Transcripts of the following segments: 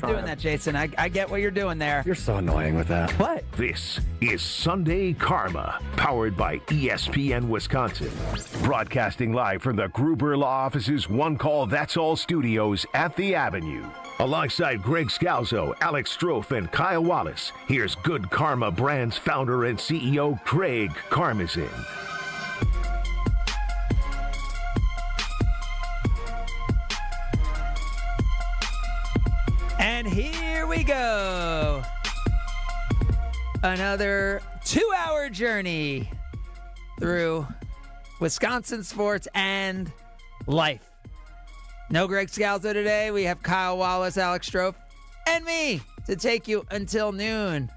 Doing that, Jason. I get what you're doing there. You're so annoying with that. What? This is Sunday Karma, powered by ESPN Wisconsin. Broadcasting live from the Gruber Law Office's One Call That's All studios at the Avenue. Alongside Greg Scalzo, Alex Strofe, and Kyle Wallace, here's Good Karma Brands founder and CEO Craig Karmazin. And here we go. Another 2-hour journey through Wisconsin sports and life. No Greg Scalzo today. We have Kyle Wallace, Alex Strofe, and me to take you until noon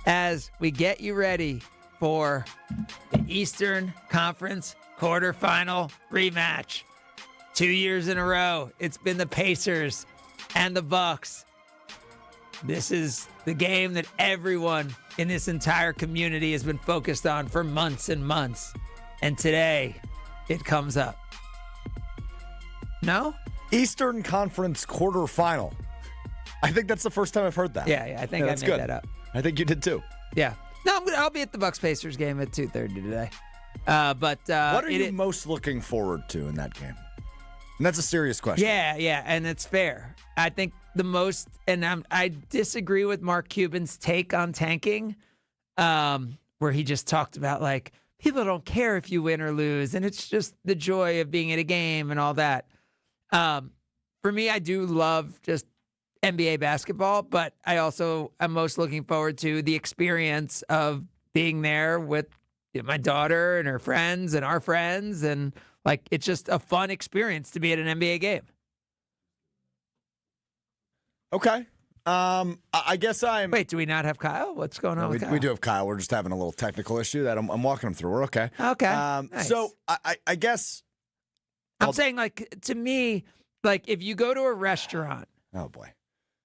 as we get you ready for the Eastern Conference quarterfinal rematch. 2 years in a row, it's been the Pacers and the Bucks. This is the game that everyone in this entire community has been focused on for months and months. And today, it comes up. No? Eastern Conference quarterfinal. I think that's the first time I've heard that. Yeah, I think I made that up. I think you did too. Yeah. No, I'll be at the Bucks-Pacers game at 2:30 today. What are you most looking forward to in that game? And that's a serious question. Yeah, and it's fair. I think the most, and I disagree with Mark Cuban's take on tanking, where he just talked about, like, people don't care if you win or lose, and it's just the joy of being at a game and all that. For me, I do love just NBA basketball, but I also am most looking forward to the experience of being there with my daughter and her friends and our friends, and like, it's just a fun experience to be at an NBA game. Okay. I guess I'm... Wait, do we not have Kyle? What's going on with Kyle? We do have Kyle. We're just having a little technical issue that I'm walking him through. We're okay. Okay. Nice. So I guess... I'm saying, like, to me, like, if you go to a restaurant... Oh, boy.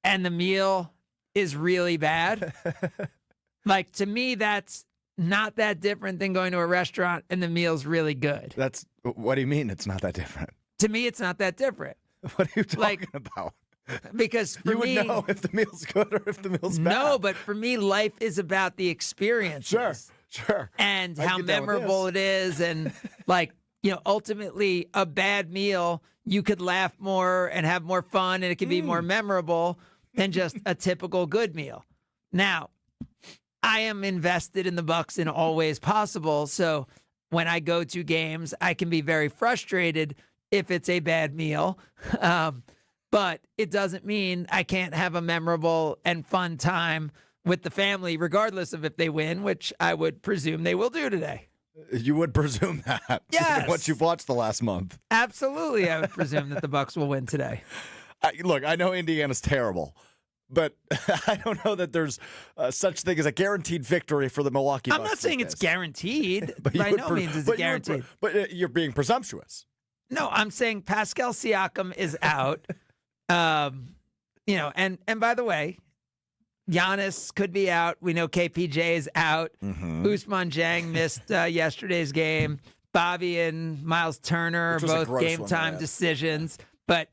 And the meal is really bad, like, to me, that's not that different than going to a restaurant and the meal's really good. What do you mean it's not that different? To me, it's not that different. What are you talking about? Because for you would me, know if the meal's good or if the meal's bad. No, but for me, life is about the experience. Sure. And how memorable it is. And, like, ultimately, a bad meal, you could laugh more and have more fun, and it could be more memorable than just a typical good meal. Now, I am invested in the Bucks in all ways possible, so when I go to games, I can be very frustrated if it's a bad meal, but it doesn't mean I can't have a memorable and fun time with the family, regardless of if they win, which I would presume they will do today. You would presume that? Yes. What you've watched the last month. Absolutely, I would presume that the Bucks will win today. Look, I know Indiana's terrible, but I don't know that there's such thing as a guaranteed victory for the Milwaukee Bucks. I'm not saying it's guaranteed. By no means is it guaranteed. But you're being presumptuous. No, I'm saying Pascal Siakam is out. And by the way, Giannis could be out. We know KPJ is out. Ousmane Dieng missed yesterday's game. Bobby and Miles Turner are both game-time decisions. But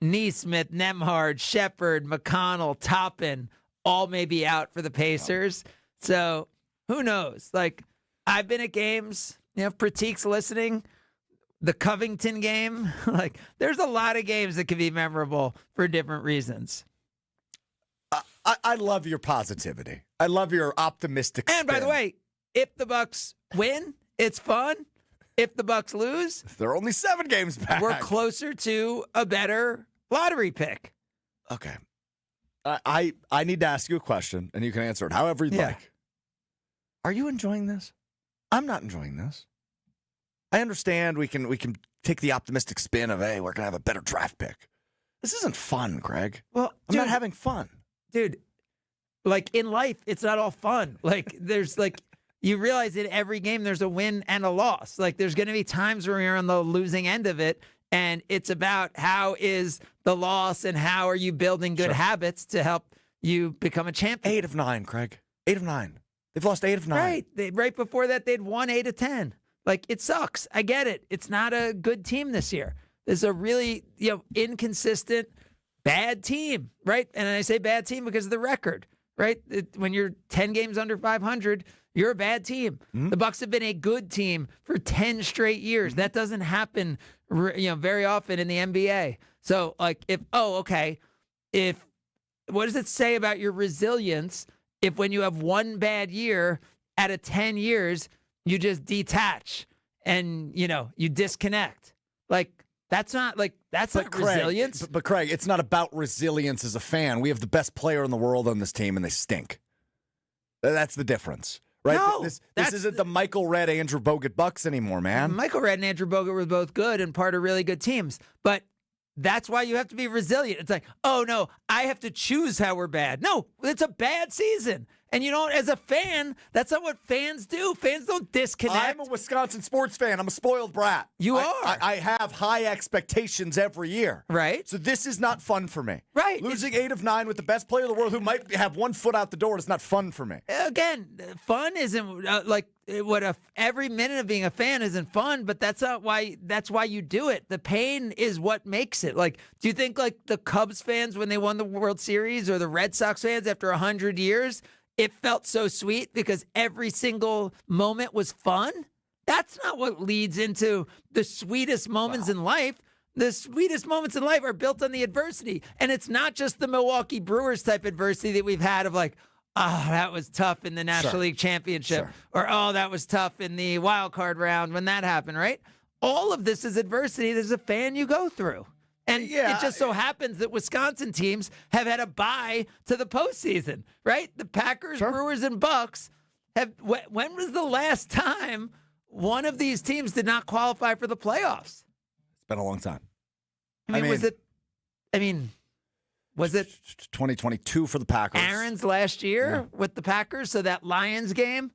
Nesmith, Nembhard, Shepard, McConnell, Toppin, all may be out for the Pacers. So who knows? Like, I've been at games, if Pratik's listening, the Covington game, like, there's a lot of games that can be memorable for different reasons. I love your positivity. I love your optimistic spin. And by the way, if the Bucks win, it's fun. If the Bucks lose, they're only 7 games back. We're closer to a better lottery pick. Okay. I need to ask you a question, and you can answer it however you'd like. Are you enjoying this? I'm not enjoying this. I understand we can take the optimistic spin of, hey, we're going to have a better draft pick. This isn't fun, Greg. Well, I'm not having fun. Dude, like, in life, it's not all fun. Like, there's, like, you realize in every game there's a win and a loss. Like, there's going to be times where you're on the losing end of it, and it's about how is the loss and how are you building good habits to help you become a champion. 8 of 9, Craig. 8 of 9. They've lost 8 of 9. Right. Right before that, they'd won 8 of 10. Like, it sucks. I get it. It's not a good team this year. There's a really, inconsistent, bad team, right? And I say bad team because of the record, right? When you're 10 games under 500, you're a bad team. Mm-hmm. The Bucs have been a good team for 10 straight years. Mm-hmm. That doesn't happen, very often in the NBA. So, like, what does it say about your resilience if when you have one bad year out of 10 years, you just detach and, you disconnect? Like, that's not resilience. But Craig, it's not about resilience as a fan. We have the best player in the world on this team, and they stink. That's the difference, right? No, this isn't the Michael Redd, Andrew Bogut Bucks anymore, man. Michael Redd and Andrew Bogut were both good and part of really good teams, but that's why you have to be resilient. It's like, oh no, I have to choose how we're bad. No, it's a bad season. And as a fan, that's not what fans do. Fans don't disconnect. I'm a Wisconsin sports fan. I'm a spoiled brat. You are. I have high expectations every year. Right. So this is not fun for me. Right. Losing 8 of 9 with the best player in the world who might have one foot out the door is not fun for me. Again, fun isn't every minute of being a fan isn't fun, but that's why you do it. The pain is what makes it. Like, do you think like the Cubs fans when they won the World Series or the Red Sox fans after 100 years, it felt so sweet because every single moment was fun? That's not what leads into the sweetest moments in life. The sweetest moments in life are built on the adversity. And it's not just the Milwaukee Brewers type adversity that we've had of like, oh, that was tough in the National League Championship. Sure. Or, oh, that was tough in the wild card round when that happened, right? All of this is adversity. There's a fan you go through. And it just so happens that Wisconsin teams have had a bye to the postseason, right? The Packers, Brewers, and Bucks have. When was the last time one of these teams did not qualify for the playoffs? It's been a long time. Was it 2022 for the Packers? Aaron's last year with the Packers? So that Lions game?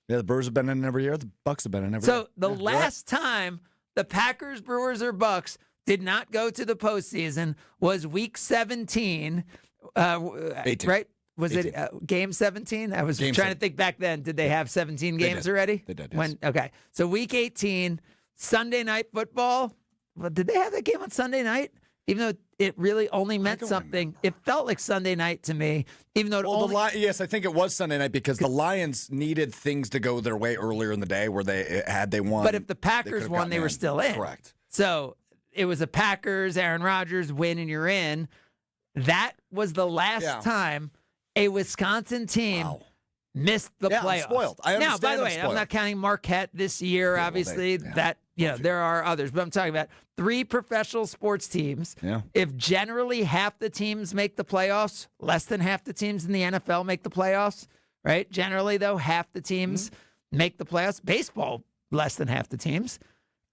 Yeah, the Brewers have been in every year. The Bucks have been in every year. So the last time the Packers, Brewers, or Bucks did not go to the postseason was week 17, 18. right? Was 18. it game 17? I was trying to think back then. Did they have 17 games already? They did, yes. Okay. So week 18, Sunday night football. Well, did they have that game on Sunday night? Even though it really only meant something. It felt like Sunday night to me, even though yes, I think it was Sunday night because the Lions needed things to go their way earlier in the day where they won. But if the Packers won, they were still in. Correct. So it was a Packers, Aaron Rodgers win, and you're in. That was the last time a Wisconsin team missed the playoffs. I'm spoiled. I understand. Now, by the way, I'm not counting Marquette this year. Obviously, there are others, but I'm talking about 3 professional sports teams. Yeah. If generally half the teams make the playoffs, less than half the teams in the NFL make the playoffs, right? Generally, though, half the teams make the playoffs. Baseball, less than half the teams,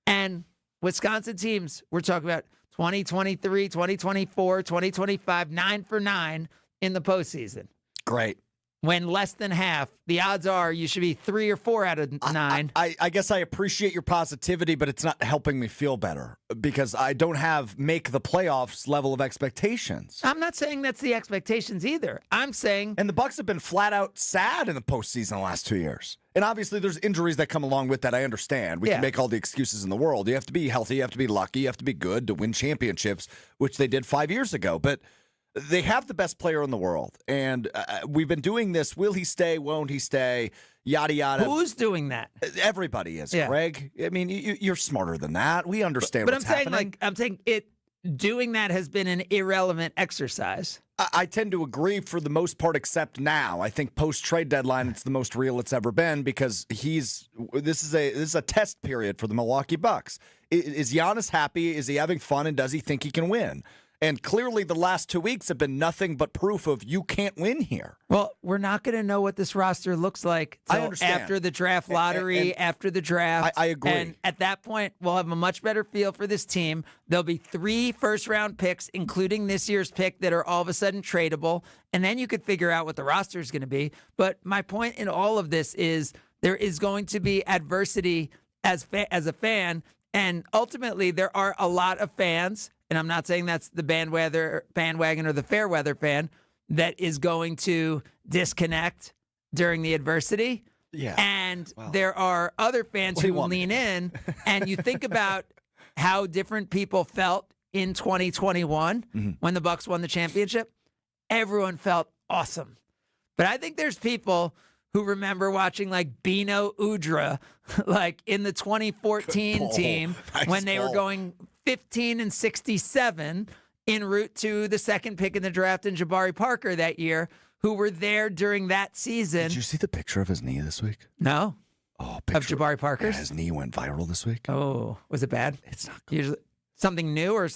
and Wisconsin teams, we're talking about 2023, 2024, 2025, 9 for 9 in the postseason. Great. When less than half, the odds are you should be 3 or 4 out of 9. I guess I appreciate your positivity, but it's not helping me feel better because I don't have make the playoffs level of expectations. I'm not saying that's the expectations either. I'm saying... And the Bucs have been flat out sad in the postseason the last 2 years. And obviously there's injuries that come along with that. I understand. We can make all the excuses in the world. You have to be healthy. You have to be lucky. You have to be good to win championships, which they did 5 years ago. But they have the best player in the world. And we've been doing this. Will he stay? Won't he stay? Yada, yada. Who's doing that? Everybody is, Greg. I mean, you're smarter than that. We understand what's happening. I'm saying doing that has been an irrelevant exercise. I tend to agree for the most part, except now. I think post-trade deadline, it's the most real it's ever been because this is a test period for the Milwaukee Bucks. Is Giannis happy? Is he having fun? And does he think he can win? And clearly the last 2 weeks have been nothing but proof of you can't win here. Well, we're not going to know what this roster looks like till after the draft lottery, after the draft. I agree. And at that point, we'll have a much better feel for this team. There'll be 3 first-round picks, including this year's pick, that are all of a sudden tradable. And then you could figure out what the roster is going to be. But my point in all of this is there is going to be adversity as a fan. And ultimately, there are a lot of fans, and I'm not saying that's the bandwagon or the fair weather fan, that is going to disconnect during the adversity. Yeah. And there are other fans who will lean in, and you think about how different people felt in 2021 when the Bucks won the championship, everyone felt awesome. But I think there's people who remember watching like Bino Udra, like in the 2014 team when they were going 15-67 en route to the second pick in the draft in Jabari Parker that year, who were there during that season. Did you see the picture of his knee this week? No. Oh, Of Jabari Parker's? Yeah, his knee went viral this week. Oh, was it bad? It's not good. Usually, something new or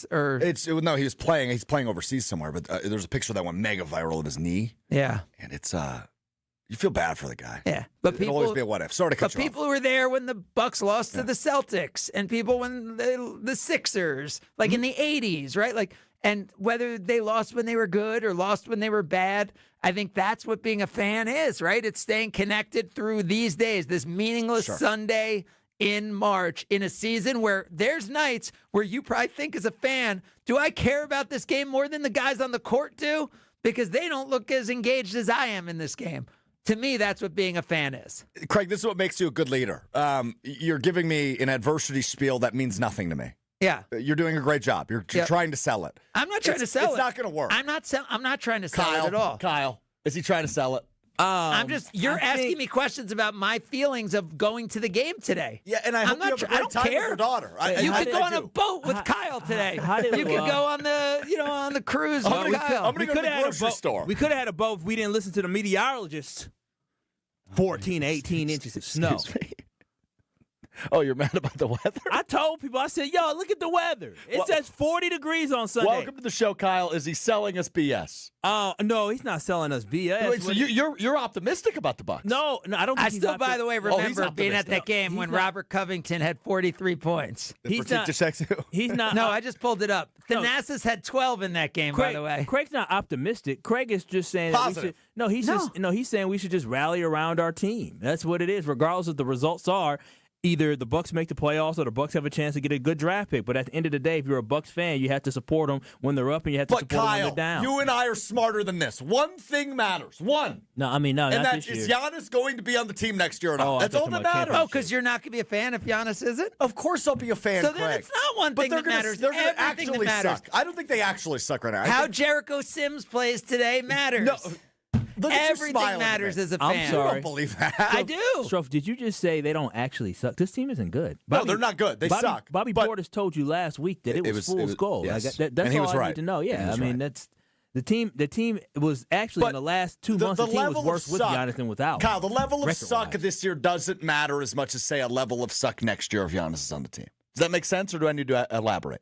No, he was playing. He's playing overseas somewhere, but there's a picture that went mega viral of his knee, yeah, and it's you feel bad for the guy. yeah. But It'll always be a what if. Sorry to cut But you people who were there when the Bucks lost to the Celtics, and people when the Sixers, like in the '80s, right? Like, and whether they lost when they were good or lost when they were bad, I think that's what being a fan is, right? It's staying connected through these days, this meaningless Sunday in March, in a season where there's nights where you probably think as a fan, do I care about this game more than the guys on the court do? Because they don't look as engaged as I am in this game. To me, that's what being a fan is. Craig, this is what makes you a good leader. You're giving me an adversity spiel that means nothing to me. Yeah. You're doing a great job. You're trying to sell it. I'm not trying to sell it. It's not going to work. I'm not trying to sell it at all. Kyle, is he trying to sell it? You're asking me questions about my feelings of going to the game today. Yeah, and I hope you have a great time with your daughter. You could go on a boat with Kyle today. You could go on the cruise with Kyle. I'm going to go to the grocery store. We could have had a boat if we didn't listen to the meteorologists. 14 to 18 inches of snow. Oh, you're mad about the weather? I told people, I said, yo, look at the weather. It says 40 degrees on Sunday. Welcome to the show, Kyle. Is he selling us BS? No, he's not selling us BS. Wait, so you're optimistic about the Bucks? No, I don't think I still, by the way, remember being at that game when Robert Covington had 43 points. He's not. No, I just pulled it up. Thanasis had 12 in that game, by the way. Craig's not optimistic. Craig is just saying that we should. He's saying we should just rally around our team. That's what it is, regardless of the results are. Either the Bucks make the playoffs or the Bucks have a chance to get a good draft pick. But at the end of the day, if you're a Bucks fan, you have to support them when they're up and you have to support them when they're down. You and I are smarter than this. One thing matters. One. No, And that's is Giannis going to be on the team next year or not? Oh, that's all that matters. Oh, because you're not going to be a fan if Giannis isn't? Of course I'll be a fan, So Craig. then it's not one thing that matters. They're going to Everything actually that matters. suck. I don't think they actually suck right now. How Jericho Sims plays today matters. No. Look at you Everything smiling matters at me. as a I'm fan. sorry. I don't believe that. I do. Strofe, did you just say they don't actually suck? This team isn't good. No, they're not good. They suck. Bobby But- Portis told you last week that it was fool's gold. yes. That's And he all was I right. need to know. And he Yeah, was I mean right. that's the team. The team was actually in the last 2 months. The team was level worse of with suck, Giannis than without. Kyle, the level of record-wise. suck this year doesn't matter as much as, say, a level of suck next year if Giannis is on the team. Does that make sense, or do I need to elaborate?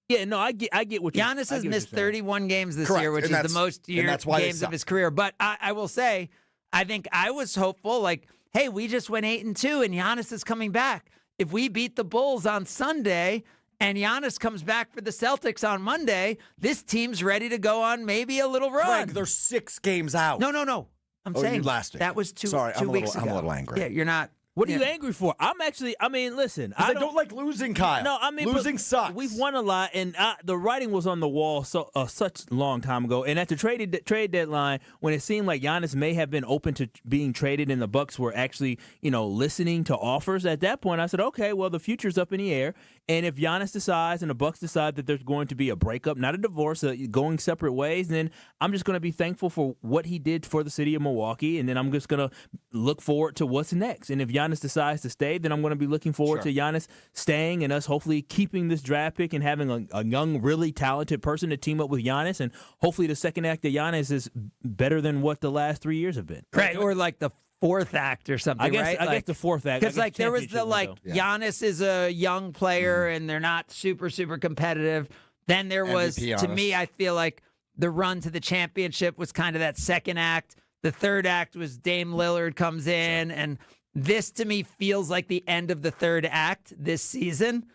Yeah, no, I get what you. Giannis has missed 31 games this Correct. year, which And is the that's- most and that's why they games of suck. his career. But I will say, I think I was hopeful, like, hey, we just went 8-2 and Giannis is coming back. If we beat the Bulls on Sunday and Giannis comes back for the Celtics on Monday, this team's ready to go on maybe a little run. Craig, they're 6 games out. No. I'm Oh, saying you last week. that was two Sorry, I'm a weeks little- ago. I'm a little angry. Yeah, you're not. What are yeah. you angry for? Listen, I don't like losing, Kyle. No, I mean losing but sucks. We've won a lot, and the writing was on the wall such a long time ago. And at the trade deadline, when it seemed like Giannis may have been open to being traded, and the Bucks were actually listening to offers, at that point I said, okay, well the future's up in the air. And if Giannis decides and the Bucks decide that there's going to be a breakup, not a divorce, going separate ways, then I'm just going to be thankful for what he did for the city of Milwaukee, and then I'm just going to look forward to what's next. And if Giannis decides to stay, then I'm going to be looking forward to Giannis staying and us hopefully keeping this draft pick and having a young, really talented person to team up with Giannis. And hopefully the second act of Giannis is better than what the last 3 years have been. Right, or like the fourth act or something, I guess, right? I guess the fourth act. Because like there was the Giannis is a young player and they're not super competitive. Then there was MVP to Giannis. me, I feel like the run to the championship was kind of that second act. The third act was Dame Lillard comes in, and this to me feels like the end of the third act this season.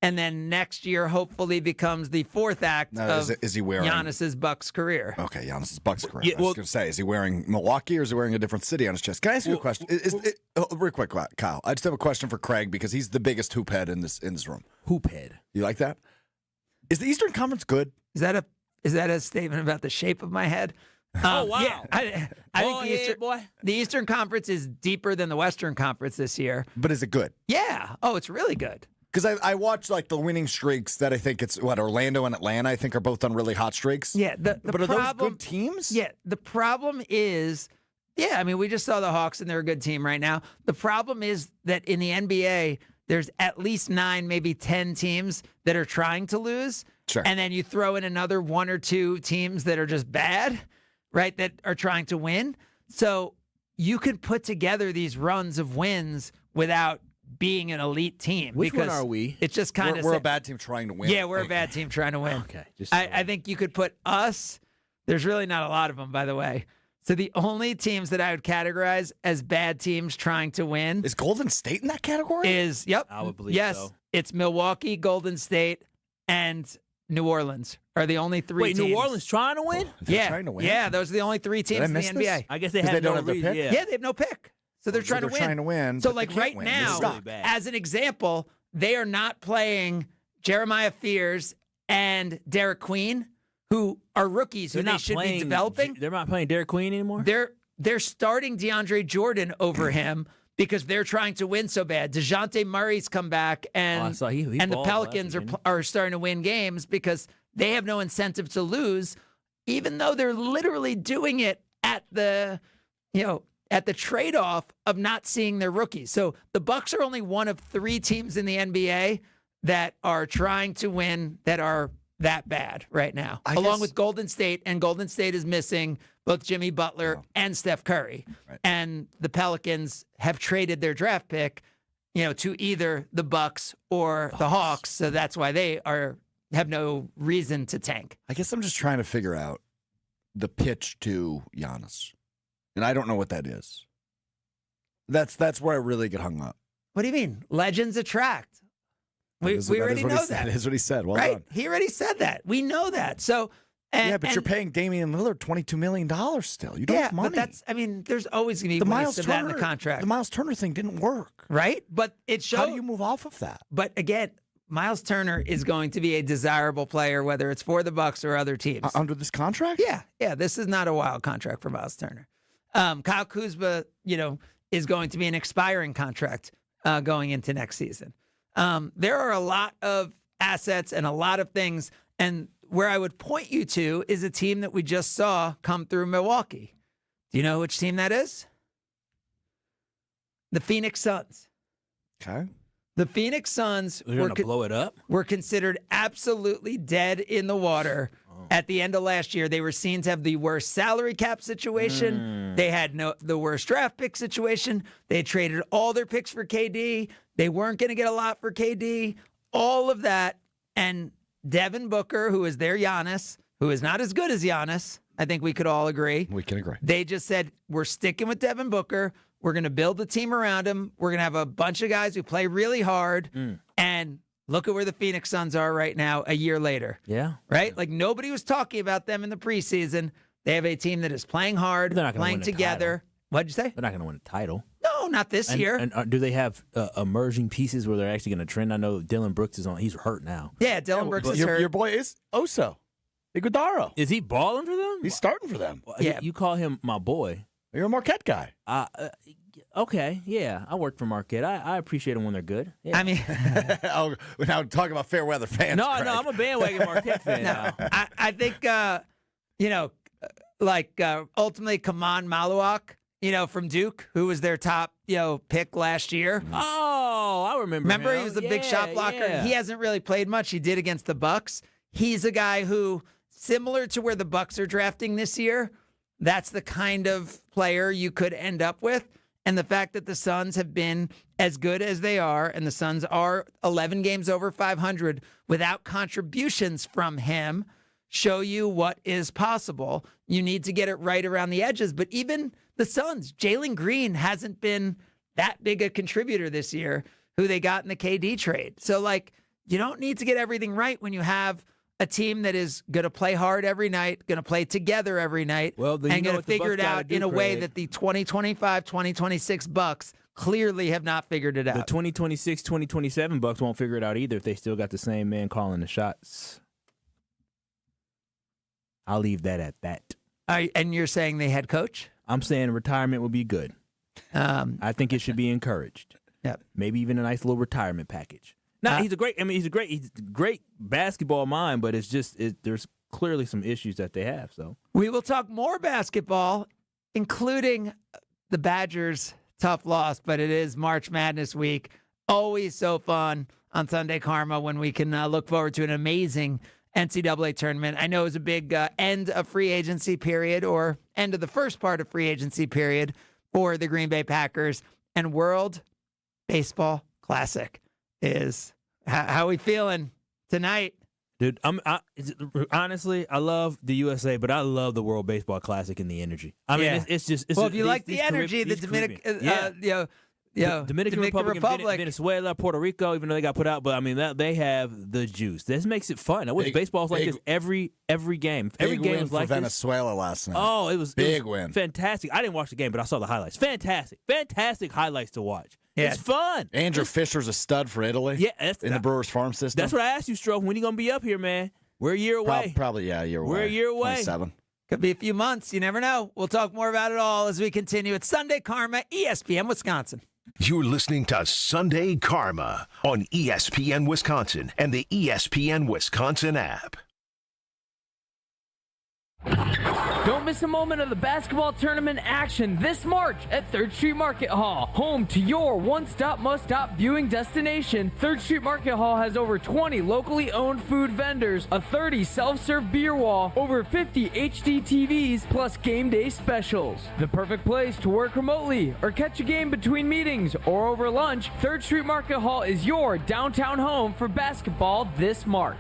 And then next year hopefully becomes the fourth act Now, of is he wearing Giannis's Bucks career. Okay, Giannis's Bucks career. Yeah, I was going to say, is he wearing Milwaukee or is he wearing a different city on his chest? Can I ask you a question? Real quick, Kyle. I just have a question for Craig because he's the biggest hoop head in this room. hoop head. You like that? Is the Eastern Conference good? Is that a statement about the shape of my head? Oh, wow. Yeah, I think boy. the Eastern Conference is deeper than the Western Conference this year. But is it good? Yeah. Oh, it's really good. Because I watch like the winning streaks that I think it's Orlando and Atlanta. I think are both on really hot streaks. Yeah, but are those good teams? Yeah, the problem is, I mean, we just saw the Hawks and they're a good team right now. The problem is that in the NBA, there's at least 9, maybe 10 teams that are trying to lose. Sure. And then you throw in another 1 or 2 teams that are just bad, right, that are trying to win. So you can put together these runs of wins without being an elite team. Which one because are we? It's just kind of we're a bad team trying to win. Yeah, we're a bad team trying to win. Okay. I think you could put us. There's really not a lot of them, by the way. So the only teams that I would categorize as bad teams trying to win Is Golden State in that category? is I would believe yes, so. it's Milwaukee, Golden State, and New Orleans are the only 3 Wait, teams. New Orleans trying to win? They're trying to win. Yeah, those are the only 3 teams I in the miss NBA. this? I guess they 'Cause have they don't no have their reason. pick? Yeah, they have no pick. So they're trying to win. Trying to win. So but like they can't right win. now, They really suck. bad. as an example, they are not playing Jeremiah Fears and Derek Queen, who are rookies who They're they not should playing, be developing. They're not playing Derek Queen anymore? They're starting DeAndre Jordan over him because they're trying to win so bad. DeJounte Murray's come back, and I saw he and the balled Pelicans last week, are starting to win games because they have no incentive to lose, even though they're literally doing it at the trade-off of not seeing their rookies. So the Bucks are only one of 3 teams in the NBA that are trying to win that are that bad right now, along with Golden State, and Golden State is missing both Jimmy Butler and Steph Curry. Right. And the Pelicans have traded their draft pick, to either the Bucks or the Hawks, so that's why they have no reason to tank. I guess I'm just trying to figure out the pitch to Giannis, and I don't know what that is. That's where I really get hung up. What do you mean? Legends attract. We already know that. That is what he said. Well right? done. He already said that. We know that. So, But you're paying Damian Lillard $22 million still. You don't have money. But there's always going to be the ways Miles of Turner that in the contract. The Miles Turner thing didn't work. Right? But it shows. How do you move off of that? But again, Miles Turner is going to be a desirable player, whether it's for the Bucks or other teams. Under this contract? Yeah. This is not a wild contract for Miles Turner. Kyle Kuzma, is going to be an expiring contract going into next season. There are a lot of assets and a lot of things, and where I would point you to is a team that we just saw come through Milwaukee. Do you know which team that is? The Phoenix Suns. Okay. The Phoenix Suns We're going to blow it up? were considered absolutely dead in the water at the end of last year. They were seen to have the worst salary cap situation. They had the worst draft pick situation. They had traded all their picks for KD. They weren't going to get a lot for KD. All of that. And Devin Booker, who is their Giannis, who is not as good as Giannis, I think we could all agree. We can agree. They just said, we're sticking with Devin Booker. We're going to build a team around him. We're going to have a bunch of guys who play really hard. And look at where the Phoenix Suns are right now, a year later. Yeah. Right? Like nobody was talking about them in the preseason. They have a team that is playing hard, They're not gonna playing win a together. What'd you say? They're not going to win a title. No, not this year. And do they have emerging pieces where they're actually going to trend? I know Dylan Brooks is on. He's hurt now. Yeah, Dylan Brooks is your, hurt. your boy is Oso Iguodaro. Is he balling for them? He's starting for them. Yeah. You call him my boy. You're a Marquette guy. Okay, yeah. I work for Marquette. I appreciate them when they're good. Yeah. I mean, Oh, we're now talking about fair weather fans. no, Craig. I'm a bandwagon Marquette fan now. I think, ultimately Kaman Maluak, from Duke, who was their top, pick last year. Oh, I remember. Remember, him. he was the big Yeah, shot blocker. yeah. He hasn't really played much. He did against the Bucks. He's a guy who, similar to where the Bucks are drafting this year, that's the kind of player you could end up with. And the fact that the Suns have been as good as they are, and the Suns are 11 games over 500 without contributions from him, show you what is possible. You need to get it right around the edges. But even the Suns, Jalen Green hasn't been that big a contributor this year, who they got in the KD trade. So, you don't need to get everything right when you have a team that is going to play hard every night, going to play together every night, Well, then you and know going to what the figure Bucks it gotta out do, in a way Craig. that the 2025, 2026 Bucks clearly have not figured it The out. 2026, 2027 Bucks won't figure it out either if they still got the same man calling the shots. I'll leave that at that. And you're saying the head coach? I'm saying retirement would be good. I think it should be encouraged. Yep. Maybe even a nice little retirement package. No, he's a great basketball mind, but it's just there's clearly some issues that they have. So we will talk more basketball, including the Badgers' tough loss, but it is March Madness week. Always so fun on Sunday Karma when we can look forward to an amazing NCAA tournament. I know it was a big end of free agency period, or end of the first part of free agency period for the Green Bay Packers. And World Baseball Classic is how we feeling tonight? Dude, honestly, I love the USA, but I love the World Baseball Classic and the energy. I mean, it's just. Well, if you like the energy, the Dominican Republic, Venezuela, Puerto Rico, even though they got put out, but I mean they have the juice. This makes it fun. I wish baseball's like this every game. Every game win was like for Venezuela last night. Oh, it was big win. Fantastic. I didn't watch the game, but I saw the highlights. Fantastic highlights to watch. Yeah. It's fun. Andrew Fisher's a stud for Italy. Yeah, in the Brewers farm system. That's what I asked you, Stroke. When are you gonna be up here, man? We're a year away. Probably, yeah, a year away. We're a year away. 27. Could be a few months. You never know. We'll talk more about it all as we continue. It's Sunday Karma, ESPN Wisconsin. You're listening to Sunday Karma on ESPN Wisconsin and the ESPN Wisconsin app. Don't miss a moment of the basketball tournament action this March at 3rd Street Market Hall. Home to your one-stop, must-stop viewing destination, 3rd Street Market Hall has over 20 locally owned food vendors, a 30 self-serve beer wall, over 50 HD TVs, plus game day specials. The perfect place to work remotely or catch a game between meetings or over lunch, 3rd Street Market Hall is your downtown home for basketball this March.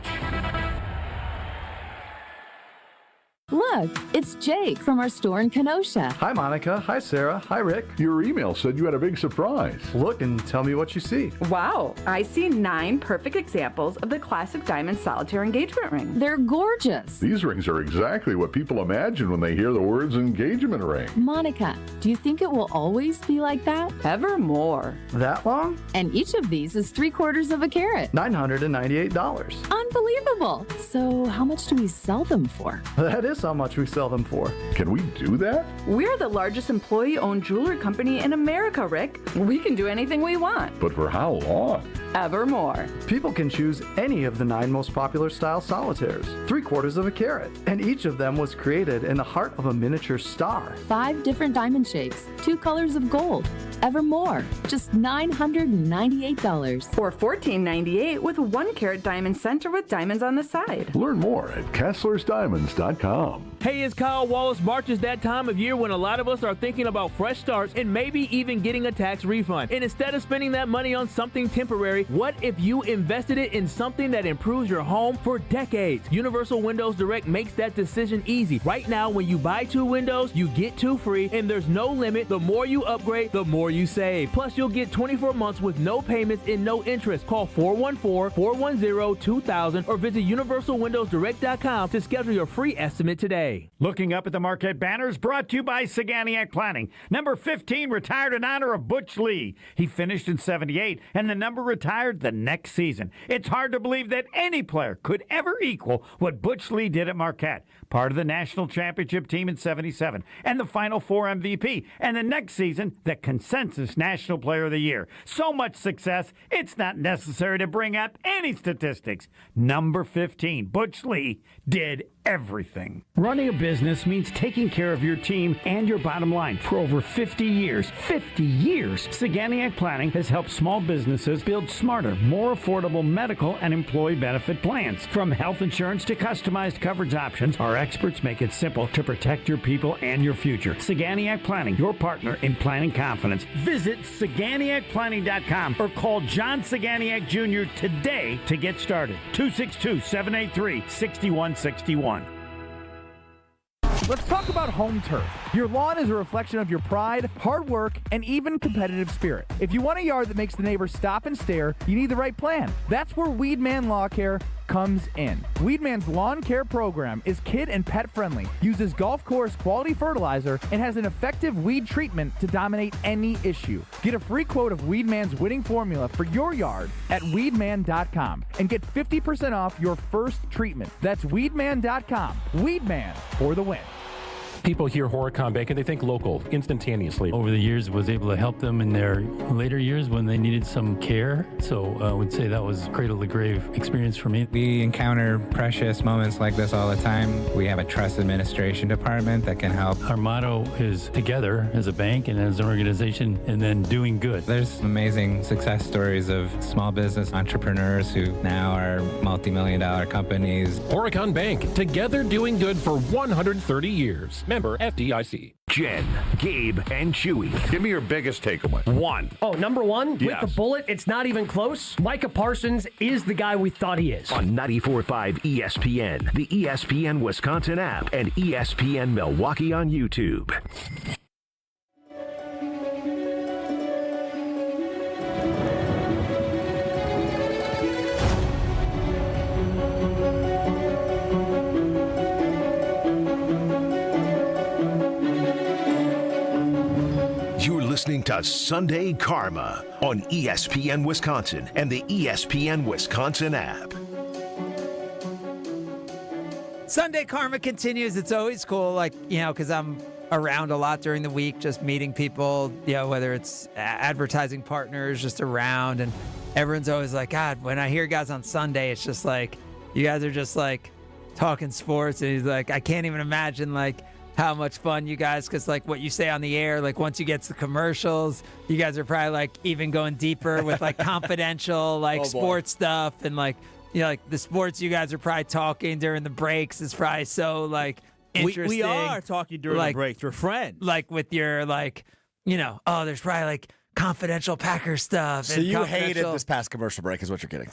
Look, it's Jake from our store in Kenosha. Hi, Monica. Hi, Sarah. Hi, Rick. Your email said you had a big surprise. Look and tell me what you see. Wow, I see 9 perfect examples of the classic diamond solitaire engagement ring. They're gorgeous. These rings are exactly what people imagine when they hear the words engagement ring. Monica, do you think it will always be like that? Evermore. That long? And each of these is 3/4 of a carat. $998. Unbelievable. So how much do we sell them for? That is how much we sell them for. Can we do that? We're the largest employee-owned jewelry company in America, Rick. We can do anything we want. But for how long? Evermore. People can choose any of the 9 most popular style solitaires, 3/4 of a carat, and each of them was created in the heart of a miniature star. 5 different diamond shapes, 2 colors of gold. Evermore, just $998. Or $14.98 with 1 carat diamond center with diamonds on the side. Learn more at KesslersDiamonds.com. Hey, it's Kyle Wallace. March is that time of year when a lot of us are thinking about fresh starts and maybe even getting a tax refund. And instead of spending that money on something temporary, what if you invested it in something that improves your home for decades? Universal Windows Direct makes that decision easy. Right now, when you buy 2 windows, you get 2 free, and there's no limit. The more you upgrade, the more you save. Plus, you'll get 24 months with no payments and no interest. Call 414-410-2000 or visit universalwindowsdirect.com to schedule your free estimate today. Looking up at the Marquette banners, brought to you by Saganiac Planning. Number 15 retired in honor of Butch Lee. He finished in 78, and the number retired the next season. It's hard to believe that any player could ever equal what Butch Lee did at Marquette. Part of the national championship team in 77, and the Final Four MVP, and the next season, the consensus National Player of the Year. So much success, it's not necessary to bring up any statistics. Number 15, Butch Lee, did everything. Running a business means taking care of your team and your bottom line. For over 50 years, Saganiac Planning has helped small businesses build smarter, more affordable medical and employee benefit plans. From health insurance to customized coverage options, our experts make it simple to protect your people and your future. Saganiac Planning, your partner in planning confidence. Visit SaganiacPlanning.com or call John Saganiac Jr. today to get started. 262-783-6161. Let's talk about home turf. Your lawn is a reflection of your pride, hard work, and even competitive spirit. If you want a yard that makes the neighbors stop and stare, you need the right plan. That's where Weedman Lawn Care comes in. Weedman's lawn care program is kid and pet friendly, uses golf course quality fertilizer, and has an effective weed treatment to dominate any issue. Get a free quote of Weedman's winning formula for your yard at weedman.com and get 50% off your first treatment. That's weedman.com. Weedman for the win. People hear Horicon Bank and they think local instantaneously. Over the years, was able to help them in their later years when they needed some care. So I would say that was cradle to grave experience for me. We encounter precious moments like this all the time. We have a trust administration department that can help. Our motto is together as a bank and as an organization, and then doing good. There's amazing success stories of small business entrepreneurs who now are multi-million-dollar companies. Horicon Bank, together doing good for 130 years. Member FDIC. Jen, Gabe, and Chewy. Give me your biggest takeaway. One. Oh, number one? Yes. With the bullet, it's not even close. Micah Parsons is the guy we thought he is. On 94.5 ESPN, the ESPN Wisconsin app, and ESPN Milwaukee on YouTube. You're listening to Sunday Karma on ESPN Wisconsin and the ESPN Wisconsin app. Sunday Karma continues. It's always cool, like, because I'm around a lot during the week, just meeting people, whether it's advertising partners, just around. And everyone's always like, God, when I hear guys on Sunday, it's just like, you guys are just like talking sports. And he's like, I can't even imagine how much fun you guys, because what you say on the air, once you get to the commercials, you guys are probably even going deeper with confidential sports stuff, and the sports you guys are probably talking during the breaks is probably so interesting. We are talking during the breaks. We're friends. With your there's probably confidential Packer stuff. So you hated this past commercial break, is what you're getting.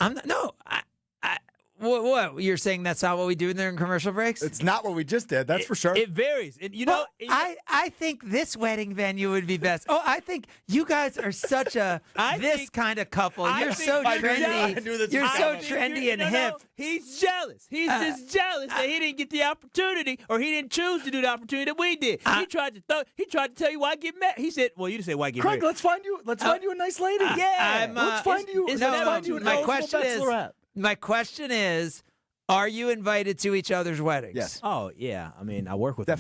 What? You're saying that's not what we do during commercial breaks? It's not what we just did, that's for sure. It varies. I think this wedding venue would be best. Oh, I think you guys are such a kind of couple. You're so trendy. You're so trendy and hip. He's jealous. He's just jealous that he didn't get the opportunity, or he didn't choose to do the opportunity that we did. He tried to tell you why get married. He said, "Well, you didn't say why get married." Craig, let's find you a nice lady. Let's find you an eligible bachelorette. My question is, are you invited to each other's weddings? Yes. Oh, yeah. I mean, I work with them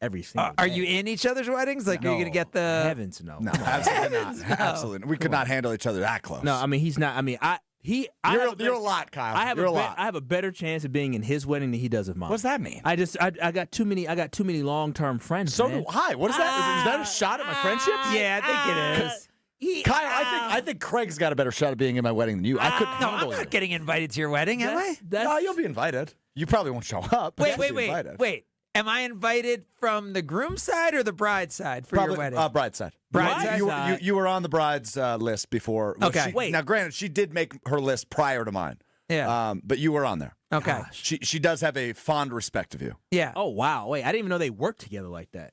every single day. Are you in each other's weddings? Are you going to get the... Heavens, no. No, absolutely not. Absolutely. We could not handle each other that close. No, I mean, he's not. I mean, You're a lot, Kyle. I have a better chance of being in his wedding than he does of mine. What's that mean? I got too many long-term friends. So man. do I. What is that? Is that a shot at my friendships? Yeah, I think it is. Kyle, I think Craig's got a better shot of being in my wedding than you. I couldn't handle I'm not getting invited to your wedding, am I? No, you'll be invited. You probably won't show up. Wait. Am I invited from the groom's side or the bride's side for your wedding? Bride's side. Bride's side. You were on the bride's list before. Okay. Now, granted, she did make her list prior to mine. Yeah. But you were on there. Okay. She does have a fond respect of you. Yeah. Oh, wow. Wait, I didn't even know they worked together like that.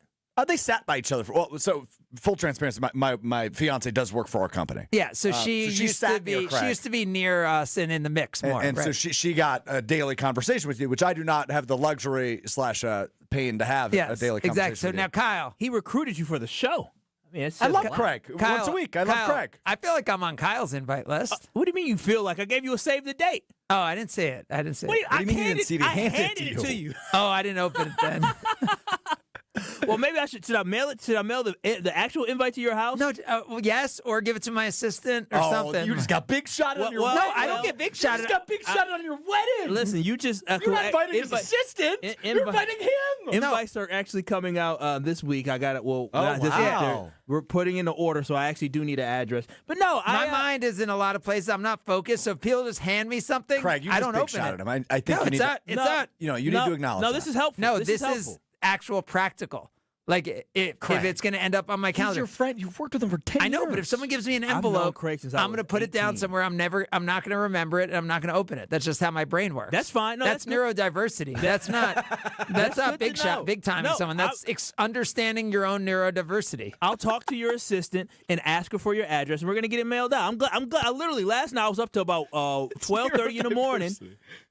They sat by each other. So full transparency, my fiance does work for our company. Yeah, so she used to be near us and in the mix more. And so she got a daily conversation with you, which I do not have the luxury / pain to have a daily conversation. Exactly. So with now, you. Kyle, he recruited you for the show. I mean, I love Craig. Kyle, once a week, I love Craig. I feel like I'm on Kyle's invite list. What do you mean you feel like? I gave you a save the date. Oh, I didn't see it. What do you mean you didn't see it? He I handed handed it to you. Oh, I didn't open it then. Well, maybe should I mail it? Should I mail the actual invite to your house? No, yes, or give it to my assistant or something. You just got big shot on your wedding. No, I don't get big shot. You just got big shot on your wedding. Listen, you just you're not inviting his assistant. You're inviting him. Invites are actually coming out this week. I got it. Well, not this week. We're putting in the order, so I actually do need an address. But no, my mind is in a lot of places. I'm not focused. So if people just hand me something, Craig, you I just don't big open shot it. At him. I think it's not. You need to acknowledge. No, this is helpful. No, this is actual practical. Like if it's going to end up on my calendar. He's your friend. You've worked with him for 10 years. I know, but if someone gives me an envelope, I'm going to put it down somewhere. I'm not going to remember it, and I'm not going to open it. That's just how my brain works. That's fine. No, that's neurodiversity. That's not big shot, big time in someone. That's understanding your own neurodiversity. I'll talk to your assistant and ask her for your address, and we're going to get it mailed out. I'm glad. I literally last night I was up to about 12:30 in the morning,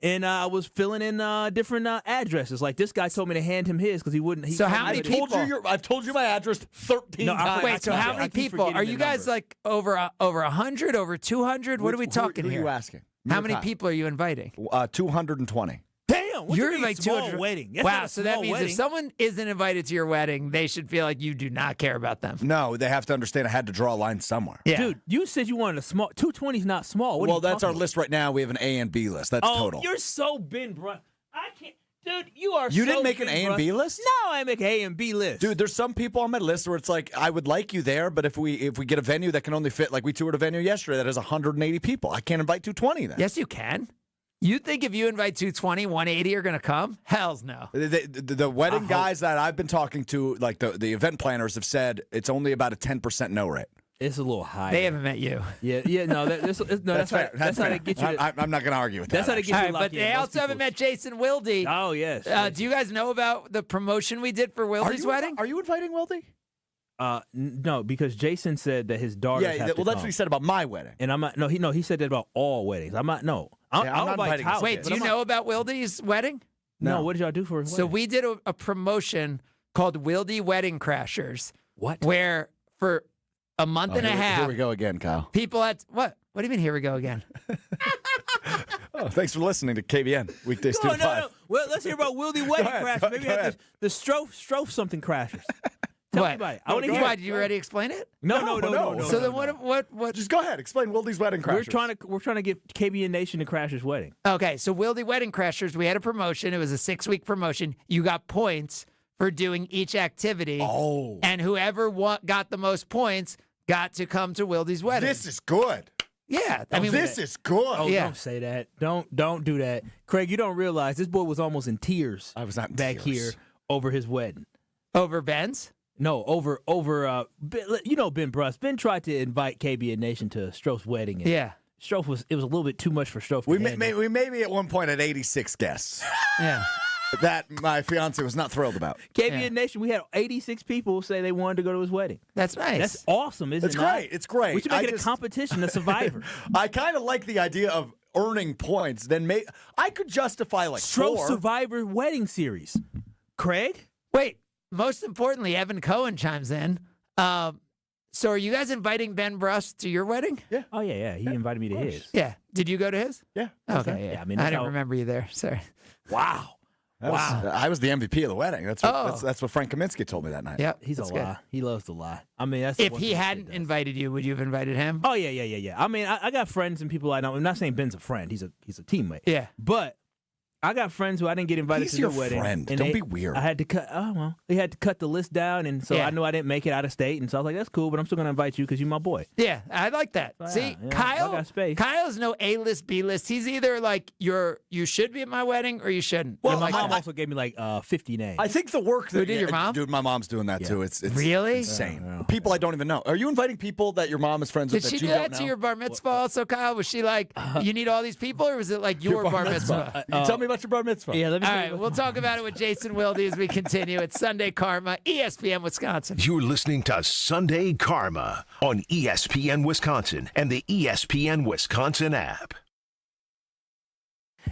and I was filling in different addresses. Like this guy told me to hand him his because he wouldn't. So how many people? I've told you my address 13 times. Wait, so how many people? Are you guys like over 100, over 200? What are we talking here? Who are you asking? How many people are you inviting? 220. Damn! Damn, what You're you mean invited small to a wedding? That's wow, not a so that small means wedding. if someone isn't invited to your wedding, they should feel like you do not care about them. No, they have to understand I had to draw a line somewhere. Yeah. Dude, you said you wanted a small. 220 is not small. What are Well, you that's talking our about? list right now. We have an A and B list. That's total. You're so Ben Bruss. I can't. Dude, you are You so didn't make an Ben A and B Bruss. list? No, I make an A and B list. Dude, there's some people on my list where it's like, I would like you there, but if we get a venue that can only fit, like we toured a venue yesterday that has 180 people, I can't invite 220 then. Yes, you can. You think if you invite 220, 180 are going to come? Hells no. The wedding guys that I've been talking to, like the event planners, have said it's only about a 10% no rate. It's a little high. They haven't met you. Yeah, no, that's fair. That's how fair. they get you. I'm not going to argue with that. That's how they get All you right, but locked in. they Most also haven't people- met Jason Wilde. Oh yes. Do you guys know about the promotion we did for Wilde's wedding? Are you inviting Wilde? No, because Jason said that his daughter. Yeah, well, that's what he said about my wedding. And I'm not. No, he said that about all weddings. I'm not. No, I'm not invite inviting Tyler, his Wait, kids. do you know about Wilde's wedding? No, what did y'all do for his So wedding? we did a promotion called Wilde Wedding Crashers. What? Where for a month and a half, Here we go again, Kyle. people had what? What do you mean? Here we go again. Oh, thanks for listening to KBN weekdays 2 to 5. No. Well, let's hear about Wilde Wedding ahead, Crashers. go Maybe ahead. have the Strofe something crashers. Tell me What? about it. I want to hear. Why? Did you already explain it? No. So then what? Just go ahead. Explain Wilde's wedding crashers. We're trying to get KBN Nation to crash his wedding. Okay, so Wilde Wedding Crashers, we had a promotion. It was a 6-week promotion. You got points for doing each activity. Oh. And whoever got the most points got to come to Wilde's wedding. This is good. Yeah. This is good. Oh, Yeah. don't say that. Don't do that. Craig, you don't realize this boy was almost in tears. I was not in back tears. here over his wedding. Over Ben's? No, over you know Ben Bruss. Ben tried to invite KBN Nation to Strofe's wedding. And Yeah. Strofe it was a little bit too much for Strofe. We maybe at one point had 86 guests. Yeah. That my fiance was not thrilled about. KBN Nation, we had 86 people say they wanted to go to his wedding. That's nice. That's awesome, isn't It's it? not? great. It's great. We should make it a competition, a Survivor. I kind of like the idea of earning points. Then I could justify like Strofe 4. Survivor wedding series. Craig? Wait, most importantly, Evan Cohen chimes in. So are you guys inviting Ben Bruss to your wedding? Yeah. Oh, yeah. He invited me to his. Yeah. Did you go to his? Yeah. Okay. Yeah, I I mean, I that's don't how- remember you there. Sorry. Wow. I was the MVP of the wedding. That's what, Oh. that's what Frank Kaminsky told me that night. Yep. He's that's a good. lie. He loves to lie. I mean, that's If one he thing hadn't does. invited you, would you have invited him? Oh yeah. I mean, I got friends and people I know. I'm not saying Ben's a friend. He's a teammate. Yeah. But I got friends who I didn't get invited He's to your the wedding. friend. and Don't they- be weird. I had to cut. Oh well, they had to cut the list down, and so Yeah. I knew I didn't make it out of state, and so I was like, "That's cool," but I'm still gonna invite you because you're my boy. Yeah, I like that. So, See, yeah, Kyle, I got space. Kyle's no A-list, B-list. He's either like you should be at my wedding or you shouldn't. Well, I'm my like, mom also gave me like 50 names. I think the work that Who did your mom? Dude, my mom's doing that too. It's Really? insane. People I don't even know. Are you inviting people that your mom is friends did with she that do you that don't to know? your bar mitzvah also, Kyle? Was she like, you need all these people, or was it like your bar mitzvah? You tell me about your bar mitzvah. Yeah, let me. All tell you right, what- we'll talk about it with Jason Wilde as we continue. It's Sunday Karma, ESPN Wisconsin. You're listening to Sunday Karma on ESPN Wisconsin and the ESPN Wisconsin app.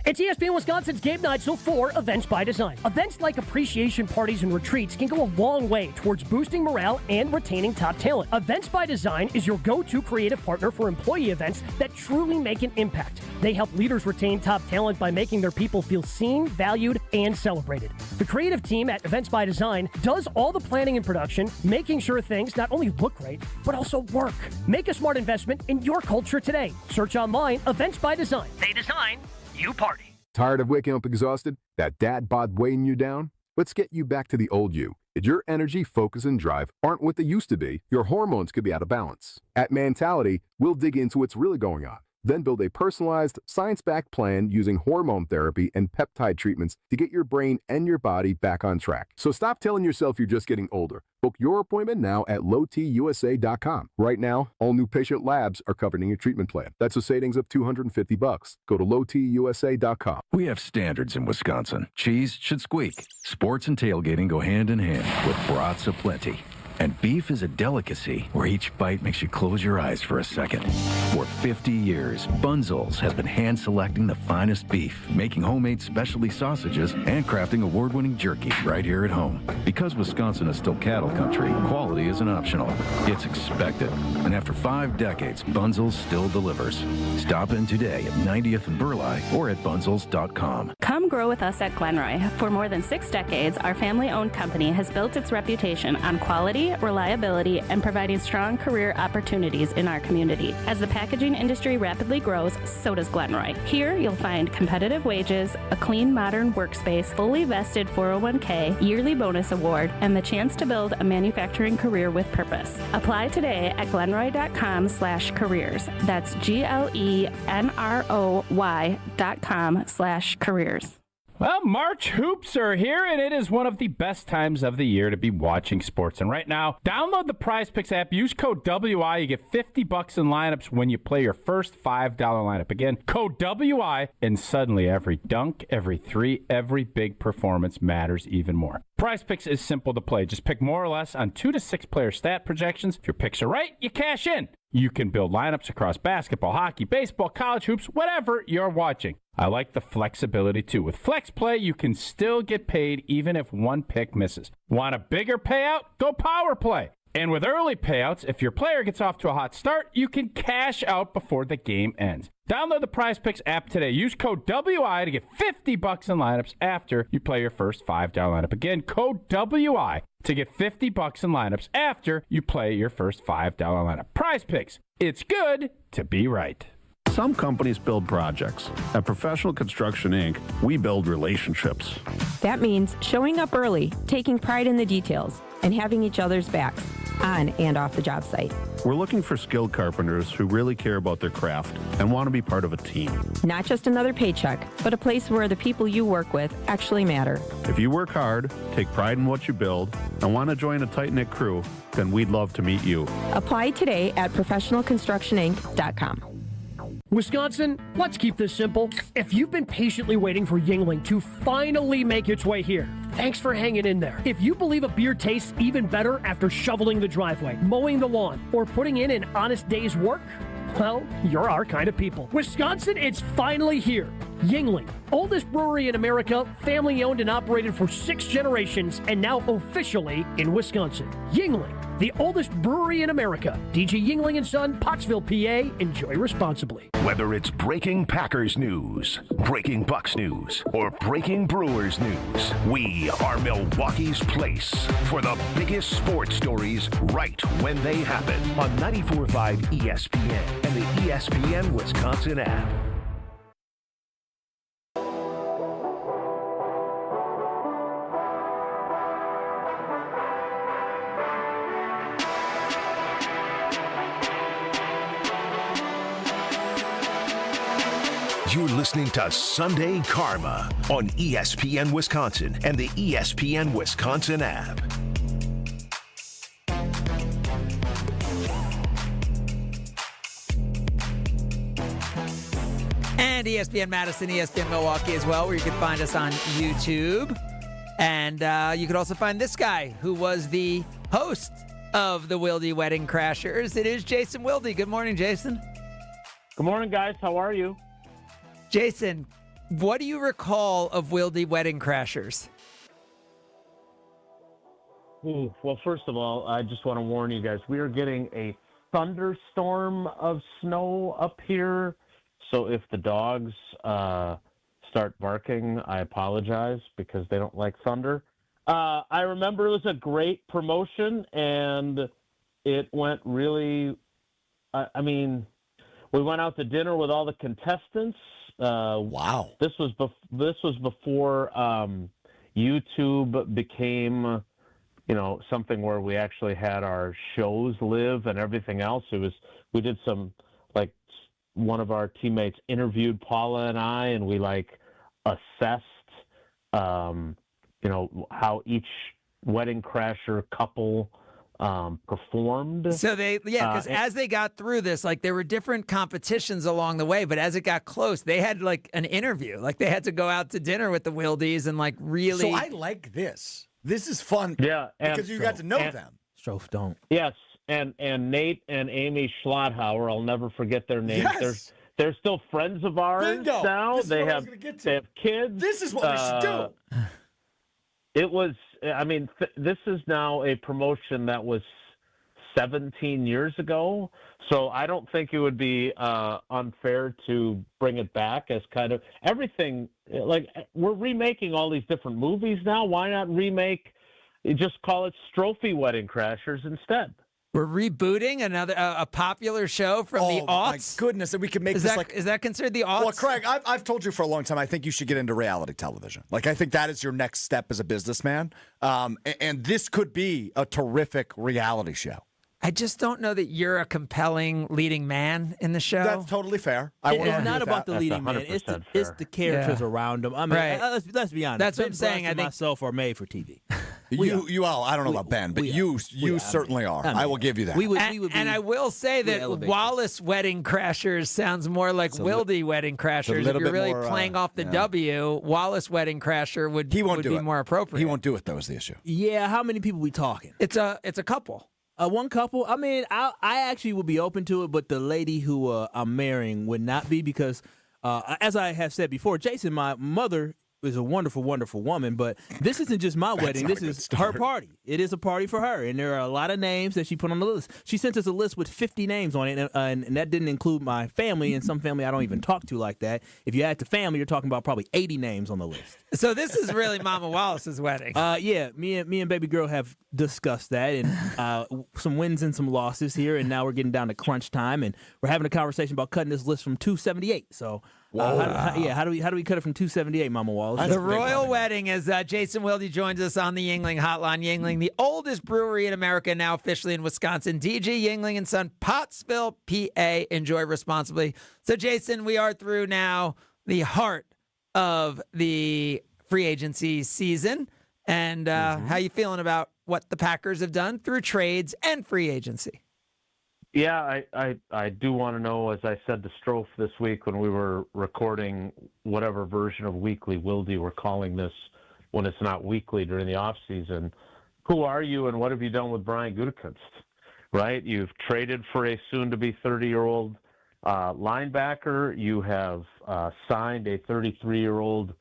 It's ESPN Wisconsin's game night, so for Events by Design. Events like appreciation parties and retreats can go a long way towards boosting morale and retaining top talent. Events by Design is your go-to creative partner for employee events that truly make an impact. They help leaders retain top talent by making their people feel seen, valued, and celebrated. The creative team at Events by Design does all the planning and production, making sure things not only look great, but also work. Make a smart investment in your culture today. Search online, Events by Design. They design, you party. Tired of waking up exhausted? That dad bod weighing you down? Let's get you back to the old you. If your energy, focus, and drive aren't what they used to be, your hormones could be out of balance. At Mentality, we'll dig into what's really going on, then build a personalized, science-backed plan using hormone therapy and peptide treatments to get your brain and your body back on track. So stop telling yourself you're just getting older. Book your appointment now at lowtusa.com. Right now, all new patient labs are covered in your treatment plan. That's a savings of $250. Go to lowtusa.com. We have standards in Wisconsin. Cheese should squeak. Sports and tailgating go hand in hand with brats aplenty. And beef is a delicacy where each bite makes you close your eyes for a second. For 50 years, Bunzel's has been hand-selecting the finest beef, making homemade specialty sausages, and crafting award-winning jerky right here at home. Because Wisconsin is still cattle country, quality isn't optional. It's expected. And after 5 decades, Bunzel's still delivers. Stop in today at 90th and Burleigh or at bunzels.com. Come grow with us at Glenroy. For more than 6 decades, our family-owned company has built its reputation on quality, reliability, and providing strong career opportunities in our community. As the packaging industry rapidly grows, so does Glenroy. Here, you'll find competitive wages, a clean, modern workspace, fully vested 401k, yearly bonus award, and the chance to build a manufacturing career with purpose. Apply today at glenroy.com/careers. That's GLENROY.com/careers. Well, March hoops are here, and it is one of the best times of the year to be watching sports. And right now, download the PrizePicks app. Use code WI. You get $50 in lineups when you play your first $5 lineup. Again, code WI, and suddenly every dunk, every three, every big performance matters even more. PrizePicks is simple to play. Just pick more or less on 2 to 6 player stat projections. If your picks are right, you cash in. You can build lineups across basketball, hockey, baseball, college hoops, whatever you're watching. I like the flexibility too. With Flex Play, you can still get paid even if one pick misses. Want a bigger payout? Go Power Play. And with early payouts, if your player gets off to a hot start, you can cash out before the game ends. Download the PrizePicks app today. Use code WI to get $50 in lineups after you play your first $5 lineup. Again, code WI to get $50 in lineups after you play your first $5 lineup. PrizePicks. It's good to be right. Some companies build projects. At Professional Construction, Inc., we build relationships. That means showing up early, taking pride in the details, and having each other's backs, on and off the job site. We're looking for skilled carpenters who really care about their craft and want to be part of a team. Not just another paycheck, but a place where the people you work with actually matter. If you work hard, take pride in what you build, and want to join a tight-knit crew, then we'd love to meet you. Apply today at professionalconstructioninc.com. Wisconsin, let's keep this simple. If you've been patiently waiting for Yuengling to finally make its way here, thanks for hanging in there. If you believe a beer tastes even better after shoveling the driveway, mowing the lawn, or putting in an honest day's work, well, you're our kind of people. Wisconsin, it's finally here. Yuengling, oldest brewery in America, family owned and operated for 6 generations, and now officially in Wisconsin. Yuengling, the oldest brewery in America. DG Yuengling & Son, Pottsville, PA. Enjoy responsibly. Whether it's breaking Packers news, breaking Bucks news, or breaking Brewers news, we are Milwaukee's place for the biggest sports stories right when they happen on 94.5 ESPN and the ESPN Wisconsin app. You're listening to Sunday Karma on ESPN Wisconsin and the ESPN Wisconsin app. And ESPN Madison, ESPN Milwaukee as well, where you can find us on YouTube. And you can also find this guy who was the host of the Wilde Wedding Crashers. It is Jason Wilde. Good morning, Jason. Good morning, guys. How are you? Jason, what do you recall of Wilde Wedding Crashers? Ooh, well, first of all, I just want to warn you guys, we are getting a thunderstorm of snow up here. So if the dogs start barking, I apologize because they don't like thunder. I remember it was a great promotion, and it went really, I mean, we went out to dinner with all the contestants. Wow. This was before YouTube became, something where we actually had our shows live and everything else. We did some, like, one of our teammates interviewed Paula and I, and we assessed, how each Wedding Crasher couple performed. So because as they got through this, there were different competitions along the way, but as it got close, they had an interview. They had to go out to dinner with the Wildes and really. So I like this. This is fun. Yeah, because you got to know them. Strofe, don't. Yes, and Nate and Amy Schlotthauer, I'll never forget their names. Yes. They're still friends of ours Bingo. now. This is They what I have was gonna get to. they have kids. This is what we should do. It was, I mean, this is now a promotion that was 17 years ago. So I don't think it would be unfair to bring it back as kind of everything. Like, we're remaking all these different movies now. Why not remake, just call it Strophe Wedding Crashers instead? We're rebooting another a popular show from the aughts. My goodness, and we could make Is this that, is that considered the aughts? Well, Craig, I've told you for a long time, I think you should get into reality television. Like, I think that is your next step as a businessman. And this could be a terrific reality show. I just don't know that you're a compelling leading man in the show. That's totally fair. It's not about the leading man. It's the characters around them. I mean, Right. let's be honest. That's what Ben I'm saying. Brooks I and think myself are made for TV. I don't know about Ben, but you certainly are. I will give you that. And I will say that elevate Wallace Wedding Crashers sounds more like Wildy Wedding Crashers. If little you're bit really more, playing off the W, Wallace Wedding Crasher would be more appropriate. He won't do it, though, is the issue. Yeah, how many people we talking? It's a couple. One couple. I mean, I actually would be open to it, but the lady who I'm marrying would not be because, as I have said before, Jason, my mother is a wonderful, wonderful woman, but this isn't just my wedding. This is her party. It is a party for her, and there are a lot of names that she put on the list. She sent us a list with 50 names on it, and that didn't include my family, and some family I don't even talk to like that. If you add to family, you're talking about probably 80 names on the list. So this is really Mama Wallace's wedding. Yeah, me and baby girl have discussed that, and some wins and some losses here, and now we're getting down to crunch time, and we're having a conversation about cutting this list from 278. So. How do we cut it from 278, Mama Wallace? The royal wedding, as Jason Wilde joins us on the Yuengling Hotline. Yuengling, the oldest brewery in America, now officially in Wisconsin. DG Yuengling and Son, Pottsville, PA. Enjoy responsibly. So, Jason, we are through now the heart of the free agency season. And how you feeling about what the Packers have done through trades and free agency? Yeah, I do want to know, as I said to Strofe this week when we were recording whatever version of Weekly Wildy we're calling this when it's not weekly during the off season, who are you and what have you done with Brian Gutekunst, right? You've traded for a soon-to-be 30-year-old linebacker. You have signed a 33-year-old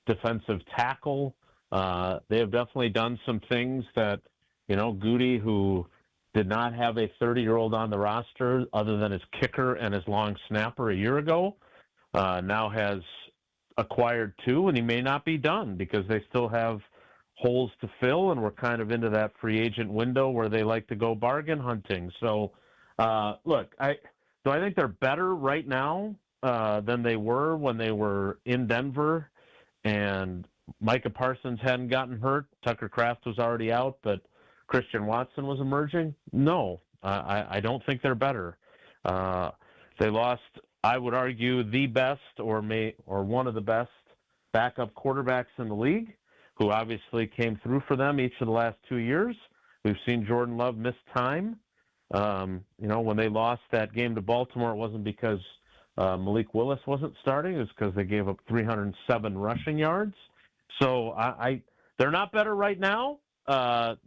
defensive tackle. They have definitely done some things that, Goody, who did not have a 30-year-old on the roster other than his kicker and his long snapper a year ago, now has acquired two, and he may not be done because they still have holes to fill, and we're kind of into that free agent window where they like to go bargain hunting. So, look, I think they're better right now than they were when they were in Denver and Micah Parsons hadn't gotten hurt. Tucker Kraft was already out, but Christian Watson was emerging? No, I don't think they're better. They lost, I would argue, the best or one of the best backup quarterbacks in the league, who obviously came through for them each of the last 2 years. We've seen Jordan Love miss time. When they lost that game to Baltimore, it wasn't because Malik Willis wasn't starting. It was because they gave up 307 rushing yards. So they're not better right now.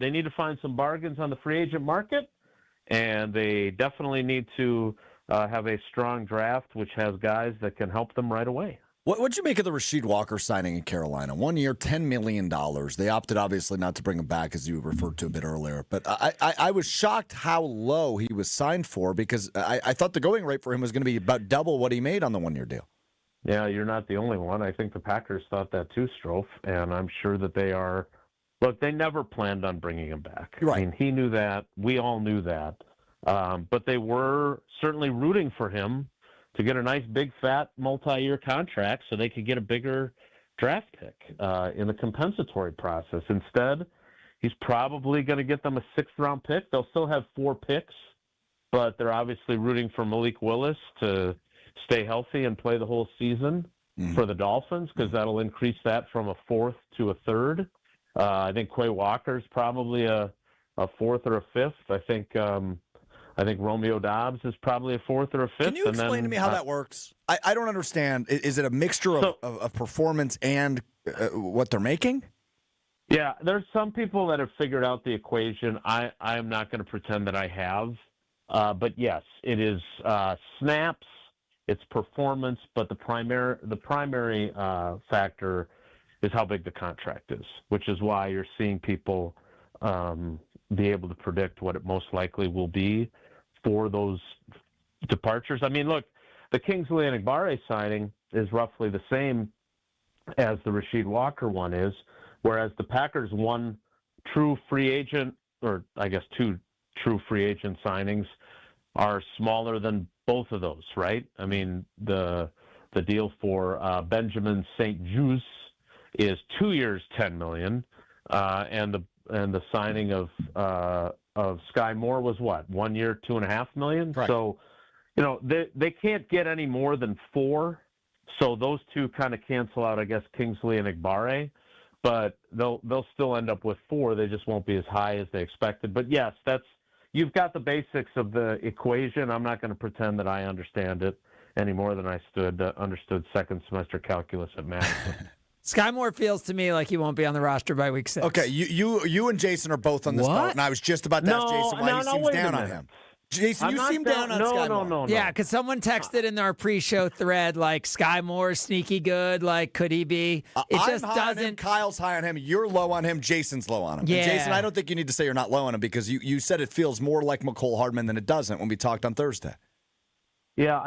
They need to find some bargains on the free agent market, and they definitely need to have a strong draft, which has guys that can help them right away. What'd you make of the Rasheed Walker signing in Carolina? 1 year, $10 million. They opted, obviously, not to bring him back, as you referred to a bit earlier. But I was shocked how low he was signed for because I thought the going rate for him was going to be about double what he made on the 1 year deal. Yeah, you're not the only one. I think the Packers thought that too, Strofe, and I'm sure that they are. Look, they never planned on bringing him back. Right. I mean, he knew that. We all knew that. But they were certainly rooting for him to get a nice, big, fat, multi-year contract so they could get a bigger draft pick in the compensatory process. Instead, he's probably going to get them a sixth-round pick. They'll still have 4 picks, but they're obviously rooting for Malik Willis to stay healthy and play the whole season for the Dolphins because that'll increase that from a 4th to a 3rd. I think Quay Walker's probably a 4th or a 5th. I think Romeo Dobbs is probably a 4th or a 5th. Can you explain to me how that works? I don't understand. Is it a mixture of performance and what they're making? Yeah, there's some people that have figured out the equation. I am not going to pretend that I have. But yes, it is snaps, it's performance, but the primary factor is how big the contract is, which is why you're seeing people be able to predict what it most likely will be for those departures. I mean, look, the Kingsley Enagbare signing is roughly the same as the Rasheed Walker one is, whereas the Packers' one true free agent, or I guess two true free agent signings, are smaller than both of those, right? I mean, the deal for Benjamin St. Juste is 2 years, $10 million, and the signing of Sky Moore was what, 1 year, $2.5 million. Correct. So, you know, they can't get any more than four. So those two kind of cancel out, I guess, Kingsley and Enagbare, but they'll still end up with four. They just won't be as high as they expected. But yes, you've got the basics of the equation. I'm not going to pretend that I understand it any more than I understood second semester calculus at Madison. Sky Moore feels to me like he won't be on the roster by week 6. Okay, you and Jason are both on this boat, and I was just about to ask Jason why he seems down on him. Jason, you seem down on Sky Moore. No. Yeah, because someone texted in our pre-show thread, like, Sky Moore's sneaky good, like, could he be? It just I'm high on him, doesn't. Kyle's high on him. You're low on him. Jason's low on him. Yeah. And Jason, I don't think you need to say you're not low on him because you said it feels more like McCole Hardman than it doesn't when we talked on Thursday. Yeah,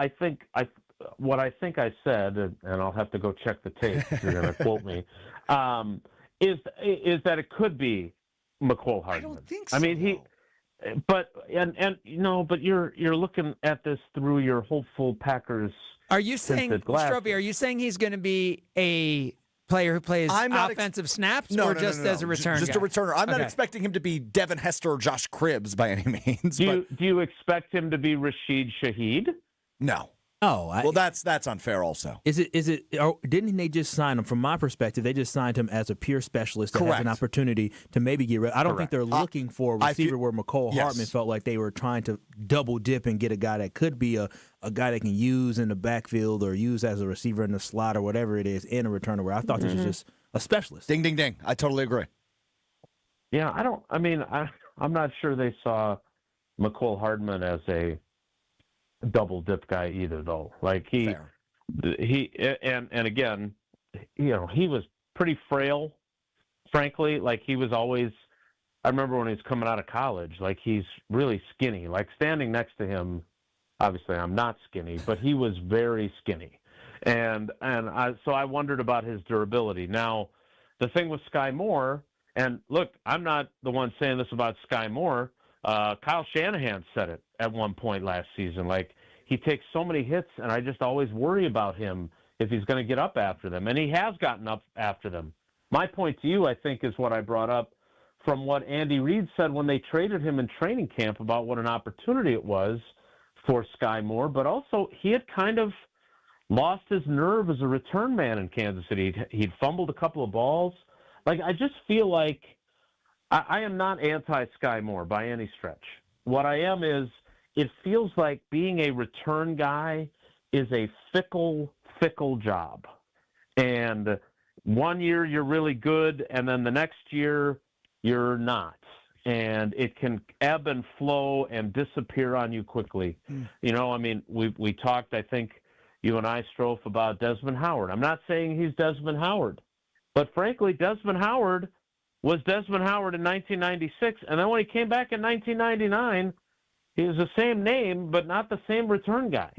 what I think I said, and I'll have to go check the tape if you're going to quote me, is that it could be McCole Hardman. I don't think so. I mean, but you're looking at this through your hopeful Packers. Are you saying, Strophe, are you saying he's going to be a player who plays offensive snaps or just as a return Just guy? a returner. I'm not expecting him to be Devin Hester or Josh Cribbs by any means. Do you expect him to be Rashid Shaheed? No. Oh, well, that's unfair. Also, is it? Or didn't they just sign him? From my perspective, they just signed him as a pure specialist that has an opportunity to maybe get rid. I don't think they're looking for a receiver where McCole Hardman felt like they were trying to double dip and get a guy that could be a guy they can use in the backfield or use as a receiver in the slot or whatever it is in a returner. Where I thought this was just a specialist. Ding, ding, ding. I totally agree. Yeah, I'm not sure they saw McCole Hardman as a double dip guy either, though. Like he again, he was pretty frail, frankly. Like he was always. I remember when he was coming out of college, like he's really skinny. Like standing next to him, obviously I'm not skinny, but he was very skinny, so I wondered about his durability. Now, the thing with Sky Moore, and look, I'm not the one saying this about Sky Moore. Kyle Shanahan said it at one point last season. Like, he takes so many hits, and I just always worry about him if he's going to get up after them. And he has gotten up after them. My point to you, I think, is what I brought up from what Andy Reid said when they traded him in training camp about what an opportunity it was for Sky Moore. But also, he had kind of lost his nerve as a return man in Kansas City. He'd fumbled a couple of balls. Like, I just feel like I am not anti-Sky Moore by any stretch. What I am is it feels like being a return guy is a fickle job. And 1 year you're really good, and then the next year you're not. And it can ebb and flow and disappear on you quickly. I mean, we talked, I think, you and I, Strofe, about Desmond Howard. I'm not saying he's Desmond Howard. But frankly, Desmond Howard was Desmond Howard in 1996, and then when he came back in 1999, he was the same name, but not the same return guy.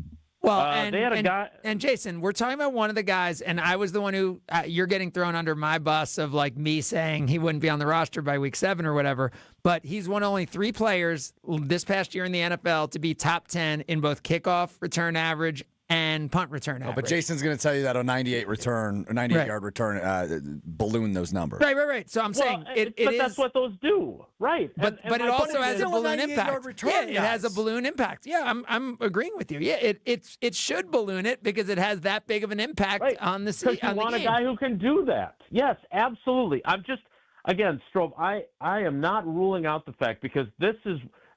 Well, they had a guy. And Jason, we're talking about one of the guys, and I was the one who you're getting thrown under my bus of like me saying he wouldn't be on the roster by week 7 or whatever. But he's one of only 3 players this past year in the NFL to be top 10 in both kickoff return average and punt return average. But Jason's going to tell you that a 98 return, a 98-yard return, balloon those numbers. Right. So I'm saying it is. That's what those do, right? But it also has a balloon impact. Return, it has a balloon impact. Yeah, I'm agreeing with you. Yeah, it should balloon it because it has that big of an impact on the season. You want a guy who can do that. Yes, absolutely. I'm just, again, Strobe, I am not ruling out the fact because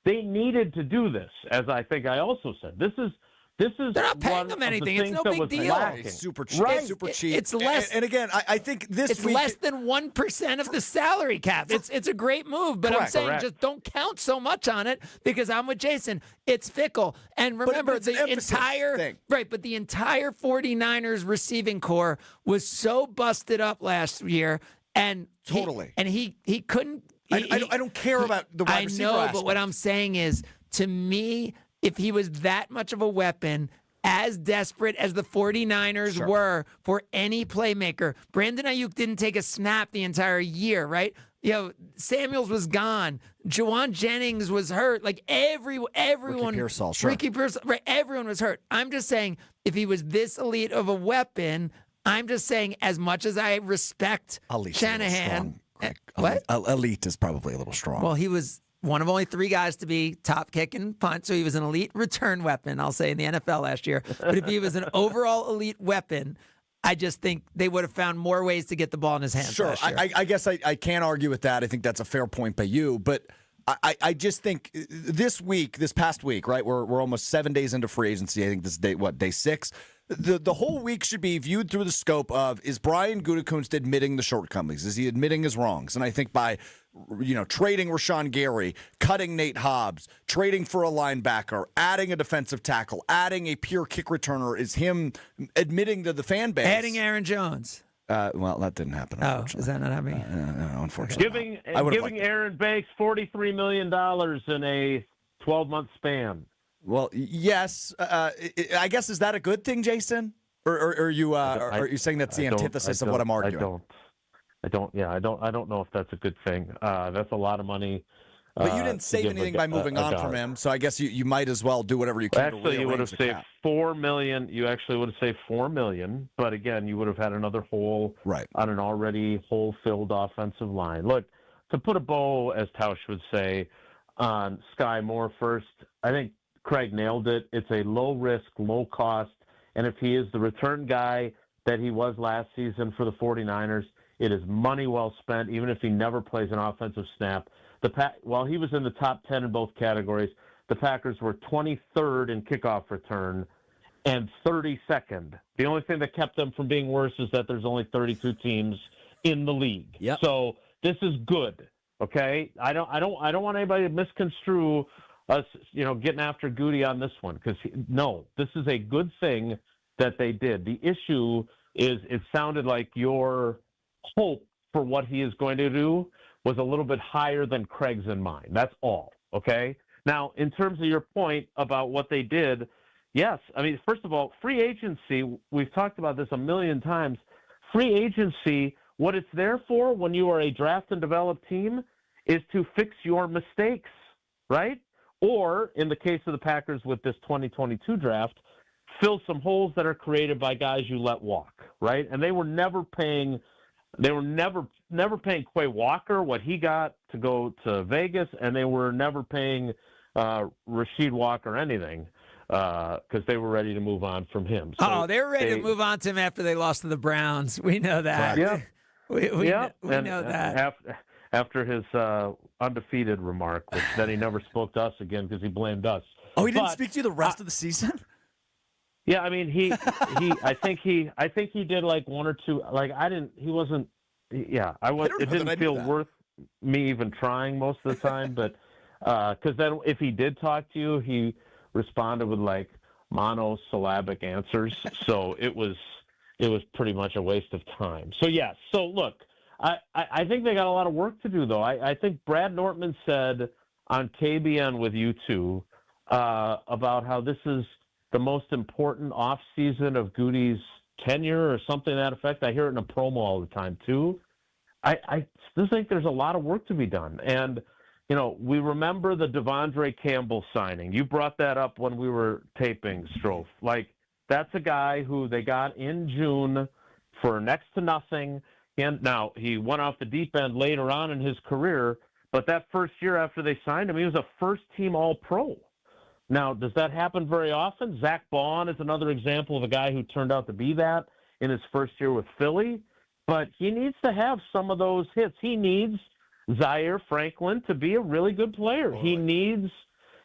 they needed to do this, as I think I also said. This is This is they're not paying one them of anything. the It's things no that big was deal. lacking. It's super cheap. Right. It's super cheap. It's less. And again, I think this it's week less than 1% of the salary cap. It's a great move, but I'm saying just don't count so much on it because I'm with Jason. It's fickle. And remember, it's an emphasis thing. but the entire 49ers receiving core was so busted up last year, and Totally. he couldn't. I don't care about the wide receiver I know, aspect. but what I'm saying is, to me, if he was that much of a weapon, as desperate as the 49ers were for any playmaker, Brandon Ayuk didn't take a snap the entire year, right? You know, Samuels was gone. Juwan Jennings was hurt. Like everyone, Ricky Pearsall, sure. Ricky Pearsall, right? Everyone was hurt. I'm just saying, if he was this elite of a weapon, I'm just saying, as much as I respect Elite's Shanahan, what? Elite is probably a little strong. well, he was one of only 3 guys to be top kick and punt, so he was an elite return weapon, I'll say, in the NFL last year. But if he was an overall elite weapon, I just think they would have found more ways to get the ball in his hands. Sure, last year. I guess I can't argue with that. I think that's a fair point by you, but I just think this past week, right? We're almost 7 days into free agency. I think this is day 6. The whole week should be viewed through the scope of, is Brian Gutekunst admitting the shortcomings? Is he admitting his wrongs? And I think by trading Rashawn Gary, cutting Nate Hobbs, trading for a linebacker, adding a defensive tackle, adding a pure kick returner is him admitting to the fan base. Adding Aaron Jones. Well, that didn't happen, unfortunately. Is that not happening? No, unfortunately. Giving Aaron Banks $43 million in a 12-month span. Well, yes. I guess, is that a good thing, Jason? Or are you saying that's the antithesis of what I'm arguing? I don't know if that's a good thing. That's a lot of money. But you didn't save anything by moving on from him, so I guess you might as well do whatever you can. Actually, you would have saved $4 million. You actually would have saved $4 million, but again, you would have had another hole on an already hole-filled offensive line. Look, to put a bow, as Tausch would say, on Sky Moore first, I think Craig nailed it. It's a low-risk, low-cost, and if he is the return guy that he was last season for the 49ers, it is money well spent, even if he never plays an offensive snap. While he was in the top 10 in both categories, the Packers were 23rd in kickoff return and 32nd. The only thing that kept them from being worse is that there's only 32 teams in the league. Yep. So this is good. Okay, I don't want anybody to misconstrue us, getting after Goody on this one, because this is a good thing that they did. The issue is it sounded like your hope for what he is going to do was a little bit higher than Craig's in mind. That's all, okay? Now, in terms of your point about what they did, yes. I mean, first of all, free agency, we've talked about this a million times. Free agency, what it's there for when you are a draft and develop team is to fix your mistakes, right? Or, in the case of the Packers with this 2022 draft, fill some holes that are created by guys you let walk, right? And they were never paying Quay Walker what he got to go to Vegas, and they were never paying Rasheed Walker anything because they were ready to move on from him. So they were ready to move on to him after they lost to the Browns. We know that. Yeah. We know that. After his undefeated remark, which then he never spoke to us again because he blamed us. Oh, he didn't speak to you the rest of the season? Yeah, I mean, I think he did like one or two. Like he wasn't. Yeah, it didn't feel worth me even trying most of the time. But because then if he did talk to you, he responded with like monosyllabic answers. So it was pretty much a waste of time. So yeah. So look, I think they got a lot of work to do though. I think Brad Nortman said on KBN with you two about how this is the most important offseason of Goody's tenure or something to that effect. I hear it in a promo all the time too. I still think there's a lot of work to be done. And, we remember the Devondre Campbell signing. You brought that up when we were taping, Strofe. Like, that's a guy who they got in June for next to nothing. And now he went off the deep end later on in his career, but that first year after they signed him, he was a first-team All-Pro. Now, does that happen very often? Zach Baun is another example of a guy who turned out to be that in his first year with Philly. But he needs to have some of those hits. He needs Zaire Franklin to be a really good player. He needs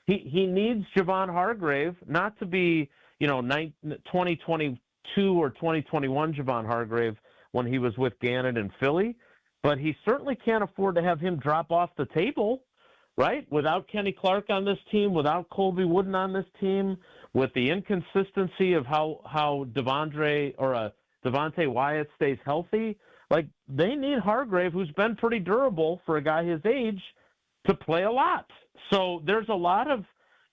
Javon Hargrave not to be, 2022 or 2021 Javon Hargrave when he was with Gannon in Philly, but he certainly can't afford to have him drop off the table, right? Without Kenny Clark on this team, without Colby Wooden on this team, with the inconsistency of how Devontae Wyatt stays healthy, like they need Hargrave, who's been pretty durable for a guy his age, to play a lot. So there's a lot of,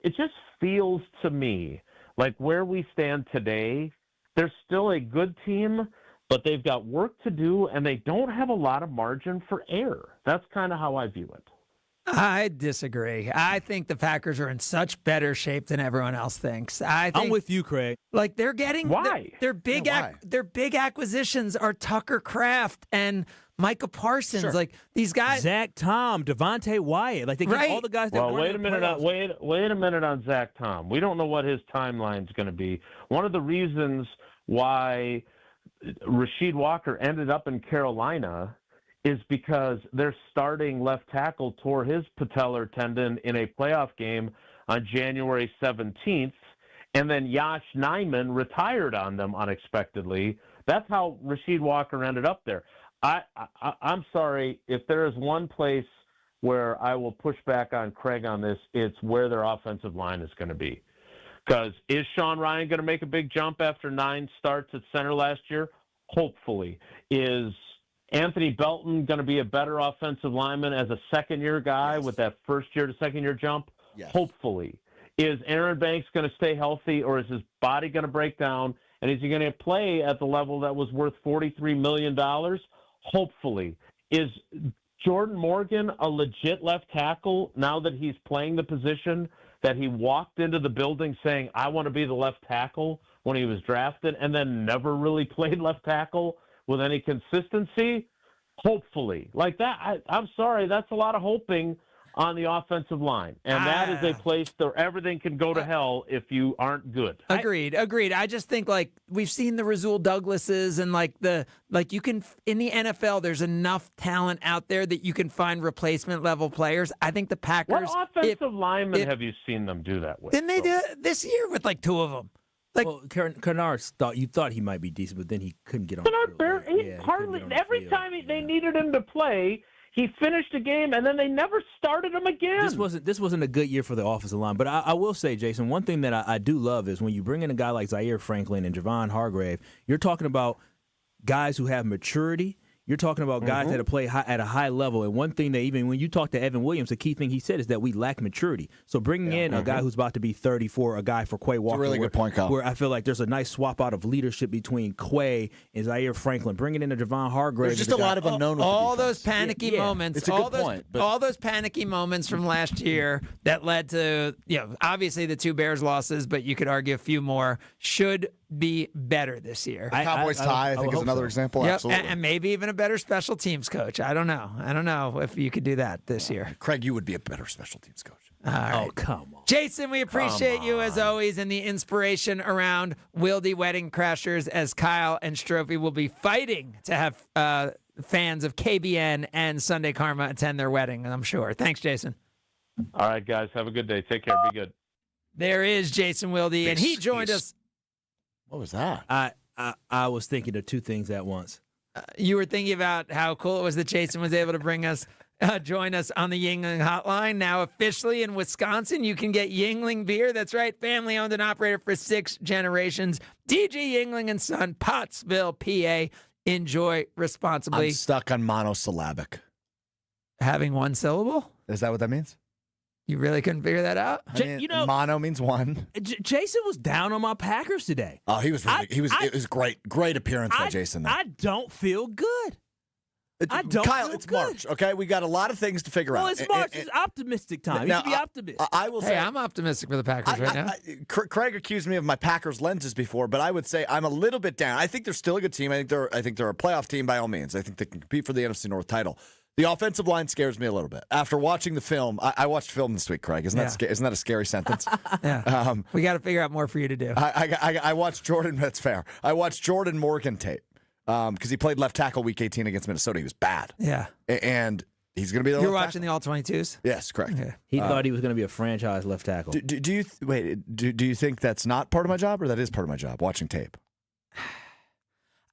it just feels to me like where we stand today, they're still a good team, but they've got work to do and they don't have a lot of margin for error. That's kind of how I view it. I disagree. I think the Packers are in such better shape than everyone else thinks. I'm with you, Craig. Like they're getting why their big acquisitions are Tucker Kraft and Micah Parsons. Sure. Like these guys, Zach Tom, Devontae Wyatt. Like they get all the guys that. Well, wait a minute on Zach Tom. We don't know what his timeline's going to be. One of the reasons why Rasheed Walker ended up in Carolina is because their starting left tackle tore his patellar tendon in a playoff game on January 17th, and then Yosh Nijman retired on them unexpectedly. That's how Rasheed Walker ended up there. I'm sorry, if there is one place where I will push back on Craig on this, it's where their offensive line is going to be. Because is Sean Ryan going to make a big jump after 9 starts at center last year? Hopefully. Is Anthony Belton going to be a better offensive lineman as a second-year guy with that first-year to second-year jump? Yes. Hopefully. Is Aaron Banks going to stay healthy, or is his body going to break down? And is he going to play at the level that was worth $43 million? Hopefully. Is Jordan Morgan a legit left tackle now that he's playing the position that he walked into the building saying, I want to be the left tackle when he was drafted, and then never really played left tackle with any consistency? Hopefully. Like that, I'm sorry, that's a lot of hoping on the offensive line. And that is a place where everything can go to hell if you aren't good. Agreed. I just think like we've seen the Rasul Douglases and you can in the NFL there's enough talent out there that you can find replacement level players. I think the Packers. What offensive linemen have you seen them do that with? Didn't they do it this year with like 2 of them? Well, Kennard thought he might be decent, but then he couldn't get on. Every time they needed him to play, he finished a game, and then they never started him again. This wasn't a good year for the offensive line. But I will say, Jason, one thing that I do love is when you bring in a guy like Zaire Franklin and Javon Hargrave, you're talking about guys who have maturity. You're talking about guys that play at a high level. And one thing that even when you talk to Evan Williams, the key thing he said is that we lack maturity. So bringing in a guy who's about to be 34, a guy for Quay Walker. It's a really good point, Kyle. Where I feel like there's a nice swap out of leadership between Quay and Zaire Franklin. Bringing in a Javon Hargrave. There's just a lot of unknown with all the those panicky moments. It's a good point. But all those panicky moments from last year that led to, obviously the 2 Bears losses, but you could argue a few more, should be better this year. Cowboys tie, I think, is another example. Yep. Absolutely. And maybe even a better special teams coach. I don't know if you could do that this year. Craig, you would be a better special teams coach. All right. Oh, come on. Jason, we appreciate you as always and the inspiration around Wildy Wedding Crashers as Kyle and Strophe will be fighting to have fans of KBN and Sunday Karma attend their wedding, I'm sure. Thanks, Jason. All right, guys. Have a good day. Take care. Be good. There is Jason Wildy, and he joined us. What was that? I was thinking of 2 things at once. You were thinking about how cool it was that Jason was able to bring us, join us on the Yuengling Hotline. Now officially in Wisconsin, you can get Yuengling beer. That's right, family owned and operated for 6 generations. DJ Yuengling and Son, Pottsville, PA. Enjoy responsibly. I'm stuck on monosyllabic. Having 1 syllable? Is that what that means? You really couldn't figure that out? Mono means 1. Jason was down on my Packers today. Oh, he was really. It was great. Great appearance by Jason. Though. I don't feel good. Kyle, it's good. March. Okay, we got a lot of things to figure out. Well, it's March. It's optimistic time. You should be optimistic. I will say, I'm optimistic for the Packers right now. Craig accused me of my Packers lenses before, but I would say I'm a little bit down. I think they're still a good team. I think they're a playoff team by all means. I think they can compete for the NFC North title. The offensive line scares me a little bit. After watching the film, I watched film this week, Craig. Isn't that a scary sentence? Yeah. We got to figure out more for you to do. I watched Jordan. That's fair. I watched Jordan Morgan tape because he played left tackle week 18 against Minnesota. He was bad. Yeah. And He's going to be the You're left watching the All-22s? Yes, correct. Okay. He thought he was going to be a franchise left tackle. Do you think that's not part of my job, or that is part of my job, watching tape?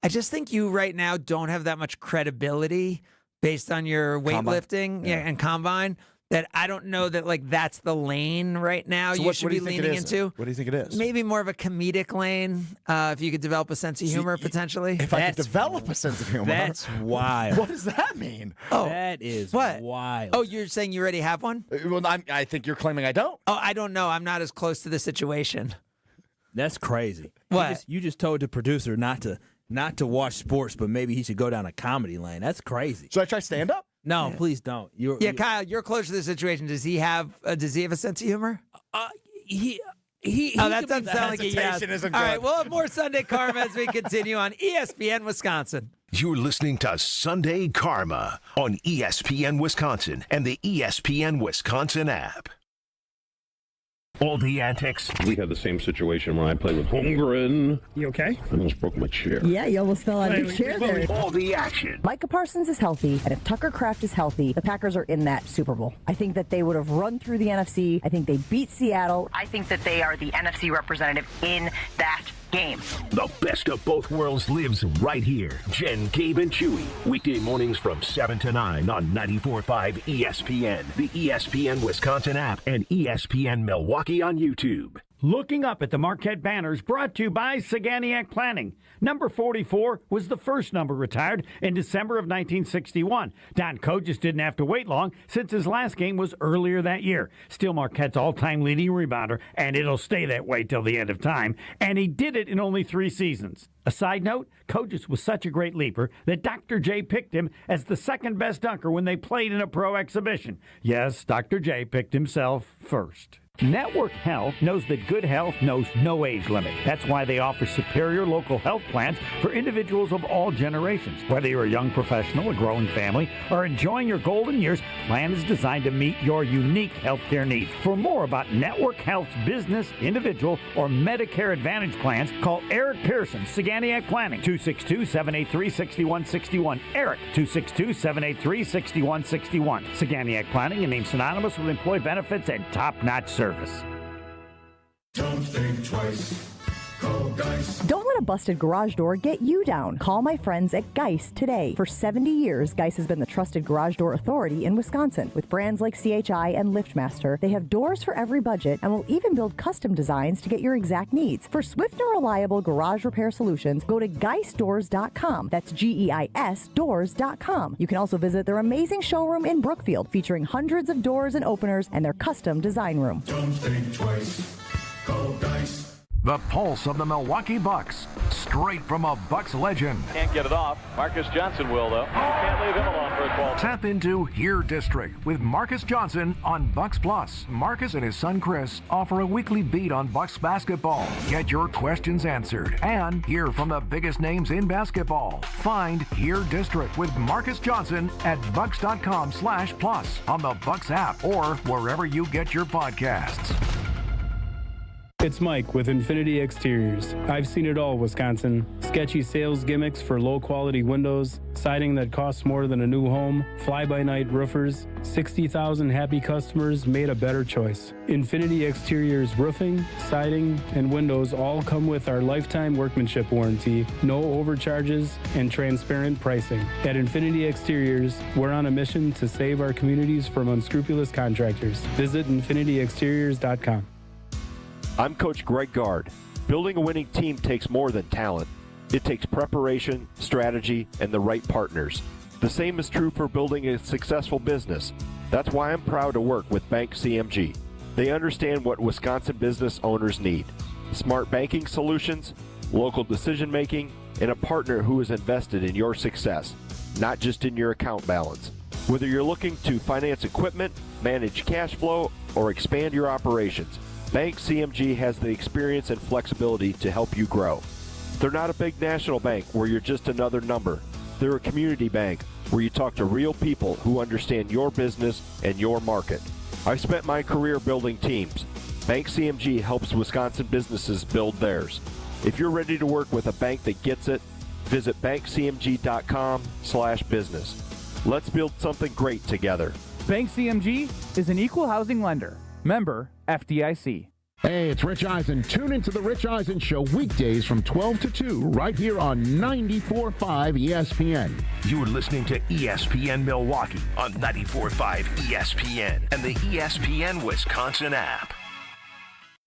I just think you right now don't have that much credibility based on your weightlifting and combine. That I don't know that that's the lane right now So you what should do be you think it leaning is? into. What do you think it is? Maybe more of a comedic lane if you could develop a sense of humor potentially. If I could develop a sense of humor. That's wild. What does that mean? Oh, that is what? wild. Oh, you're saying you already have one? Well, I think you're claiming I don't. Oh, I don't know. I'm not as close to the situation. That's crazy. What? You just told the producer not to watch sports, but maybe he should go down a comedy lane. That's crazy. Should I try stand up? No, please don't. Kyle, you're close to the situation. Does he have a sense of humor? That doesn't sound like a yes. hesitation isn't All good. right, we'll have more Sunday Karma as we continue on ESPN Wisconsin. You're listening to Sunday Karma on ESPN Wisconsin and the ESPN Wisconsin app. All the antics. We had the same situation when I played with Holmgren. You okay? I almost broke my chair. Yeah, you almost fell out of your chair there. All the action. Micah Parsons is healthy, and if Tucker Kraft is healthy, the Packers are in that Super Bowl. I think that they would have run through the NFC. I think they beat Seattle. I think that they are the NFC representative in that game. The best of both worlds lives right here. Jen, Gabe, and Chewy. Weekday mornings from 7 to 9 on 94.5 ESPN, the ESPN Wisconsin app, and ESPN Milwaukee on YouTube. Looking up at the Marquette banners, brought to you by Saganiac Planning. Number 44 was the first number retired in December of 1961. Don Kojus didn't have to wait long since his last game was earlier that year. Still Marquette's all-time leading rebounder, and it'll stay that way till the end of time. And he did it in only 3 seasons. A side note, Kojus was such a great leaper that Dr. J picked him as the second best dunker when they played in a pro exhibition. Yes, Dr. J picked himself first. Network Health knows that good health knows no age limit. That's why they offer superior local health plans for individuals of all generations. Whether you're a young professional, a growing family, or enjoying your golden years, plan is designed to meet your unique healthcare needs. For more about Network Health's business, individual, or Medicare Advantage plans, call Eric Pearson, Saganiac Planning, 262-783-6161. Eric, 262-783-6161. Saganiac Planning, a name synonymous with employee benefits and top-notch service. Don't think twice. Call Geist. Don't let a busted garage door get you down. Call my friends at Geist today. For 70 years, Geist has been the trusted garage door authority in Wisconsin. With brands like CHI and LiftMaster, they have doors for every budget and will even build custom designs to get your exact needs. For swift and reliable garage repair solutions, go to GeistDoors.com. That's GEIS Doors.com. You can also visit their amazing showroom in Brookfield, featuring hundreds of doors and openers and their custom design room. Don't think twice. Call Geist. The pulse of the Milwaukee Bucks, straight from a Bucks legend. Can't get it off. Marcus Johnson will, though. Can't leave him alone for a ball. Tap into Here District with Marcus Johnson on Bucks Plus. Marcus and his son Chris offer a weekly beat on Bucks basketball. Get your questions answered and hear from the biggest names in basketball. Find Here District with Marcus Johnson at bucks.com/plus on the Bucks app or wherever you get your podcasts. It's Mike with Infinity Exteriors. I've seen it all, Wisconsin. Sketchy sales gimmicks for low-quality windows, siding that costs more than a new home, fly-by-night roofers. 60,000 happy customers made a better choice. Infinity Exteriors roofing, siding, and windows all come with our lifetime workmanship warranty, no overcharges, and transparent pricing. At Infinity Exteriors, we're on a mission to save our communities from unscrupulous contractors. Visit infinityexteriors.com. I'm Coach Greg Gard. Building a winning team takes more than talent. It takes preparation, strategy, and the right partners. The same is true for building a successful business. That's why I'm proud to work with Bank CMG. They understand what Wisconsin business owners need. Smart banking solutions, local decision making, and a partner who is invested in your success, not just in your account balance. Whether you're looking to finance equipment, manage cash flow, or expand your operations, Bank CMG has the experience and flexibility to help you grow. They're not a big national bank where you're just another number. They're a community bank where you talk to real people who understand your business and your market. I've spent my career building teams. Bank CMG helps Wisconsin businesses build theirs. If you're ready to work with a bank that gets it, visit bankcmg.com/business. Let's build something great together. Bank CMG is an equal housing lender. Member FDIC. Hey, it's Rich Eisen. Tune into the Rich Eisen Show weekdays from 12 to 2 right here on 94.5 ESPN. You're listening to ESPN Milwaukee on 94.5 ESPN and the ESPN Wisconsin app.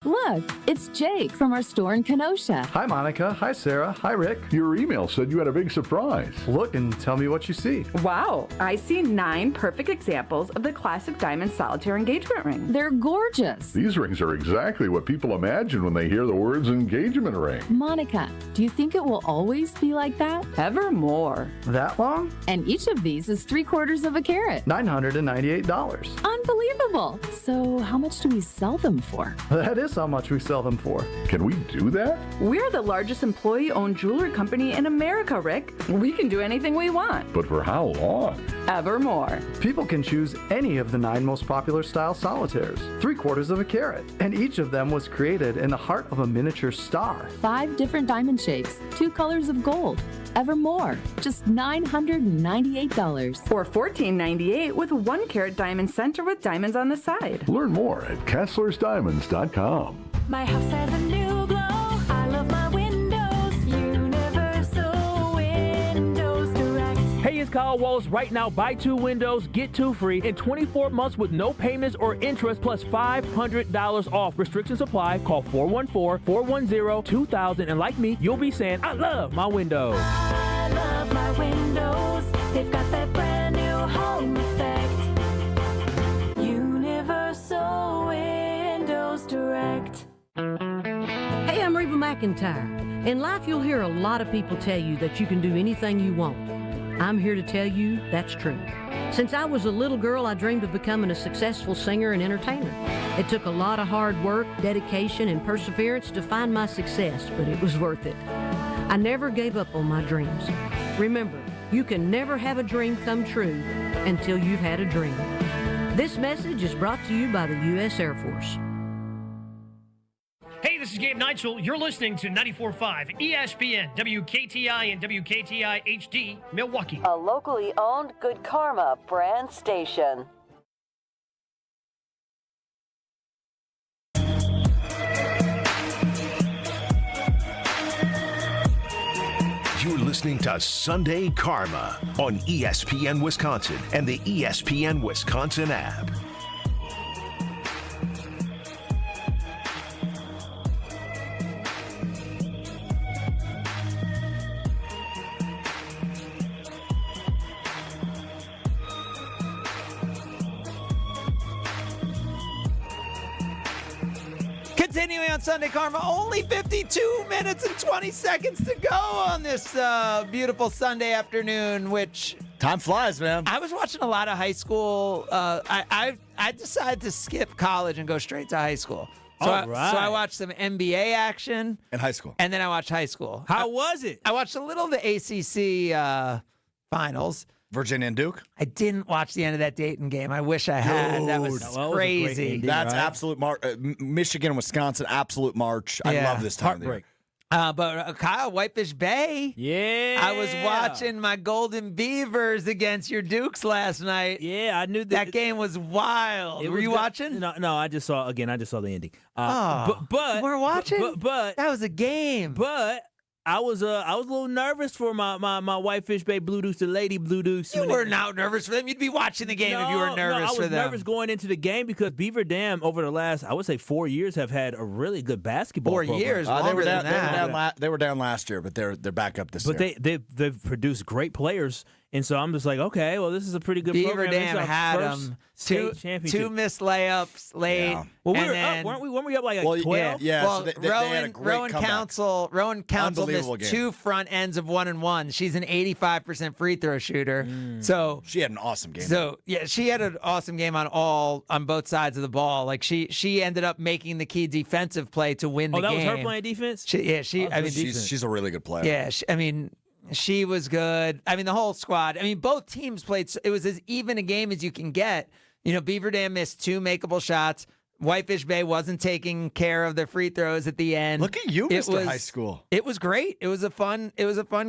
Look, it's Jake from our store in Kenosha. Hi, Monica. Hi, Sarah. Hi, Rick. Your email said you had a big surprise. Look and tell me what you see. Wow, I see 9 perfect examples of the classic diamond solitaire engagement ring. They're gorgeous. These rings are exactly what people imagine when they hear the words engagement ring. Monica, do you think it will always be like that? Ever more. That long? And each of these is 3/4 of a carat. $998. Unbelievable. So how much do we sell them for? That is how much we sell them for. Can we do that? We're the largest employee-owned jewelry company in America, Rick. We can do anything we want. But for how long? Evermore. People can choose any of the 9 most popular style solitaires, 3/4 of a carat, and each of them was created in the heart of a miniature star. 5 different diamond shapes, 2 colors of gold. Evermore, just $998. Or $1498 with 1 carat diamond center with diamonds on the side. Learn more at KesslersDiamonds.com. My house has a new glow. I love my windows. Universal Windows Direct. Hey, it's Kyle Wallace. Right now, buy 2 windows, get 2 free in 24 months with no payments or interest plus $500 off. Restrictions apply. Call 414-410-2000. And like me, you'll be saying, I love my windows. I love my windows. They've got that brand new home effect. Universal Windows Direct. Hey, I'm Reba McEntire. In life, you'll hear a lot of people tell you that you can do anything you want. I'm here to tell you that's true. Since I was a little girl, I dreamed of becoming a successful singer and entertainer. It took a lot of hard work, dedication, and perseverance to find my success, but it was worth it. I never gave up on my dreams. Remember, you can never have a dream come true until you've had a dream. This message is brought to you by the U.S. Air Force. Hey, this is Gabe Neitzel. You're listening to 94.5 ESPN, WKTI and WKTI HD, Milwaukee. A locally owned Good Karma brand station. You're listening to Sunday Karma on ESPN Wisconsin and the ESPN Wisconsin app. Continuing on Sunday Karma, only 52 minutes and 20 seconds to go on this beautiful Sunday afternoon, which... Time flies, man. I was watching a lot of high school. I decided to skip college and go straight to high school. So, All right. So I watched some NBA action. In high school. And then I watched high school. How was it? I watched a little of the ACC finals. Virginia and Duke? I didn't watch the end of that Dayton game. I wish I had. That was crazy. That's absolute Michigan, Wisconsin, absolute march. I love this time of the year. But Kyle, Whitefish Bay. Yeah. I was watching my Golden Beavers against your Dukes last night. Yeah, I knew that game was wild. Were you watching? No, I just saw the ending. But you weren't watching? But that was a game. But I was a little nervous for my Whitefish Bay Blue Dukes, the Lady Blue Dukes. You were not nervous for them. You'd be watching the game if you were nervous for them. I was nervous going into the game because Beaver Dam over the last, I would say, 4 years have had a really good basketball program. 4 years, longer than that. They were down last year, but they're back up this year. But they've produced great players. And so I'm just like, okay, well, this is a pretty good Beaver program. Dam had them. Two missed layups late. Yeah. Well, we were up, weren't we up like 12? Yeah. Well, so they had a great Rowan Council missed 2 front ends of 1-1. She's an 85% free throw shooter. So she had an awesome game. So yeah, she had an awesome game on both sides of the ball. Like she ended up making the key defensive play to win the game. Oh, that was her playing defense? She's a really good player. Yeah, she was good. I mean, the whole squad. I mean, both teams played. It was as even a game as you can get. You know, Beaver Dam missed 2 makeable shots. Whitefish Bay wasn't taking care of their free throws at the end. Look at you, Mr. High School. It was great. It was a fun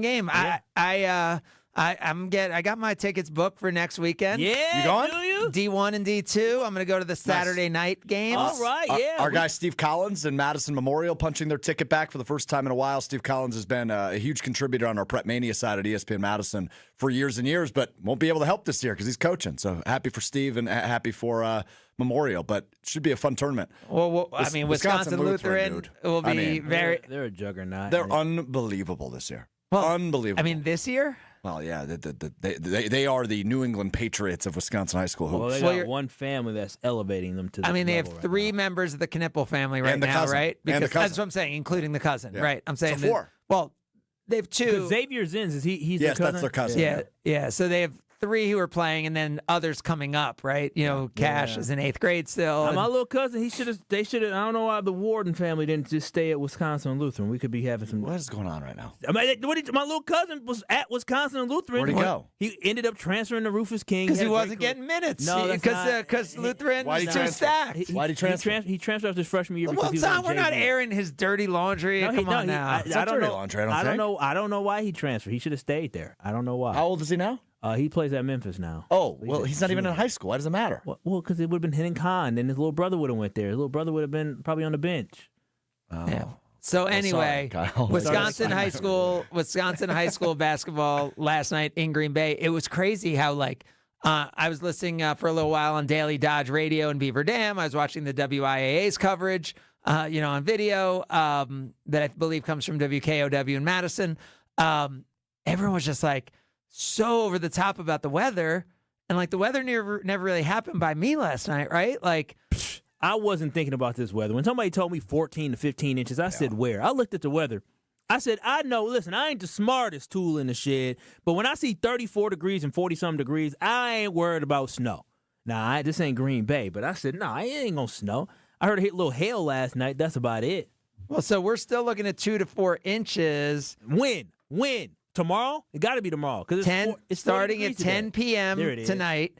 game. Yeah. I got my tickets booked for next weekend. Yeah, You going? do you? D1 and D2. I'm going to go to the Saturday night games. All right, yeah. Our guy Steve Collins and Madison Memorial punching their ticket back for the first time in a while. Steve Collins has been a huge contributor on our Prep Mania side at ESPN Madison for years and years, but won't be able to help this year because he's coaching. So happy for Steve and happy for Memorial, but it should be a fun tournament. Well, I mean, Wisconsin Lutheran dude. will be very. They're a juggernaut. They're unbelievable this year. Well, unbelievable. I mean, this year. Well, yeah, they are the New England Patriots of Wisconsin high school hoops. Well, they got one family that's elevating them to. I mean, they have level 3 members of the Knipple family right And the now, cousin. right? And the Because cousin. that's what I'm saying, including the cousin, Yeah. right? I'm saying So that- 4. Well, they have 2. Xavier Zins is he's Yes, their cousin? that's their cousin. Yeah. So they have 3 who are playing, and then others coming up, right? You know, Cash is in 8th grade still. My and- little cousin, they should have. I don't know why the Warden family didn't just stay at Wisconsin and Lutheran. We could be having some. What is going on right now? I mean, my little cousin was at Wisconsin and Lutheran. Where'd he go? He ended up transferring to Rufus King Because he had a great wasn't career. getting minutes. No, because Lutheran Why'd he was too transfer? stacked. Why'd he transfer? He transferred after his freshman year Well, because he was Tom, on we're not JV. airing his dirty laundry. No, Come on now. It's not dirty laundry, I don't think. I don't know why he transferred. He should have stayed there. I don't know why. How old is he now? He plays at Memphis now. Oh, well, he's not even in high school. Why does it matter? Well, because it would have been Henning Khan, and his little brother would have went there. His little brother would have been probably on the bench. Oh. Yeah. So anyway, sorry, Kyle. Wisconsin high school basketball last night in Green Bay. It was crazy how I was listening for a little while on Daily Dodge Radio in Beaver Dam. I was watching the WIAA's coverage, on video that I believe comes from WKOW in Madison. Everyone was just so over the top about the weather, and the weather never really happened by me last night, right? I wasn't thinking about this weather. When somebody told me 14 to 15 inches, I said, where? I looked at the weather. I said, I know, listen, I ain't the smartest tool in the shed, but when I see 34 degrees and 40-something degrees, I ain't worried about snow. Now, this ain't Green Bay, but I said, it ain't gonna snow. I heard a little hail last night. That's about it. Well, so we're still looking at 2 to 4 inches. When? Tomorrow? It got to be tomorrow. It's starting at 10 p.m. There it is. tonight.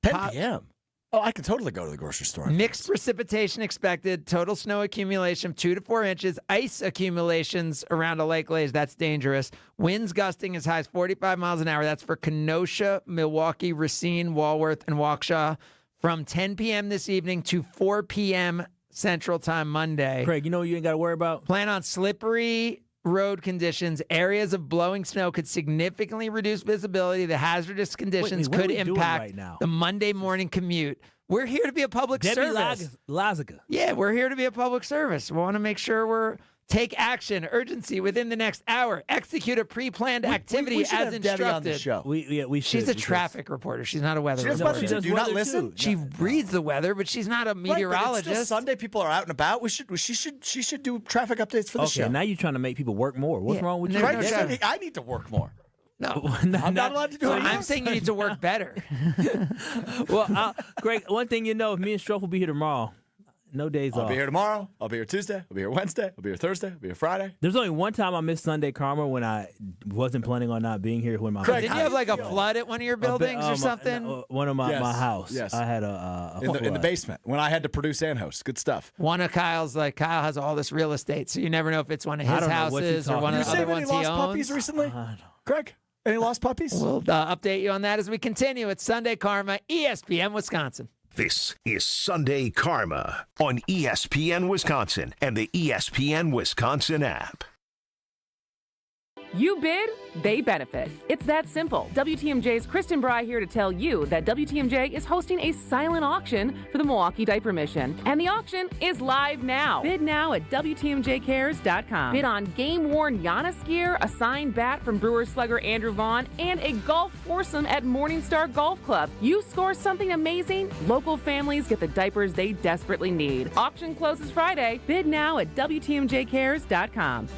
10 p.m. Oh, I can totally go to the grocery store. Mixed precipitation expected. Total snow accumulation of 2 to 4 inches. Ice accumulations around a lake lays. That's dangerous. Winds gusting as high as 45 miles an hour. That's for Kenosha, Milwaukee, Racine, Walworth, and Waukesha from 10 p.m. this evening to 4 p.m. Central Time Monday. Craig, you know what you ain't got to worry about? Plan on slippery road conditions. Areas of blowing snow could significantly reduce visibility. The hazardous conditions what are could we doing impact right now? the Monday morning commute. We're here to be a public Debbie service. Lazica. Yeah, we're here to be a public service. We want to make sure we're take action, urgency within the next hour. Execute a pre-planned activity we should as have Debbie on the instructed. show. We should. She's a because- traffic reporter. She's not a weather She does reporter. weather too. Do you not weather listen? too. She reads the weather, but she's not a meteorologist. Right, but it's still Sunday. People are out and about. She should do traffic updates for the show. Okay, now you're trying to make people work more. What's wrong with you? Craig said I need to work more. No, I'm not allowed to do it. I'm saying you need to work better. Well, Greg, one thing you know, if me and Stroff will be here tomorrow, no days I'll off. be here tomorrow. I'll be here Tuesday. I'll be here Wednesday. I'll be here Thursday. I'll be here Friday. There's only one time I missed Sunday Karma when I wasn't planning on not being here. When my Didn't you have a flood at one of your buildings or something? One of my Yes, house. yes. I had a in the flood. basement when I had to produce and host. Good stuff. One of Kyle's Kyle has all this real estate, so you never know if it's one of I his don't know what you're houses or talking one of You the save other any ones he lost owns. puppies recently, Greg? Any lost puppies? We'll update you on that as we continue. It's Sunday Karma, ESPN Wisconsin. This is Sunday Karma on ESPN Wisconsin and the ESPN Wisconsin app. You bid, they benefit. It's that simple. WTMJ's Kristen Bry here to tell you that WTMJ is hosting a silent auction for the Milwaukee Diaper Mission. And the auction is live now. Bid now at WTMJcares.com. Bid on game-worn Giannis gear, a signed bat from Brewers slugger Andrew Vaughn, and a golf foursome at Morningstar Golf Club. You score something amazing, local families get the diapers they desperately need. Auction closes Friday. Bid now at WTMJcares.com.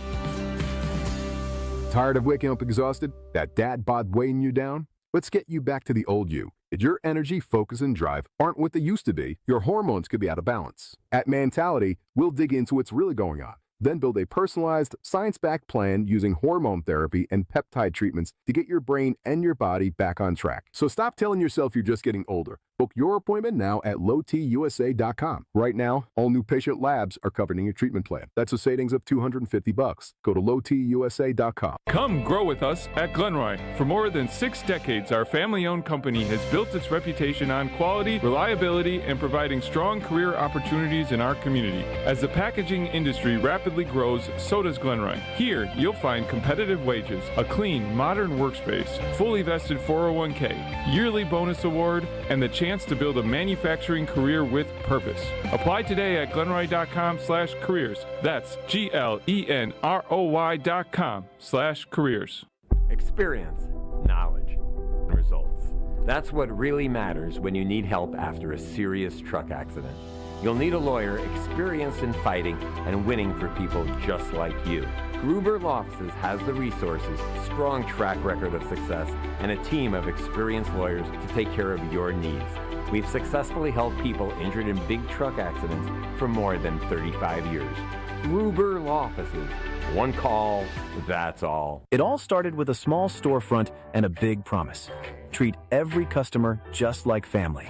Tired of waking up exhausted? That dad bod weighing you down? Let's get you back to the old you. If your energy, focus, and drive aren't what they used to be, your hormones could be out of balance. At Mentality, we'll dig into what's really going on. Then build a personalized, science-backed plan using hormone therapy and peptide treatments to get your brain and your body back on track. So stop telling yourself you're just getting older. Book your appointment now at lowtusa.com. Right now, all new patient labs are covered in your treatment plan. That's a savings of $250. Go to lowtusa.com. Come grow with us at Glenroy. For more than 6 decades, our family-owned company has built its reputation on quality, reliability, and providing strong career opportunities in our community. As the packaging industry rapidly grows, so does Glenroy. Here, you'll find competitive wages, a clean, modern workspace, fully vested 401k, yearly bonus award, and the chance to build a manufacturing career with purpose. Apply today at glenroy.com/careers. That's GLENROY.com/careers. Experience, knowledge, and results. That's what really matters when you need help after a serious truck accident. You'll need a lawyer experienced in fighting and winning for people just like you. Gruber Law Offices has the resources, strong track record of success, and a team of experienced lawyers to take care of your needs. We've successfully helped people injured in big truck accidents for more than 35 years. Gruber Law Offices. One call, that's all. It all started with a small storefront and a big promise. Treat every customer just like family.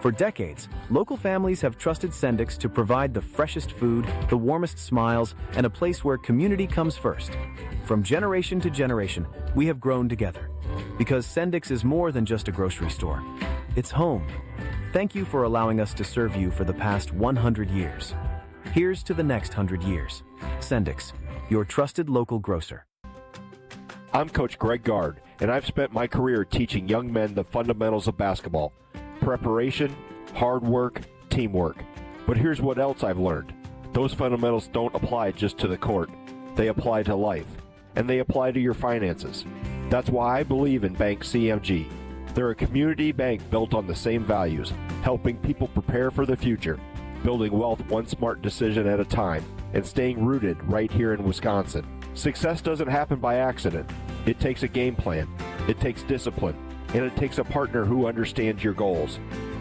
For decades, local families have trusted Sendix to provide the freshest food, the warmest smiles, and a place where community comes first. From generation to generation, we have grown together. Because Sendix is more than just a grocery store. It's home. Thank you for allowing us to serve you for the past 100 years. Here's to the next 100 years. Sendix, your trusted local grocer. I'm Coach Greg Gard, and I've spent my career teaching young men the fundamentals of basketball. Preparation, hard work, teamwork. But here's what else I've learned. Those fundamentals don't apply just to the court. They apply to life, and they apply to your finances. That's why I believe in Bank CMG. They're a community bank built on the same values, helping people prepare for the future, building wealth one smart decision at a time, and staying rooted right here in Wisconsin. Success doesn't happen by accident. It takes a game plan, it takes discipline, and it takes a partner who understands your goals.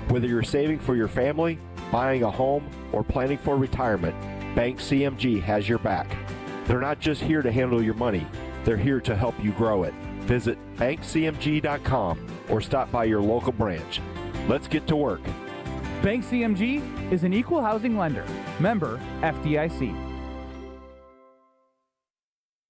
Whether you're saving for your family, buying a home, or planning for retirement, Bank CMG has your back. They're not just here to handle your money, they're here to help you grow it. Visit bankcmg.com or stop by your local branch. Let's get to work. Bank CMG is an equal housing lender. Member FDIC.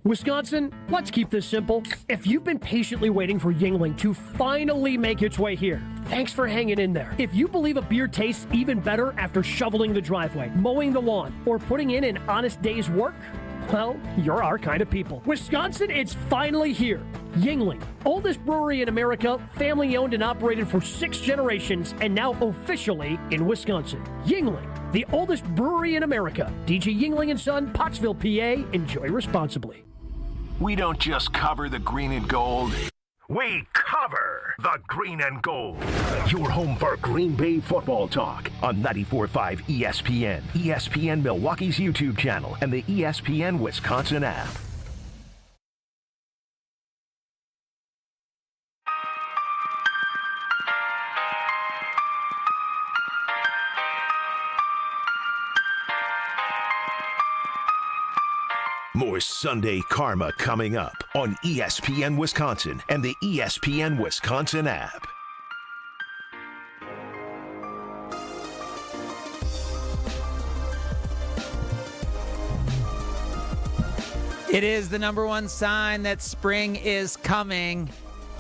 Wisconsin, let's keep this simple. If you've been patiently waiting for Yuengling to finally make its way here, thanks for hanging in there. If you believe a beer tastes even better after shoveling the driveway, mowing the lawn, or putting in an honest day's work, well, you're our kind of people. Wisconsin, it's finally here. Yuengling, oldest brewery in America, family owned and operated for 6 generations, and now officially in Wisconsin. Yuengling, the oldest brewery in America. DG Yuengling & Son, Pottsville, PA. Enjoy responsibly. We don't just cover the green and gold. We cover the green and gold. Your home for Green Bay football talk on 94.5 ESPN, ESPN Milwaukee's YouTube channel, and the ESPN Wisconsin app. More Sunday Karma coming up on ESPN Wisconsin and the ESPN Wisconsin app. It is the number one sign that spring is coming.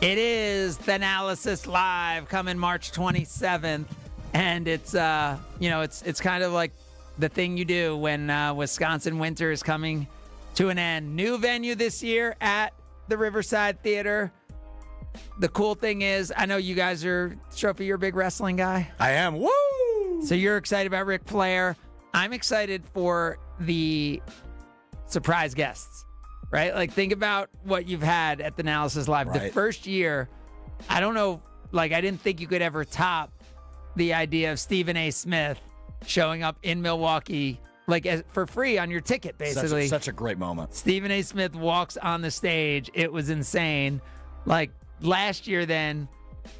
It is the Analysis Live coming March 27th. And it's, it's kind of like the thing you do when Wisconsin winter is coming to an end. New venue this year at the Riverside Theater. The cool thing is, I know you guys are, Strophy, you're a big wrestling guy. I am. Woo! So you're excited about Ric Flair. I'm excited for the surprise guests, right? Like, think about what you've had at the Analysis Live. Right. The first year, I don't know, I didn't think you could ever top the idea of Stephen A. Smith showing up in Milwaukee for free on your ticket, basically. Such a great moment. Stephen A. Smith walks on the stage. It was insane. Last year then,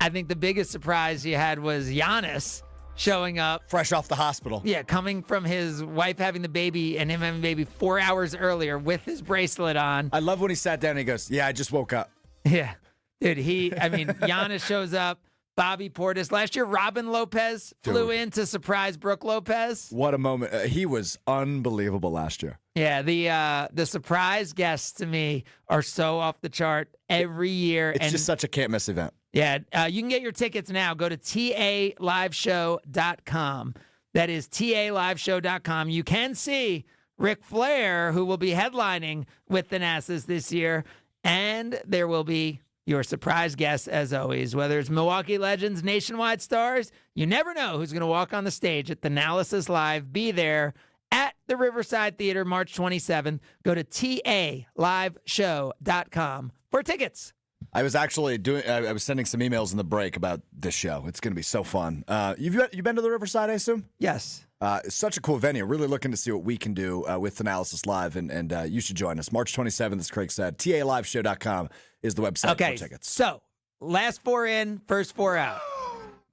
I think the biggest surprise you had was Giannis showing up. Fresh off the hospital. Yeah, coming from his wife having the baby and him having the baby 4 hours earlier with his bracelet on. I love when he sat down and he goes, "Yeah, I just woke up." Yeah. Dude, Giannis shows up. Bobby Portis. Last year, Robin Lopez flew in to surprise Brooke Lopez. What a moment. He was unbelievable last year. Yeah, the surprise guests to me are so off the chart every year. It's just such a can't-miss event. Yeah, you can get your tickets now. Go to TALiveshow.com. That is TALiveshow.com. You can see Ric Flair, who will be headlining with the NASAs this year, and there will be your surprise guests, as always. Whether it's Milwaukee legends, nationwide stars, you never know who's going to walk on the stage at the Analysis Live. Be there at the Riverside Theater, March 27th. Go to TALiveshow.com for tickets. I was actually I was sending some emails in the break about this show. It's going to be so fun. You been to the Riverside, I assume? Yes. It's such a cool venue. Really looking to see what we can do with Analysis Live, and you should join us. March 27th, as Craig said. TALiveshow.com is the website for tickets. So, last four in, first four out.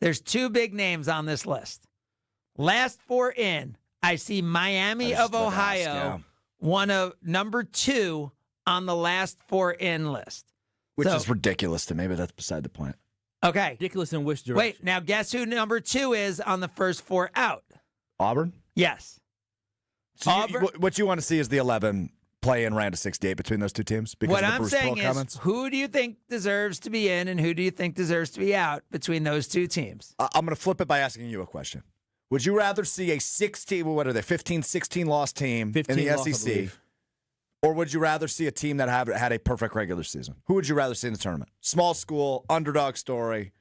There's two big names on this list. Last four in, I see Miami of Ohio, one of number 2 on the last four in list. Which is ridiculous to me, but that's beside the point. Okay. Ridiculous in which direction? Wait, now guess who number 2 is on the first four out? Auburn? Yes. So what you want to see is the 11 play in round of 68 between those two teams? Because What of the I'm Bruce saying Pearl is, comments? who do you think deserves to be in and who do you think deserves to be out between those two teams? I'm going to flip it by asking you a question. Would you rather see a 15, 16 loss team in the SEC? Or would you rather see a team that had a perfect regular season? Who would you rather see in the tournament? Small school, underdog story.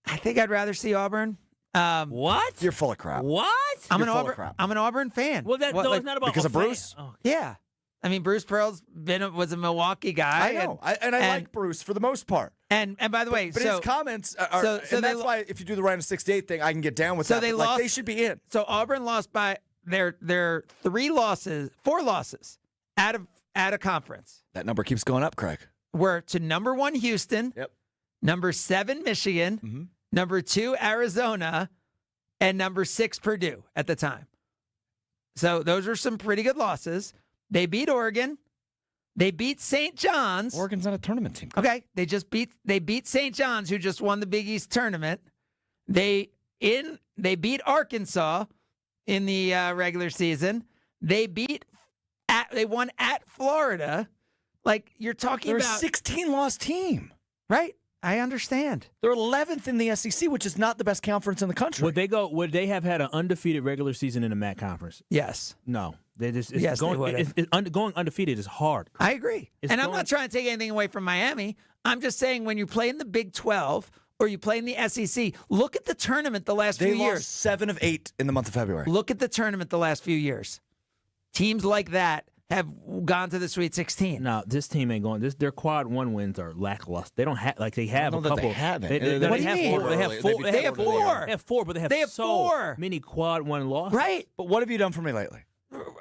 I think I'd rather see Auburn. What? You're full of crap. What? I'm You're an full Auburn. of crap. I'm an Auburn fan. Well, it's not about because of Bruce. Yeah, I mean Bruce Pearl's was a Milwaukee guy. I know, I like Bruce for the most part. And by the way, but his comments are, and that's why if you do the round of 68 thing, I can get down with that. They but, lost. They should be in. So Auburn lost by their 4 losses out of conference. That number keeps going up, Craig. Were to number 1 Houston, number 7 Michigan, number 2 Arizona, and number 6 Purdue at the time. So those are some pretty good losses. They beat Oregon. They beat St. John's. Oregon's not a tournament team. Okay, they beat St. John's, who just won the Big East tournament. They beat Arkansas in the regular season. They won at Florida. Like you're talking They're about a 16-loss team, right? I understand. They're 11th in the SEC, which is not the best conference in the country. Would they have had an undefeated regular season in the MAC conference? Yes. No. They just going undefeated is hard. I agree. I'm not trying to take anything away from Miami. I'm just saying when you play in the Big 12 or you play in the SEC, look at the tournament the last few years. They lost 7 of 8 in the month of February. Look at the tournament the last few years. Teams like that have gone to the Sweet 16. No, this team ain't going. Their quad 1 wins are lackluster. They don't have they have a couple. They haven't. What do you mean? They have 4. They have 4. They have 4, but they have so 4 many quad 1 losses. Right. But what have you done for me lately?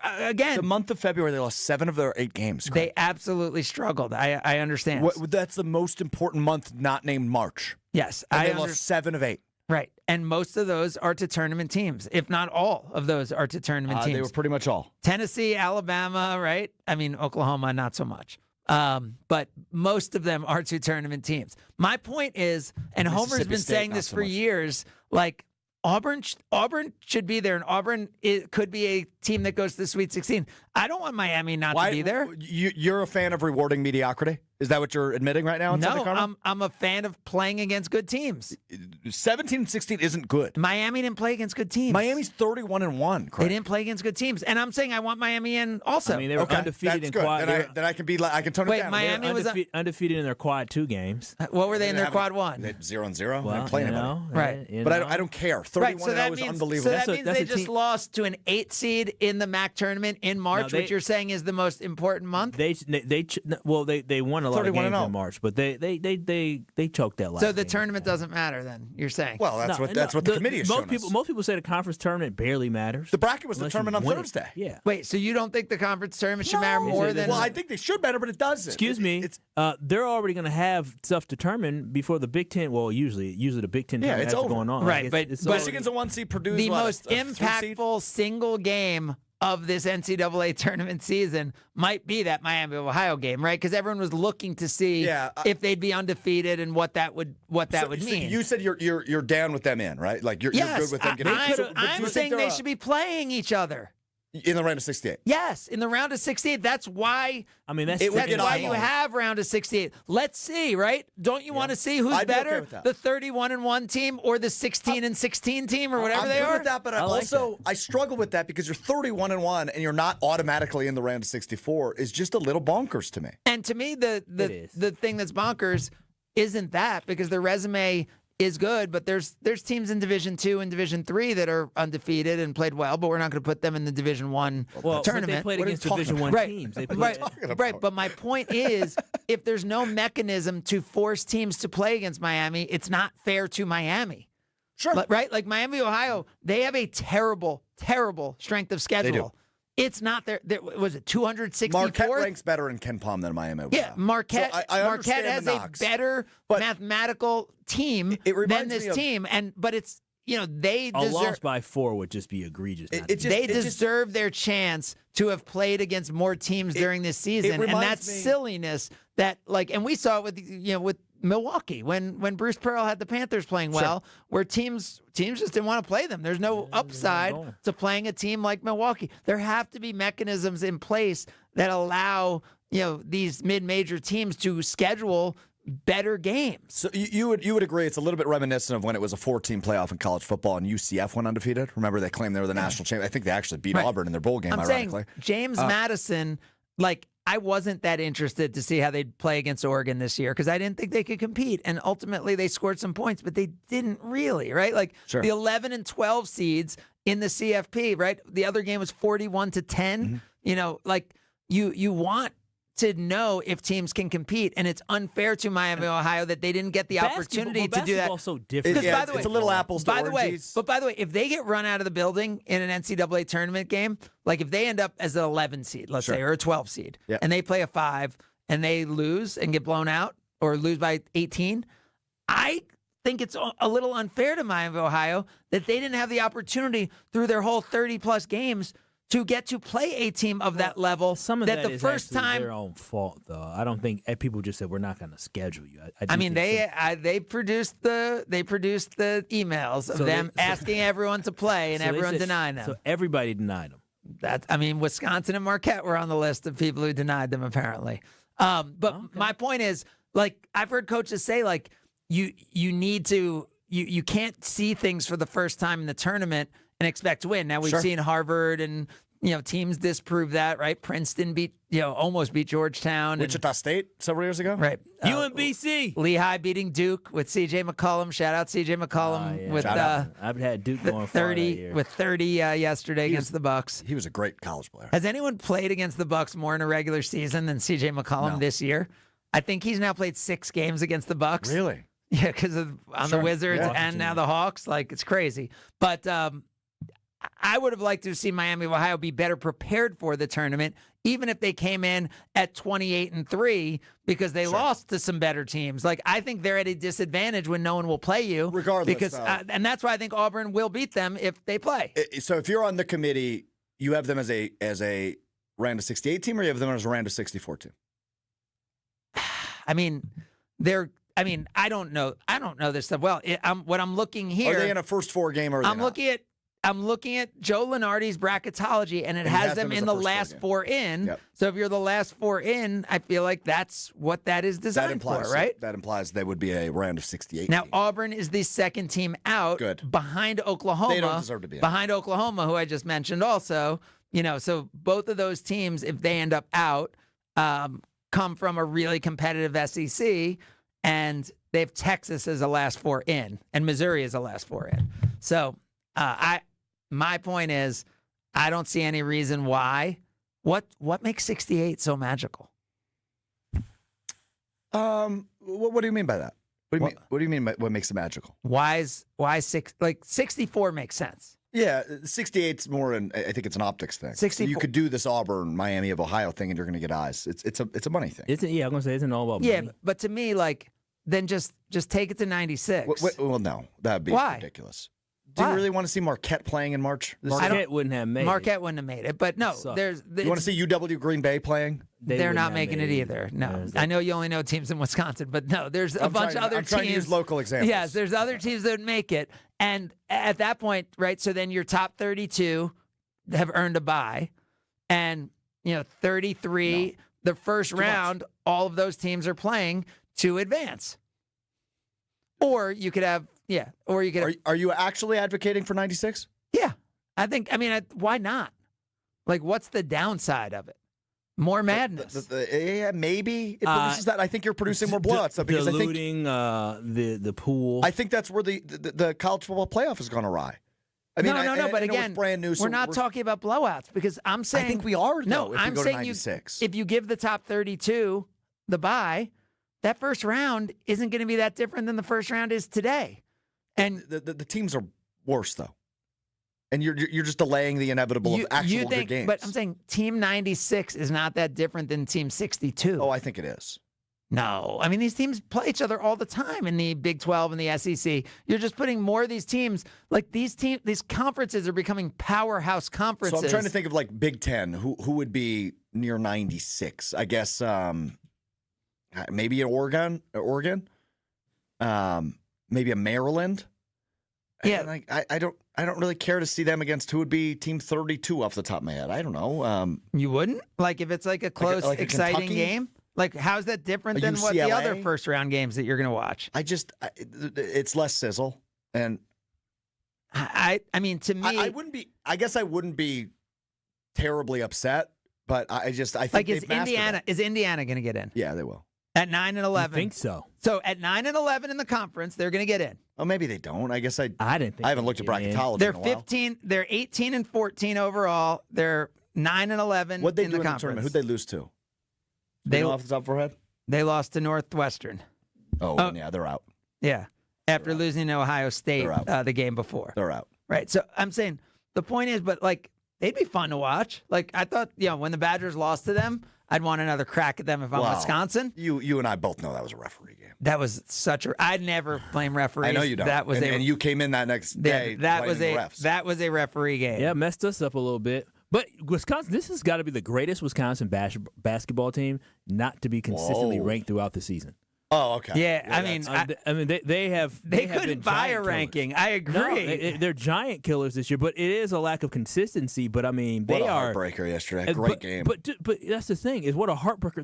Again, the month of February, they lost 7 of their 8 games. Craig. They absolutely struggled. I understand. That's the most important month not named March. Yes. And they lost 7 of 8. Right. And most of those are to tournament teams, if not all of those are to tournament teams. They were pretty much all. Tennessee, Alabama, right? I mean, Oklahoma, not so much. But most of them are to tournament teams. My point is, and Homer's been saying this for years, like Auburn should be there, and Auburn could be a team that goes to the Sweet 16. I don't want Miami not to be there. You're a fan of rewarding mediocrity? Is that what you're admitting right now? No, I'm a fan of playing against good teams. 17 and 16 isn't good. Miami didn't play against good teams. Miami's 31-1. They didn't play against good teams, and I'm saying I want Miami in also. I mean, they were undefeated in quad. Then I can tone it down. Miami was undefeated in their quad 2 games. What were they in their quad 1? 0-0. Well, playing right. But I don't care. 31-0 is unbelievable. So that means they just lost to an 8 seed in the MAC tournament in March, which you're saying is the most important month. They won a lot of 31 games and in March, but they choked that last. So the game. tournament doesn't matter then, you're saying? Well, that's what the committee is showing us. Most people say the conference tournament barely matters. The bracket was unless determined you on win it. Thursday. Yeah. Wait, so you don't think the conference tournament should matter more than? Well, I think they should matter, but it doesn't. Excuse me. They're already going to have stuff determined before the Big Ten. Well, usually the Big Ten tournament it's has over. going on. Right, Like, but Michigan's a 1 seed, Purdue's the what, most a 3 seed? impactful single game of this NCAA tournament season might be that Miami-Ohio game, right? Because everyone was looking to see if they'd be undefeated and what that would mean. You said you're down with them in, right? Like you're good with them getting. I'm saying they should be playing each other. In the round of 68. Yes, in the round of 68. That's why. I mean, that's why you have round of 68. Let's see, right? Don't you want to see who's better, the 31-1 team or the 16-16 team or whatever I'm they good are? with that, but I struggle with that because you're 31-1 and you're not automatically in the round of 64 is just a little bonkers to me. And to me, the thing that's bonkers isn't that, because their resume is good, but there's teams in Division 2 and Division 3 that are undefeated and played well, but we're not going to put them in the Division 1 But tournament. they played against Division 1 teams. They played, Right, but my point is, if there's no mechanism to force teams to play against Miami, it's not fair to Miami. Sure. Right? Like Miami, Ohio, they have a terrible, terrible strength of schedule. They do. It's not there. Was it 264? Marquette ranks better in Ken Palm than Miami. Yeah, Marquette. So I Marquette understand has the a knocks, better mathematical team than this team, but it's they a deserve. loss by 4 would just be egregious. They deserve their chance to have played against more teams during this season, and that's silliness. That and we saw it with Milwaukee when Bruce Pearl had the Panthers playing well, where teams just didn't want to play them. There's no upside to playing a team like Milwaukee. There have to be mechanisms in place that allow these mid-major teams to schedule better games. So you would agree it's a little bit reminiscent of when it was a 4-team playoff in college football and UCF went undefeated. Remember they claimed they were the national champion. I think they actually beat Auburn in their bowl game. I'm ironically, saying James Madison, I wasn't that interested to see how they'd play against Oregon this year because I didn't think they could compete. And ultimately, they scored some points, but they didn't really, right? The 11 and 12 seeds in the CFP, right? The other game was 41-10. You want to know if teams can compete, and it's unfair to Miami, Ohio, that they didn't get the opportunity to do that. So different. By the way, it's a little apples to oranges. By the way, if they get run out of the building in an NCAA tournament game, like if they end up as an 11 seed, let's say, or a 12 seed, and they play a 5 and they lose and get blown out or lose by 18, I think it's a little unfair to Miami, Ohio, that they didn't have the opportunity through their whole 30-plus games to get to play a team of that level. Some of that that the is first actually time their own fault, though. I don't think people just said we're not going to schedule you. They produced the emails of them asking everyone to play and everyone denying them. So everybody denied them. Wisconsin and Marquette were on the list of people who denied them apparently. But my point is, I've heard coaches say, you need to you can't see things for the first time in the tournament and expect to win. Now we've seen Harvard and teams disprove that, right? Princeton almost beat Georgetown. Wichita State several years ago, right? UMBC, Lehigh beating Duke with C.J. McCollum. Shout out C.J. McCollum with I've had Duke going 30 with 30 yesterday against the Bucks. He was a great college player. Has anyone played against the Bucks more in a regular season than C.J. McCollum this year? I think he's now played 6 games against the Bucks. Really? Yeah, because on the Wizards and now the Hawks. It's crazy. But I would have liked to see Miami of Ohio be better prepared for the tournament, even if they came in at 28-3 because they lost to some better teams. I think they're at a disadvantage when no one will play you, regardless. Because and that's why I think Auburn will beat them if they play. So if you're on the committee, you have them as a round of 68 team, or you have them as a round of 64 team. I don't know. I don't know this stuff well. What I'm looking here. Are they in a first 4 game or are they not? I'm looking at Joe Lunardi's bracketology, and it has them in the last 4 in. Yep. So if you're the last 4 in, I feel like that's what that is designed for, right? That implies they would be a round of 68. Now, Auburn is the second team out behind Oklahoma. They don't deserve to be out. Behind Oklahoma, who I just mentioned also. So both of those teams, if they end up out, come from a really competitive SEC, and they have Texas as a last 4 in, and Missouri as a last 4 in. So my point is, I don't see any reason why. What makes 68 so magical? What do you mean by that? What do you mean by what makes it magical? Why 64 makes sense? Yeah, 68's more, and I think it's an optics thing. 64. You could do this Auburn, Miami of Ohio thing, and you're going to get eyes. It's a money thing. Yeah, I'm gonna say it's all about Yeah, money. but to me, like, then just take it to 96. Well, no, that'd be Why? ridiculous. Do you really want to see Marquette playing in March? Marquette wouldn't have made Marquette wouldn't have made it, but no, there's. You want to see UW Green Bay playing? They're not making it either. No, I know you only know teams in Wisconsin, but no, there's a bunch of other I'm teams. trying to use local examples. Yes, there's other teams that would make it, and at that point, right? So then your top 32 have earned a bye, and 33, the first round, all of those teams are playing to advance. Or you could have, or you could. Are you actually advocating for 96? Yeah, I think. I mean, why not? Like, what's the downside of it? More madness. Yeah, maybe it produces that. I think you're producing more blowouts though, because diluting the pool. I think that's where the college football playoff has gone awry. I mean, no. But again, brand new. We're not talking about blowouts because I'm saying I think we are. No, if I'm we go saying to 96. if you give the top 32 the bye, that first round isn't going to be that different than the first round is today. And the teams are worse though, and you're just delaying the inevitable of actual good games. But I'm saying Team 96 is not that different than Team 62. Oh, I think it is. No, I mean these teams play each other all the time in the Big 12 and the SEC. You're just putting more of these teams, like these conferences are becoming powerhouse conferences. So I'm trying to think of like Big 10, who would be near 96. I guess maybe Oregon, maybe a Maryland. Yeah, I don't really care to see them against who would be Team 32 off the top of my head. I don't know. You wouldn't? Like if it's like a close, like a exciting Kentucky? game? Like how's that different A than what the UCLA? other first round games that you're going to watch? It's less sizzle, and I mean to me, I wouldn't be. I guess I wouldn't be terribly upset, but I think like is Indiana going to get in? Yeah, they will. At 9 and 11. I think so. So at 9 and 11 in the conference, they're going to get in. Oh, maybe they don't. I guess I didn't think I haven't looked at bracketology They're in a while. 15. They're 18 and 14 overall. They're 9 and 11 What'd they in do the in the conference. tournament? Who'd they lose to? They off the top of our head. They lost to Northwestern. Oh, yeah, they're out. Yeah, after losing to Ohio State the game before. They're out. Right. So I'm saying the point is, but like they'd be fun to watch. Like I thought, when the Badgers lost to them, I'd want another crack at them if I'm Wow. Wisconsin. You and I both know that was a referee game. That was such a. I'd never blame referees. I know you don't. That was and you came in that next day. That was blaming a the refs. that was a referee game. Yeah, messed us up a little bit. But Wisconsin, this has got to be the greatest Wisconsin basketball team not to be consistently Whoa. ranked throughout the season. Oh, okay. Yeah, I mean, they have. They have couldn't been buy a giant ranking. killers. I agree. No, they're giant killers this year, but it is a lack of consistency. But I mean, What they a are heartbreaker yesterday. Great game. But that's the thing is what a heartbreaker.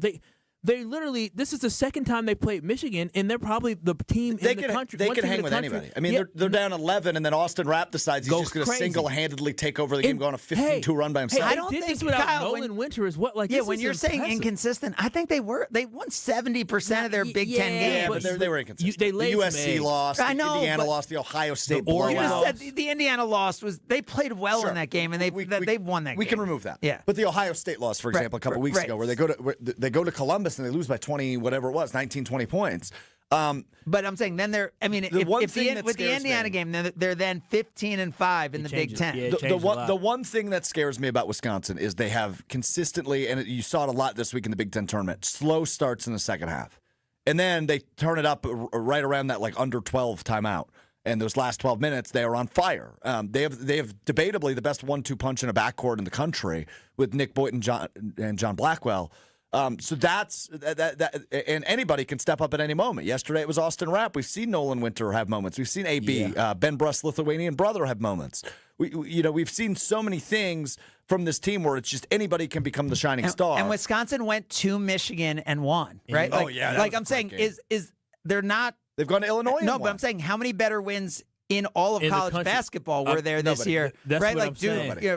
They literally, this is the second time they played Michigan, and they're probably the team in the country. They one can team in hang the with country. anybody. I mean, Yeah, they're down 11, and then Austin Rapp decides he's Goes just going to crazy. single-handedly take over the game, go on a 15-2 run by himself. I Hey, don't did think this without Kyle, Nolan Winter is what like. Yeah, this when is you're saying impressive. inconsistent, I think they won 70% of their Big Ten Yeah, games. but they were inconsistent. They the laid some USC eggs. lost. I know, Indiana but- lost. The Ohio State You blowout. just said the Indiana loss was they played well Sure. in that game and they won that game. We can remove that. Yeah. But the Ohio State loss, for example, a couple weeks right. ago, where they go to Columbus and they lose by 20, whatever it was, 19, 20 points. But I'm saying then they're. I mean, The one if thing that with the scares Indiana me- game, they're then 15 and 5 in the Big Ten. The one thing that scares me about Wisconsin is they have consistently, and you saw it a lot this week in the Big Ten tournament, slow starts in the second half. And then they turn it up right around that like under 12 timeout. And those last 12 minutes, they are on fire. They have debatably the best 1-2 punch in a backcourt in the country with Nick Boyd and John Blackwell. So that's that, and anybody can step up at any moment. Yesterday it was Austin Rapp. We've seen Nolan Winter have moments. We've seen AB, Ben Brust's Lithuanian brother, have moments. We've seen so many things from this team where it's just anybody can become the shining star. And Wisconsin went to Michigan and won, right? Oh, Like, yeah, that like was a I'm saying, great game. is they're not. They've gone to Illinois. No, and but won. I'm saying how many better wins in all of In the college country. basketball were there this nobody. year? That's right, what like I'm Duke, saying. yeah,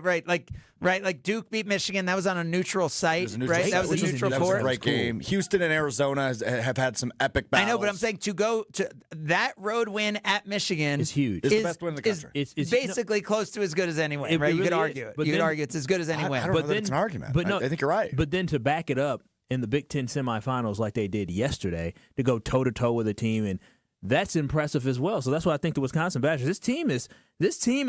right, like Duke beat Michigan. That was on a neutral site, It was a neutral right? site, That was which a neutral that was court. a great game. Houston and Arizona have had some epic battles. I know, but I'm saying to go to that road win at Michigan It's huge. It's the best win in the country. Is It's- basically close to as good as any win, It right? You really could is. argue it. But You could then- argue it's as good as any win. I don't know that it's an argument. But no, I think you're right. But then to back it up, in the Big Ten semifinals like they did yesterday to go toe-to-toe with a team, and that's impressive as well. So that's why I think the Wisconsin Badgers, this team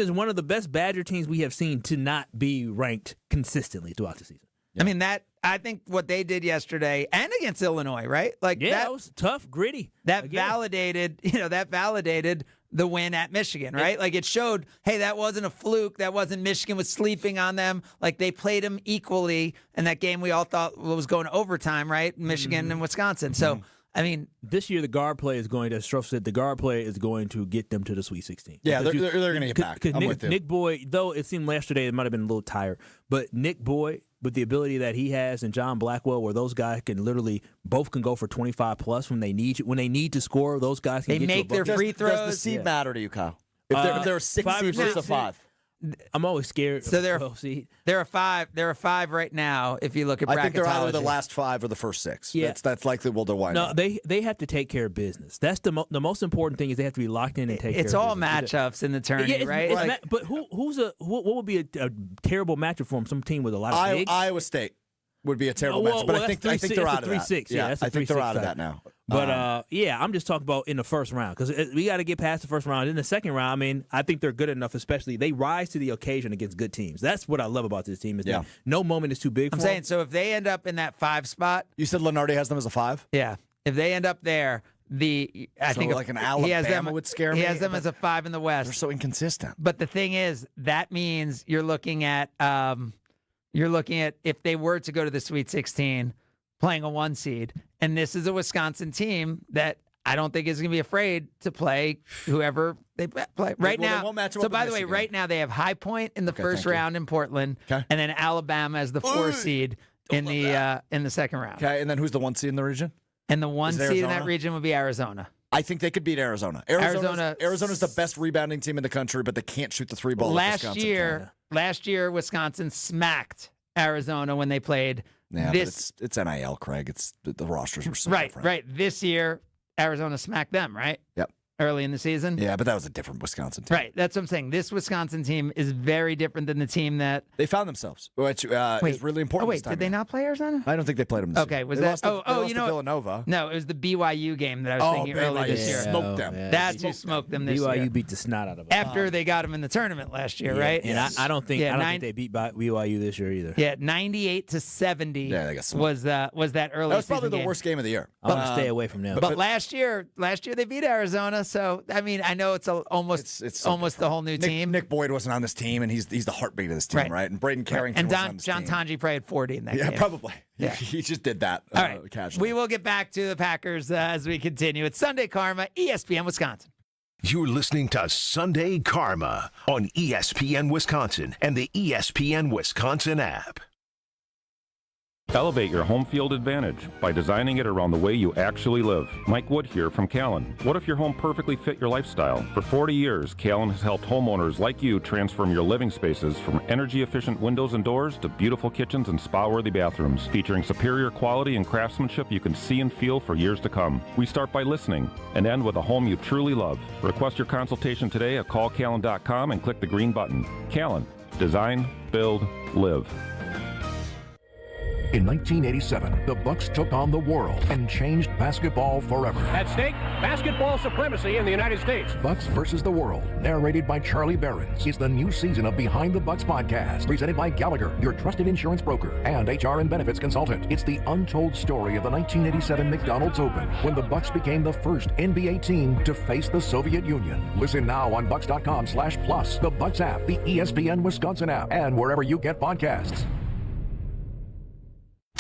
is one of the best Badger teams we have seen to not be ranked consistently throughout the season. I mean, I think what they did yesterday and against Illinois, right? Like that was tough, gritty. That validated the win at Michigan, right? Like it showed, hey, that wasn't a fluke. That wasn't Michigan was sleeping on them. Like they played them equally. And that game we all thought was going to overtime, right? Michigan and Wisconsin. So, I mean, this year the guard play is going to, Stroff said, the guard play is going to get them to the Sweet 16. Yeah, they're going to get back. Because Nick Boyd, though it seemed yesterday it might have been a little tired, but Nick Boyd, with the ability that he has, and John Blackwell, where those guys can literally both can go for 25 plus when they need to score. Those guys can make their free throws. Does the seed matter to you, Kyle? If they're a 6 seed versus a 5. I'm always scared. So they're a 12 They're a 5. They're a 5 right now. If you look at bracketology, I think they're either the last 5 or the first 6. Yeah. That's likely what they'll wind up. No, they have to take care of business. That's the most important thing is they have to be locked in and take care of business. It's all matchups in the tournament, right? But what would be a terrible matchup for them? Some team with a lot of bigs? Iowa State would be a terrible matchup, but I think they're out of that. 3-6. Yeah, I think they're out of that now. But I'm just talking about in the first round because we got to get past the first round. In the second round, I mean, I think they're good enough. Especially they rise to the occasion against good teams. That's what I love about this team is that no moment is too big. I'm saying so if they end up in that 5 spot, you said Lenardi has them as a 5. Yeah, if they end up there, I think like an Alabama would scare me. He has them as a 5 in the West. They're so inconsistent. But the thing is, that means you're looking at if they were to go to the Sweet 16, playing a 1 seed, and this is a Wisconsin team that I don't think is going to be afraid to play whoever they play right now. So by the way, right now they have High Point in the first round in Portland, and then Alabama as the 4 seed in the second round. Okay, and then who's the 1 seed in the region? And the 1 seed in that region would be Arizona. I think they could beat Arizona. Arizona's the best rebounding team in the country, but they can't shoot the 3 ball. Last year, Wisconsin smacked Arizona when they played. Yeah, but it's NIL, Craig. It's the rosters were so different. Right. This year, Arizona smacked them, right? Yep. Early in the season. Yeah, but that was a different Wisconsin team. Right. That's what I'm saying. This Wisconsin team is very different than the team that they found themselves, which is really important. Oh wait, did they not play Arizona? I don't think they played them. This year. Was they that? Lost to Villanova. No, it was the BYU game that I was thinking earlier this year. Smoked them. Yeah. That's who smoked them this year. BYU beat the snot out of them after they got them in the tournament last year, right? And I don't think they beat BYU this year either. Yeah, 98-70. Yeah, they got was that early? That was probably the worst game of the year. I'm gonna stay away from them. But last year they beat Arizona. So I mean, I know it's almost the whole new team. Nick Boyd wasn't on this team, and he's the heartbeat of this team, right? And Braden Carrington and John Tonji probably had 40 in that game. Yeah, probably. Yeah. He just did that All right. casually. We will get back to the Packers as we continue. It's Sunday Karma, ESPN Wisconsin. You're listening to Sunday Karma on ESPN Wisconsin and the ESPN Wisconsin app. Elevate your home field advantage by designing it around the way you actually live. Mike Wood here from Callan. What if your home perfectly fit your lifestyle? For 40 years, Callan has helped homeowners like you transform your living spaces from energy-efficient windows and doors to beautiful kitchens and spa-worthy bathrooms, featuring superior quality and craftsmanship you can see and feel for years to come. We start by listening and end with a home you truly love. Request your consultation today at callcallan.com and click the green button. Callan. Design, build, live. In 1987, the Bucks took on the world and changed basketball forever. At stake, basketball supremacy in the United States. Bucks versus the World, narrated by Charlie Behrens, is the new season of Behind the Bucks podcast, presented by Gallagher, your trusted insurance broker and HR and benefits consultant. It's the untold story of the 1987 McDonald's Open, when the Bucks became the first NBA team to face the Soviet Union. Listen now on Bucks.com/plus, the Bucks app, the ESPN Wisconsin app, and wherever you get podcasts.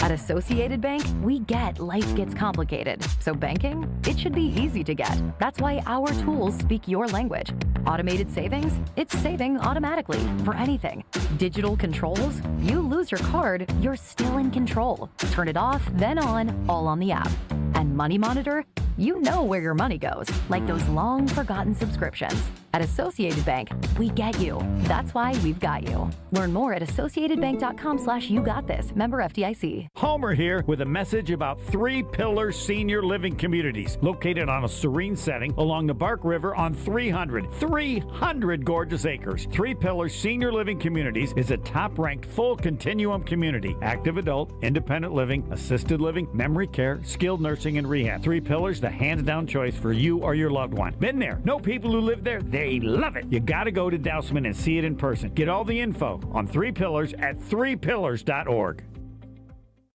At Associated Bank, we get life gets complicated. So banking, it should be easy to get. That's why our tools speak your language. Automated savings, it's saving automatically for anything. Digital controls, you lose your card, you're still in control. Turn it off, then on, all on the app. And Money Monitor, you know where your money goes, like those long forgotten subscriptions. At Associated Bank, we get you. That's why we've got you. Learn more at associatedbank.com/YouGotThis. Member FDIC. Homer here with a message about Three Pillars Senior Living Communities, located on a serene setting along the Bark River on 300 gorgeous acres. Three Pillars Senior Living Communities is a top-ranked full continuum community. Active adult, independent living, assisted living, memory care, skilled nursing, and rehab. Three Pillars, the hands-down choice for you or your loved one. Been there. Know people who live there. They love it. You got to go to Dousman and see it in person. Get all the info on Three Pillars at threepillars.org.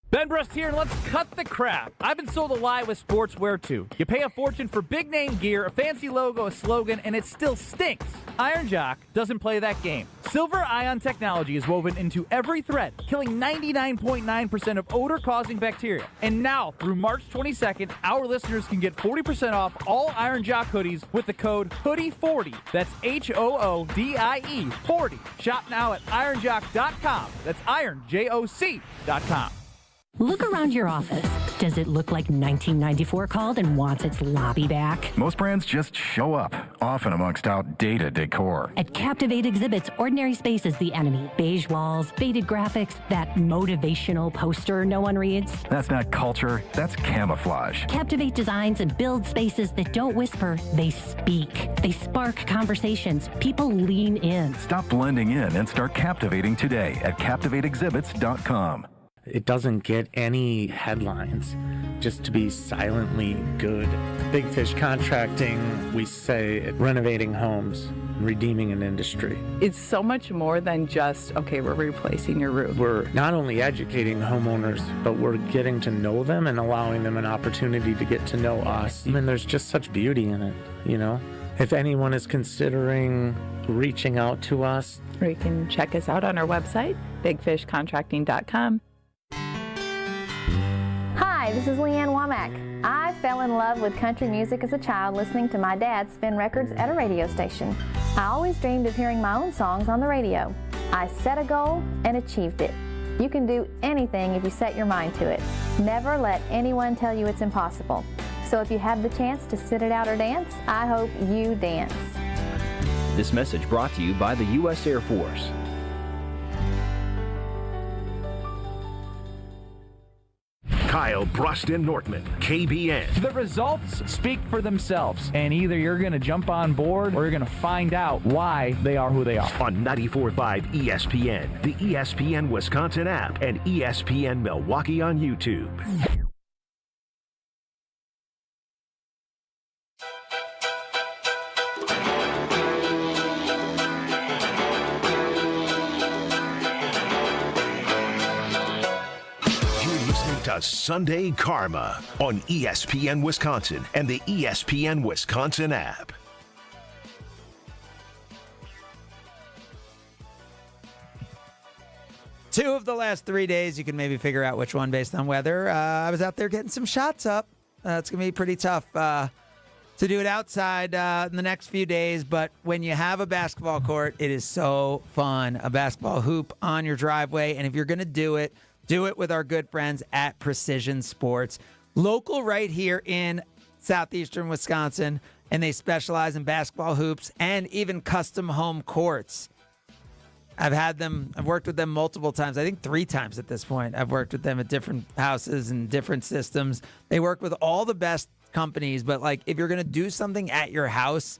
Ben Brust here, and let's cut the crap. I've been sold a lie with sportswear, too. You pay a fortune for big-name gear, a fancy logo, a slogan, and it still stinks. Iron Jock doesn't play that game. Silver ion technology is woven into every thread, killing 99.9% of odor-causing bacteria. And now, through March 22nd, our listeners can get 40% off all Iron Jock hoodies with the code HOODIE40. That's HOODIE 40. Shop now at ironjock.com. That's ironjoc.com. Look around your office. Does it look like 1994 called and wants its lobby back? Most brands just show up, often amongst outdated decor. At Captivate Exhibits, ordinary space is the enemy. Beige walls, faded graphics, that motivational poster no one reads. That's not culture, that's camouflage. Captivate designs and build spaces that don't whisper, they speak. They spark conversations. People lean in. Stop blending in and start captivating today at CaptivateExhibits.com. It doesn't get any headlines just to be silently good. Big Fish Contracting, we say renovating homes, redeeming an industry. It's so much more than just, okay, we're replacing your roof. We're not only educating homeowners, but we're getting to know them and allowing them an opportunity to get to know us. I mean, there's just such beauty in it, you know? If anyone is considering reaching out to us, or you can check us out on our website, bigfishcontracting.com. Hi, this is Leanne Womack. I fell in love with country music as a child listening to my dad spin records at a radio station. I always dreamed of hearing my own songs on the radio. I set a goal and achieved it. You can do anything if you set your mind to it. Never let anyone tell you it's impossible. So if you have the chance to sit it out or dance, I hope you dance. This message brought to you by the U.S. Air Force. Kyle Brust and Nortman, KBN. The results speak for themselves, and either you're going to jump on board or you're going to find out why they are who they are. On 94.5 ESPN, the ESPN Wisconsin app, and ESPN Milwaukee on YouTube. To Sunday Karma on ESPN Wisconsin and the ESPN Wisconsin app. Two of the last 3 days, you can maybe figure out which one based on weather. I was out there getting some shots up. It's going to be pretty tough to do it outside in the next few days, but when you have a basketball court, it is so fun. A basketball hoop on your driveway, and if you're going to do it with our good friends at Precision Sports. Local right here in southeastern Wisconsin, and they specialize in basketball hoops and even custom home courts. I've worked with them multiple times. I think 3 times at this point. I've worked with them at different houses and different systems. They work with all the best companies, but like if you're going to do something at your house,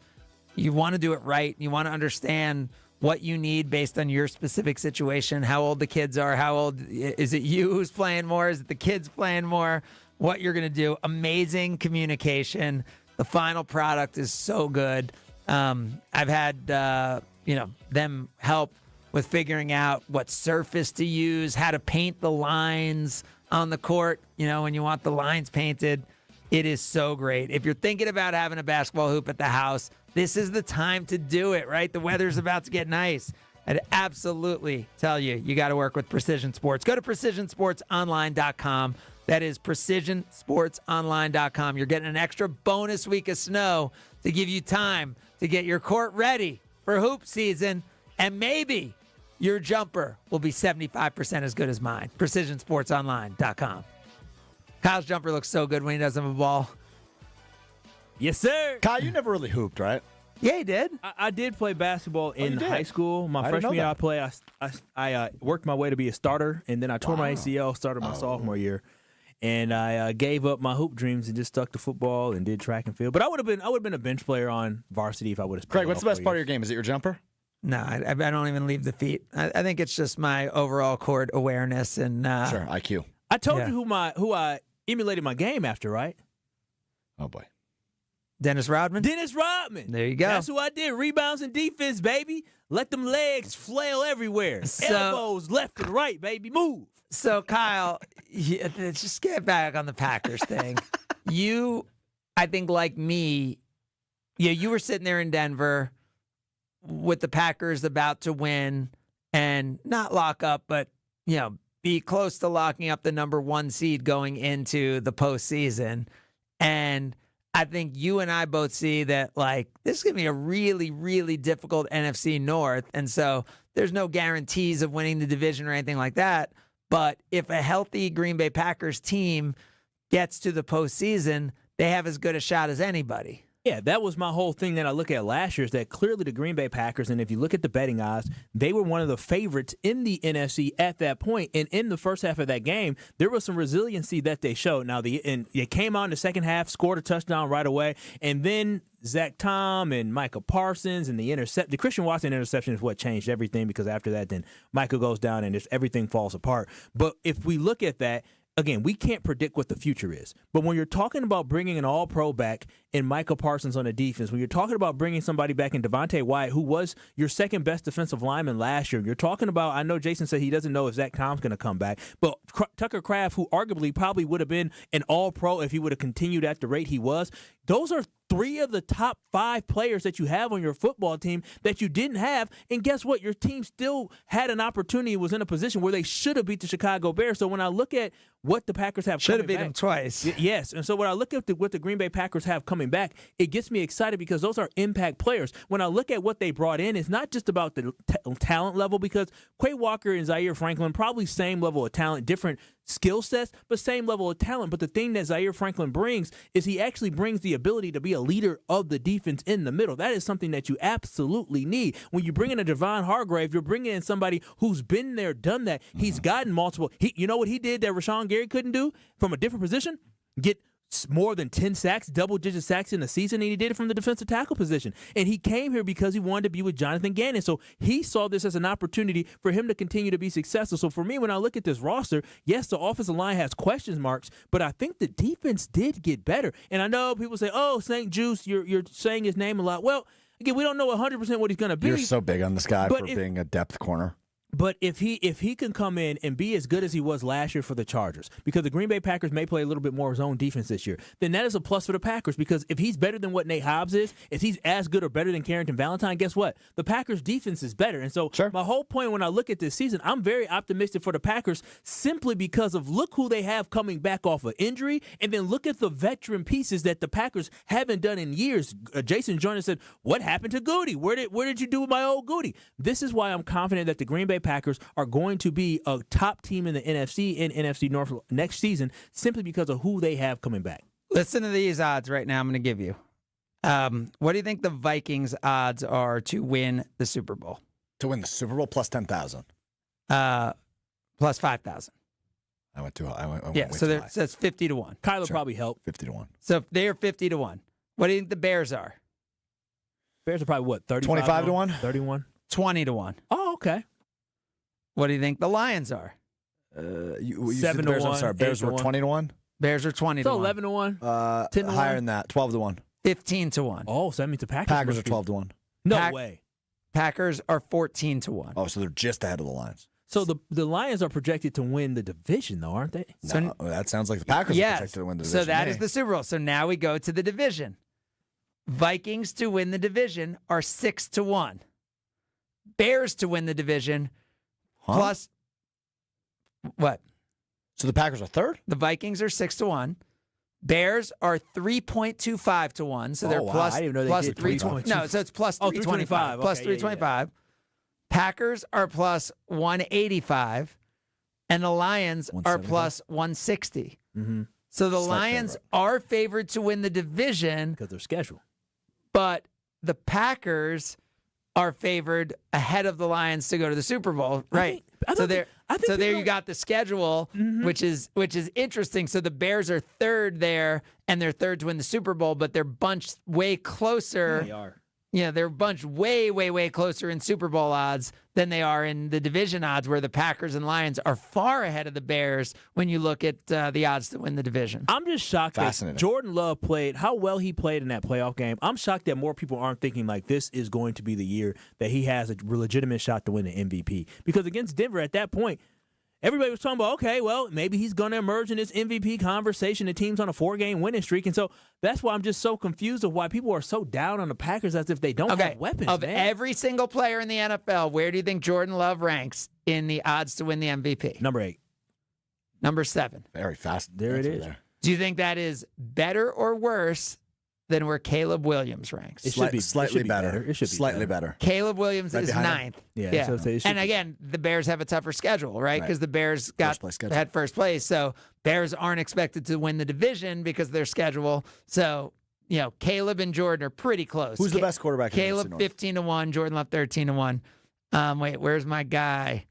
you want to do it right. You want to understand what you need based on your specific situation, how old the kids are, how old is it you who's playing more, is it the kids playing more, what you're going to do. Amazing communication. The final product is so good. I've had them help with figuring out what surface to use, how to paint the lines on the court, when you want the lines painted. It is so great. If you're thinking about having a basketball hoop at the house, this is the time to do it, right? The weather's about to get nice. I'd absolutely tell you, you got to work with Precision Sports. Go to PrecisionSportsOnline.com. That is PrecisionSportsOnline.com. You're getting an extra bonus week of snow to give you time to get your court ready for hoop season, and maybe your jumper will be 75% as good as mine. PrecisionSportsOnline.com. Kyle's jumper looks so good when he doesn't have a ball. Yes, sir. Kyle, you never really hooped, right? Yeah, he did. I did play basketball in did? high school. My I didn't freshman know year, that. I worked my way to be a starter, and then I tore my ACL, started my sophomore year. And I gave up my hoop dreams and just stuck to football and did track and field. But I would have been a bench player on varsity if I would have. Craig, what's the best part of your game? Is it your jumper? No, I don't even leave the feet. I think it's just my overall court awareness and Sure, IQ. I told you who I emulated my game after, right? Oh boy, Dennis Rodman. Dennis Rodman. There you go. That's who I did. Rebounds and defense, baby. Let them legs flail everywhere. Elbows left and right, baby. Move. So, Kyle, just get back on the Packers thing. You, I think, like me, you were sitting there in Denver with the Packers about to win and not lock up, but, be close to locking up the number 1 seed going into the postseason. And I think you and I both see that, this is going to be a really, really difficult NFC North. And so there's no guarantees of winning the division or anything like that. But if a healthy Green Bay Packers team gets to the postseason, they have as good a shot as anybody. Yeah, that was my whole thing that I look at last year is that clearly the Green Bay Packers, and if you look at the betting odds, they were one of the favorites in the NFC at that point. And in the first half of that game, there was some resiliency that they showed. Now, it came out in the second half, scored a touchdown right away, and then Zach Tom and Micah Parsons and the Christian Watson interception is what changed everything, because after that, then Micah goes down and everything falls apart. But if we look at that, again, we can't predict what the future is. But when you're talking about bringing an all-pro back in Micah Parsons on the defense, when you're talking about bringing somebody back in Devontae Wyatt, who was your second-best defensive lineman last year, you're talking about, I know Jason said he doesn't know if Zach Tom's going to come back, but Tucker Kraft, who arguably probably would have been an all-pro if he would have continued at the rate he was, those are 3 of the top 5 players that you have on your football team that you didn't have. And guess what? Your team still had an opportunity, was in a position where they should have beat the Chicago Bears. So when I look at what the Packers have should have beat them twice. Yes. And so when I look at what the Green Bay Packers have coming back, it gets me excited because those are impact players. When I look at what they brought in, it's not just about the talent level, because Quay Walker and Zaire Franklin, probably same level of talent, different skill sets, but same level of talent. But the thing that Zaire Franklin brings is he actually brings the ability to be a leader of the defense in the middle. That is something that you absolutely need. When you bring in a Javon Hargrave, you're bringing in somebody who's been there, done that. He's gotten multiple. You know what he did that Rashawn Gary couldn't do from a different position? Get more than 10 sacks, double-digit sacks in the season, and he did it from the defensive tackle position. And he came here because he wanted to be with Jonathan Gannon. So he saw this as an opportunity for him to continue to be successful. So for me, when I look at this roster, yes, the offensive line has question marks, but I think the defense did get better. And I know people say, oh, St. Juice, you're saying his name a lot. Well, again, we don't know 100% what he's going to be. You're so big on this guy for being a depth corner. But if he can come in and be as good as he was last year for the Chargers, because the Green Bay Packers may play a little bit more of his own defense this year, then that is a plus for the Packers. Because if he's better than what Nate Hobbs is, if he's as good or better than Carrington Valentine, guess what? The Packers' defense is better. And so my whole point when I look at this season, I'm very optimistic for the Packers simply because of look who they have coming back off of injury, and then look at the veteran pieces that the Packers haven't done in years. Jason Joyner said, what happened to Goody? Where did you do with my old Goody? This is why I'm confident that the Green Bay Packers are going to be a top team in the NFC and NFC North next season simply because of who they have coming back. Listen to these odds right now I'm going to give you. What do you think the Vikings odds are to win the Super Bowl? To win the Super Bowl, plus 10,000. Plus 5,000. I went too high. So that's 50 to 1. Kyler probably helped. 50 to 1. So they are 50 to 1. What do you think the Bears are? Bears are probably what, 35 25 to 1? 31? 20 to 1. Oh, okay. What do you think the Lions are? You 7 the Bears, to 1. I'm sorry, Bears were 20 to 1? Bears are 20 to 1. So 11 to 1? 10 to 1? Higher than that, 12 to 1. 15 to 1. Oh, so that means the Packers. Packers are 12 to 1. No way. Packers are 14 to 1. Oh, so they're just ahead of the Lions. So the Lions are projected to win the division, though, aren't they? No, that sounds like the Packers are projected to win the division. So that is the Super Bowl. So now we go to the division. Vikings to win the division are 6 to 1. Bears to win the division plus what? So the Packers are third? The Vikings are 6 to 1. Bears are 3.25 to 1. So they're plus, I didn't know they plus did 320. No, so it's plus 325. Plus 325. Packers are plus 185. And the Lions are plus 160. Mm-hmm. So the Lions are favored to win the division because their schedule. But the Packers are favored ahead of the Lions to go to the Super Bowl, right? So there you got the schedule, which is interesting. So the Bears are third there, and they're third to win the Super Bowl, but they're bunched way closer. They are. Yeah, they're bunched way, way, way closer in Super Bowl odds than they are in the division odds, where the Packers and Lions are far ahead of the Bears when you look at the odds to win the division. I'm just shocked that Jordan Love played, how well he played in that playoff game. I'm shocked that more people aren't thinking like this is going to be the year that he has a legitimate shot to win the MVP. Because against Denver at that point, everybody was talking about, okay, well, maybe he's going to emerge in this MVP conversation. The team's on a 4-game winning streak. And so that's why I'm just so confused of why people are so down on the Packers as if they don't have weapons, Of man. every single player in the NFL, where do you think Jordan Love ranks in the odds to win the MVP? Number 8. Number 7. Very fast. There it is. Do you think that is better or worse than where Caleb Williams ranks? It should be slightly better. It should be slightly better. Caleb Williams is behind 9th. Yeah. So it should And again, the Bears have a tougher schedule, right? Because the Bears had first place. So Bears aren't expected to win the division because of their schedule. So, Caleb and Jordan are pretty close. Who's the best quarterback? Caleb 15-1, Jordan Love 13-1. Wait, where's my guy?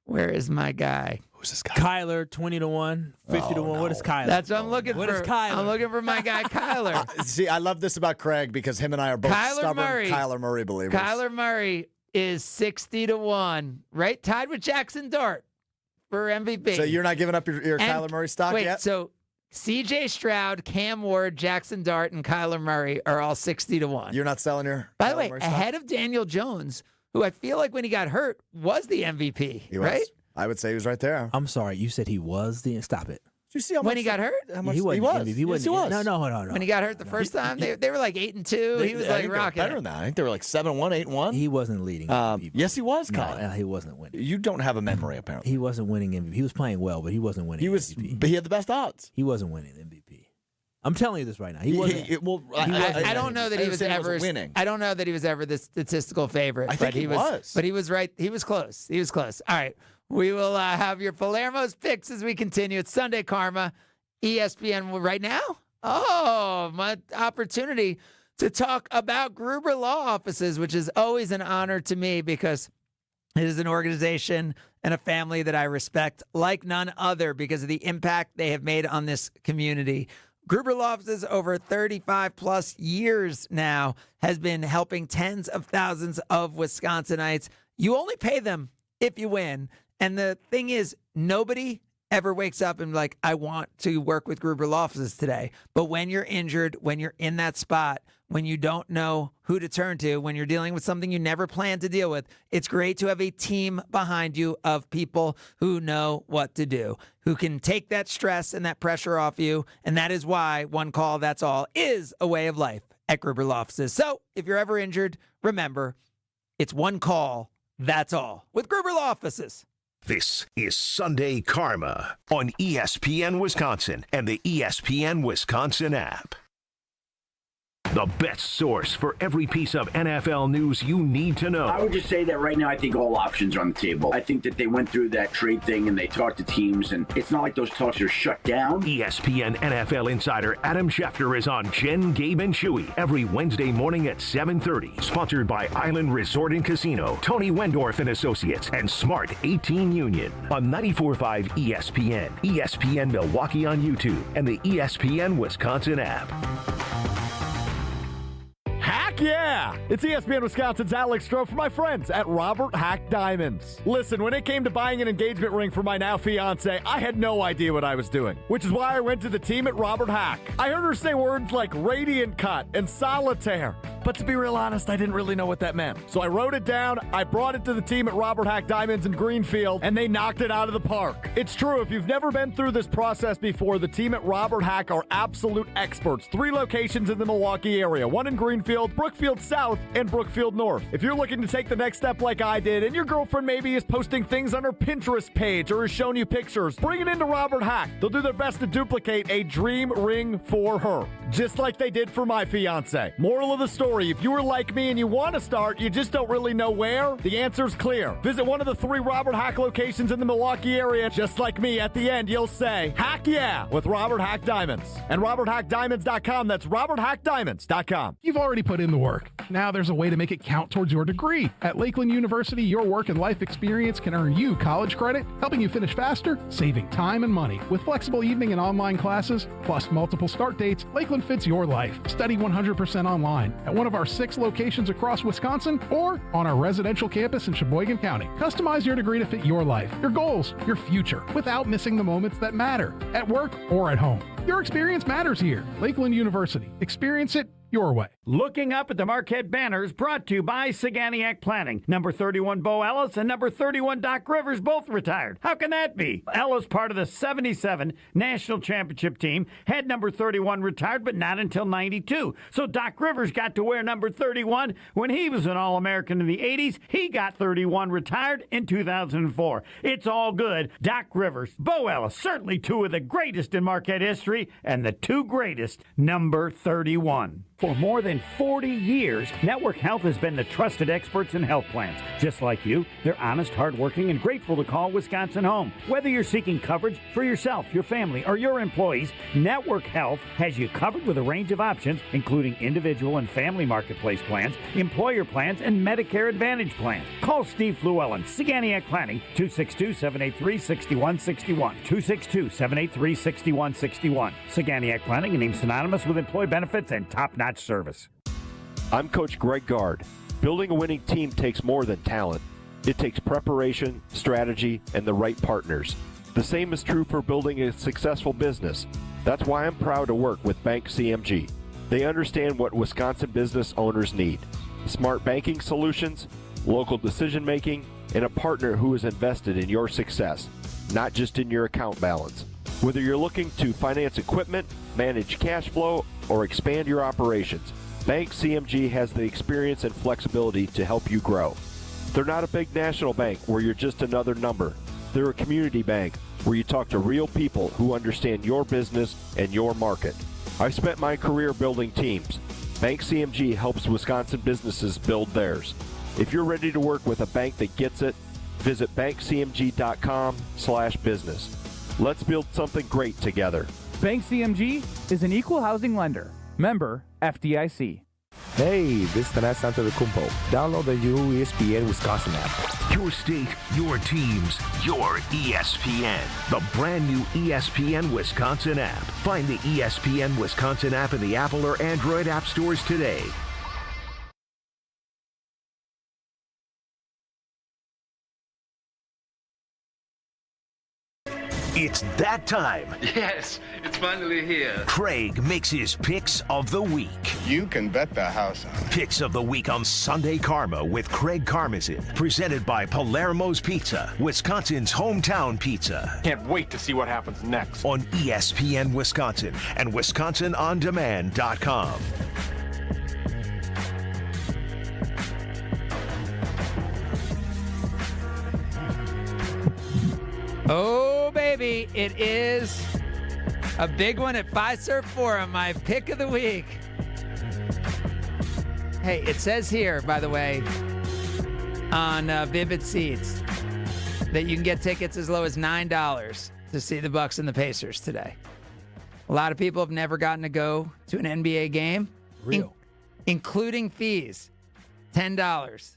Where is my guy? Who's this guy? Kyler 20-1, 50-1. What is Kyler? That's what I'm looking for. What is Kyler? I'm looking for my guy Kyler. See, I love this about Craig because him and I are both stubborn Kyler Murray believers. Kyler Murray is 60-1, right? Tied with Jackson Dart for MVP. So you're not giving up your Kyler Murray stock yet? So C.J. Stroud, Cam Ward, Jackson Dart, and Kyler Murray are all 60-1. You're not selling your By the Kyler way, Murray stock? ahead of Daniel Jones, who I feel like when he got hurt was the MVP, He was. right? I would say he was right there. I'm sorry. You said he was the. Stop it. Did you see how When much he got hurt? How much He wasn't he was. MVP. He Yes, wasn't. he was. No. When he got hurt the first time, they were like 8-2. He was I like think rocking. better it. than that. I think they were like 7-1, 8-1. He wasn't leading MVP. Yes, he was, No, Kyle. he wasn't winning. You don't have a memory, apparently. He wasn't winning MVP. He was playing well, but he wasn't winning MVP. But he had the best odds. He wasn't winning MVP. I'm telling you this right now. He wasn't. I don't know that he was ever winning. I don't know that he was ever the statistical favorite. I think he was. But he was right. He was close. He was close. All right. We will have your Palermo's picks as we continue. It's Sunday Karma, ESPN right now. Oh, my opportunity to talk about Gruber Law Offices, which is always an honor to me because it is an organization and a family that I respect like none other because of the impact they have made on this community. Gruber Law Offices, over 35 plus years now, has been helping tens of thousands of Wisconsinites. You only pay them if you win. And the thing is, nobody ever wakes up and like, I want to work with Gruber Law Offices today. But when you're injured, when you're in that spot, when you don't know who to turn to, when you're dealing with something you never planned to deal with, it's great to have a team behind you of people who know what to do, who can take that stress and that pressure off you. And that is why one call, that's all, is a way of life at Gruber Law Offices. So if you're ever injured, remember, it's one call, that's all, with Gruber Law Offices. This is Sunday Karma on ESPN Wisconsin and the ESPN Wisconsin app. The best source for every piece of NFL news you need to know. I would just say that right now I think all options are on the table. I think that they went through that trade thing and they talked to teams, and it's not like those talks are shut down. ESPN NFL insider Adam Schefter is on Jen, Gabe, and Chewy every Wednesday morning at 7:30. Sponsored by Island Resort and Casino, Tony Wendorf and Associates, and Smart 18 Union on 94.5 ESPN, ESPN Milwaukee on YouTube, and the ESPN Wisconsin app. Heck yeah! It's ESPN Wisconsin's Alex Stroh for my friends at Robert Hack Diamonds. Listen, when it came to buying an engagement ring for my now fiance, I had no idea what I was doing, which is why I went to the team at Robert Hack. I heard her say words like radiant cut and solitaire, but to be real honest, I didn't really know what that meant. So I wrote it down, I brought it to the team at Robert Hack Diamonds in Greenfield, and they knocked it out of the park. It's true, if you've never been through this process before, the team at Robert Hack are absolute experts. 3 locations in the Milwaukee area, one in Greenfield, Brookfield South, and Brookfield North. If you're looking to take the next step like I did, and your girlfriend maybe is posting things on her Pinterest page or is showing you pictures, bring it into Robert Hack. They'll do their best to duplicate a dream ring for her, just like they did for my fiance. Moral of the story, worry. If you were like me and you want to start, you just don't really know where, the answer's clear. Visit one of the 3 Robert Hack locations in the Milwaukee area. Just like me, at the end, you'll say, "Hack yeah," with Robert Hack Diamonds. And RobertHackDiamonds.com. That's RobertHackDiamonds.com. You've already put in the work. Now there's a way to make it count towards your degree. At Lakeland University, your work and life experience can earn you college credit, helping you finish faster, saving time and money. With flexible evening and online classes, plus multiple start dates, Lakeland fits your life. Study 100% online at one of our 6 locations across Wisconsin or on our residential campus in Sheboygan County. Customize your degree to fit your life, your goals, your future, without missing the moments that matter, at work or at home. Your experience matters here. Lakeland University. Experience it your way. Looking up at the Marquette banners, brought to you by Saganiac Planning. Number 31 Bo Ellis and number 31 Doc Rivers both retired. How can that be? Ellis, part of the 77 National Championship team, had number 31 retired, but not until 92. So Doc Rivers got to wear number 31 when he was an All-American in the 80s. He got 31 retired in 2004. It's all good. Doc Rivers, Bo Ellis, certainly 2 of the greatest in Marquette history, and the 2 greatest, number 31. For more than 40 years, Network Health has been the trusted experts in health plans. Just like you, they're honest, hardworking, and grateful to call Wisconsin home. Whether you're seeking coverage for yourself, your family, or your employees, Network Health has you covered with a range of options, including individual and family marketplace plans, employer plans, and Medicare Advantage plans. Call Steve Llewellyn, Saganiac Planning, 262-783-6161. 262-783-6161. Saganiac Planning, a name synonymous with employee benefits and top-notch service. I'm Coach Greg Gard. Building a winning team takes more than talent. It takes preparation, strategy, and the right partners. The same is true for building a successful business. That's why I'm proud to work with Bank CMG. They understand what Wisconsin business owners need: smart banking solutions, local decision-making, and a partner who is invested in your success, not just in your account balance. Whether you're looking to finance equipment, manage cash flow, or expand your operations, Bank CMG has the experience and flexibility to help you grow. They're not a big national bank where you're just another number. They're a community bank where you talk to real people who understand your business and your market. I've spent my career building teams. Bank CMG helps Wisconsin businesses build theirs. If you're ready to work with a bank that gets it, visit bankcmg.com/business. Let's build something great together. Bank CMG is an equal housing lender. Member FDIC. Hey, this is Tanas Antetokounmpo. Download the new ESPN Wisconsin app. Your state, your teams, your ESPN. The brand new ESPN Wisconsin app. Find the ESPN Wisconsin app in the Apple or Android app stores today. It's that time. Yes, it's finally here. Craig makes his picks of the week. You can bet the house on it. Picks of the week on Sunday Karma with Craig Karmazin. Presented by Palermo's Pizza, Wisconsin's hometown pizza. Can't wait to see what happens next. On ESPN Wisconsin and WisconsinOnDemand.com. Oh, baby, it is a big one at Fiserv Forum, my pick of the week. Hey, it says here, by the way, on Vivid Seats, that you can get tickets as low as $9 to see the Bucks and the Pacers today. A lot of people have never gotten to go to an NBA game, including fees, $10.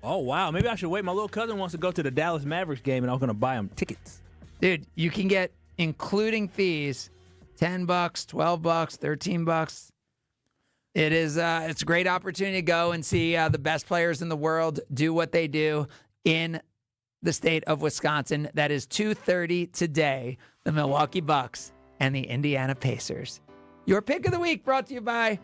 Oh, wow. Maybe I should wait. My little cousin wants to go to the Dallas Mavericks game, and I'm going to buy him tickets. Dude, you can get, including fees, $10, $12, $13. It is it's a great opportunity to go and see the best players in the world do what they do in the state of Wisconsin. That is 2:30 today, the Milwaukee Bucks and the Indiana Pacers. Your pick of the week brought to you by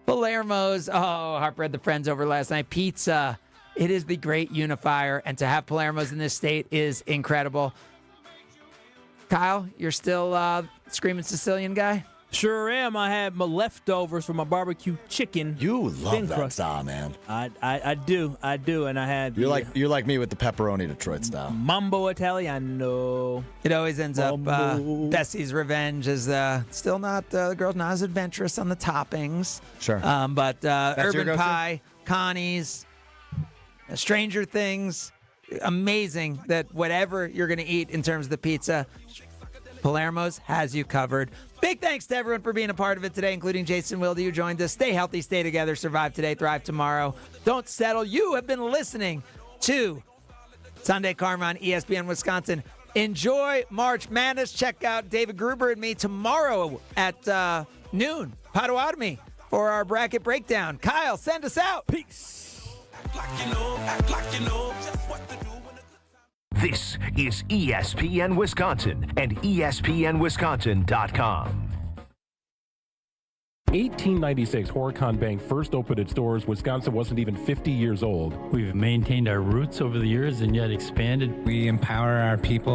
Palermo's. Oh, Harper had the friends over last night. Pizza. It is the great unifier, and to have Palermo's in this state is incredible. Kyle, you're still screaming Sicilian guy? Sure am. I had my leftovers from my barbecue chicken. You love thin that crust. style, man. I do, and I had. You're like me with the pepperoni Detroit style. Mambo Italiano. It always ends up Bessie's Revenge is still not the girl's not as adventurous on the toppings. Sure, but your Urban go-to? Pie, Connie's, Stranger Things. Amazing that whatever you're going to eat in terms of the pizza, Palermo's has you covered. Big thanks to everyone for being a part of it today, including Jason Wilde, who joined us. Stay healthy, stay together, survive today, thrive tomorrow. Don't settle. You have been listening to Sunday Karma on ESPN Wisconsin. Enjoy March Madness. Check out David Gruber and me tomorrow at noon, Potawatomi, for our bracket breakdown. Kyle, send us out. Peace. This is ESPN Wisconsin and ESPNWisconsin.com. 1896, Horicon Bank first opened its doors. Wisconsin wasn't even 50 years old. We've maintained our roots over the years and yet expanded. We empower our people.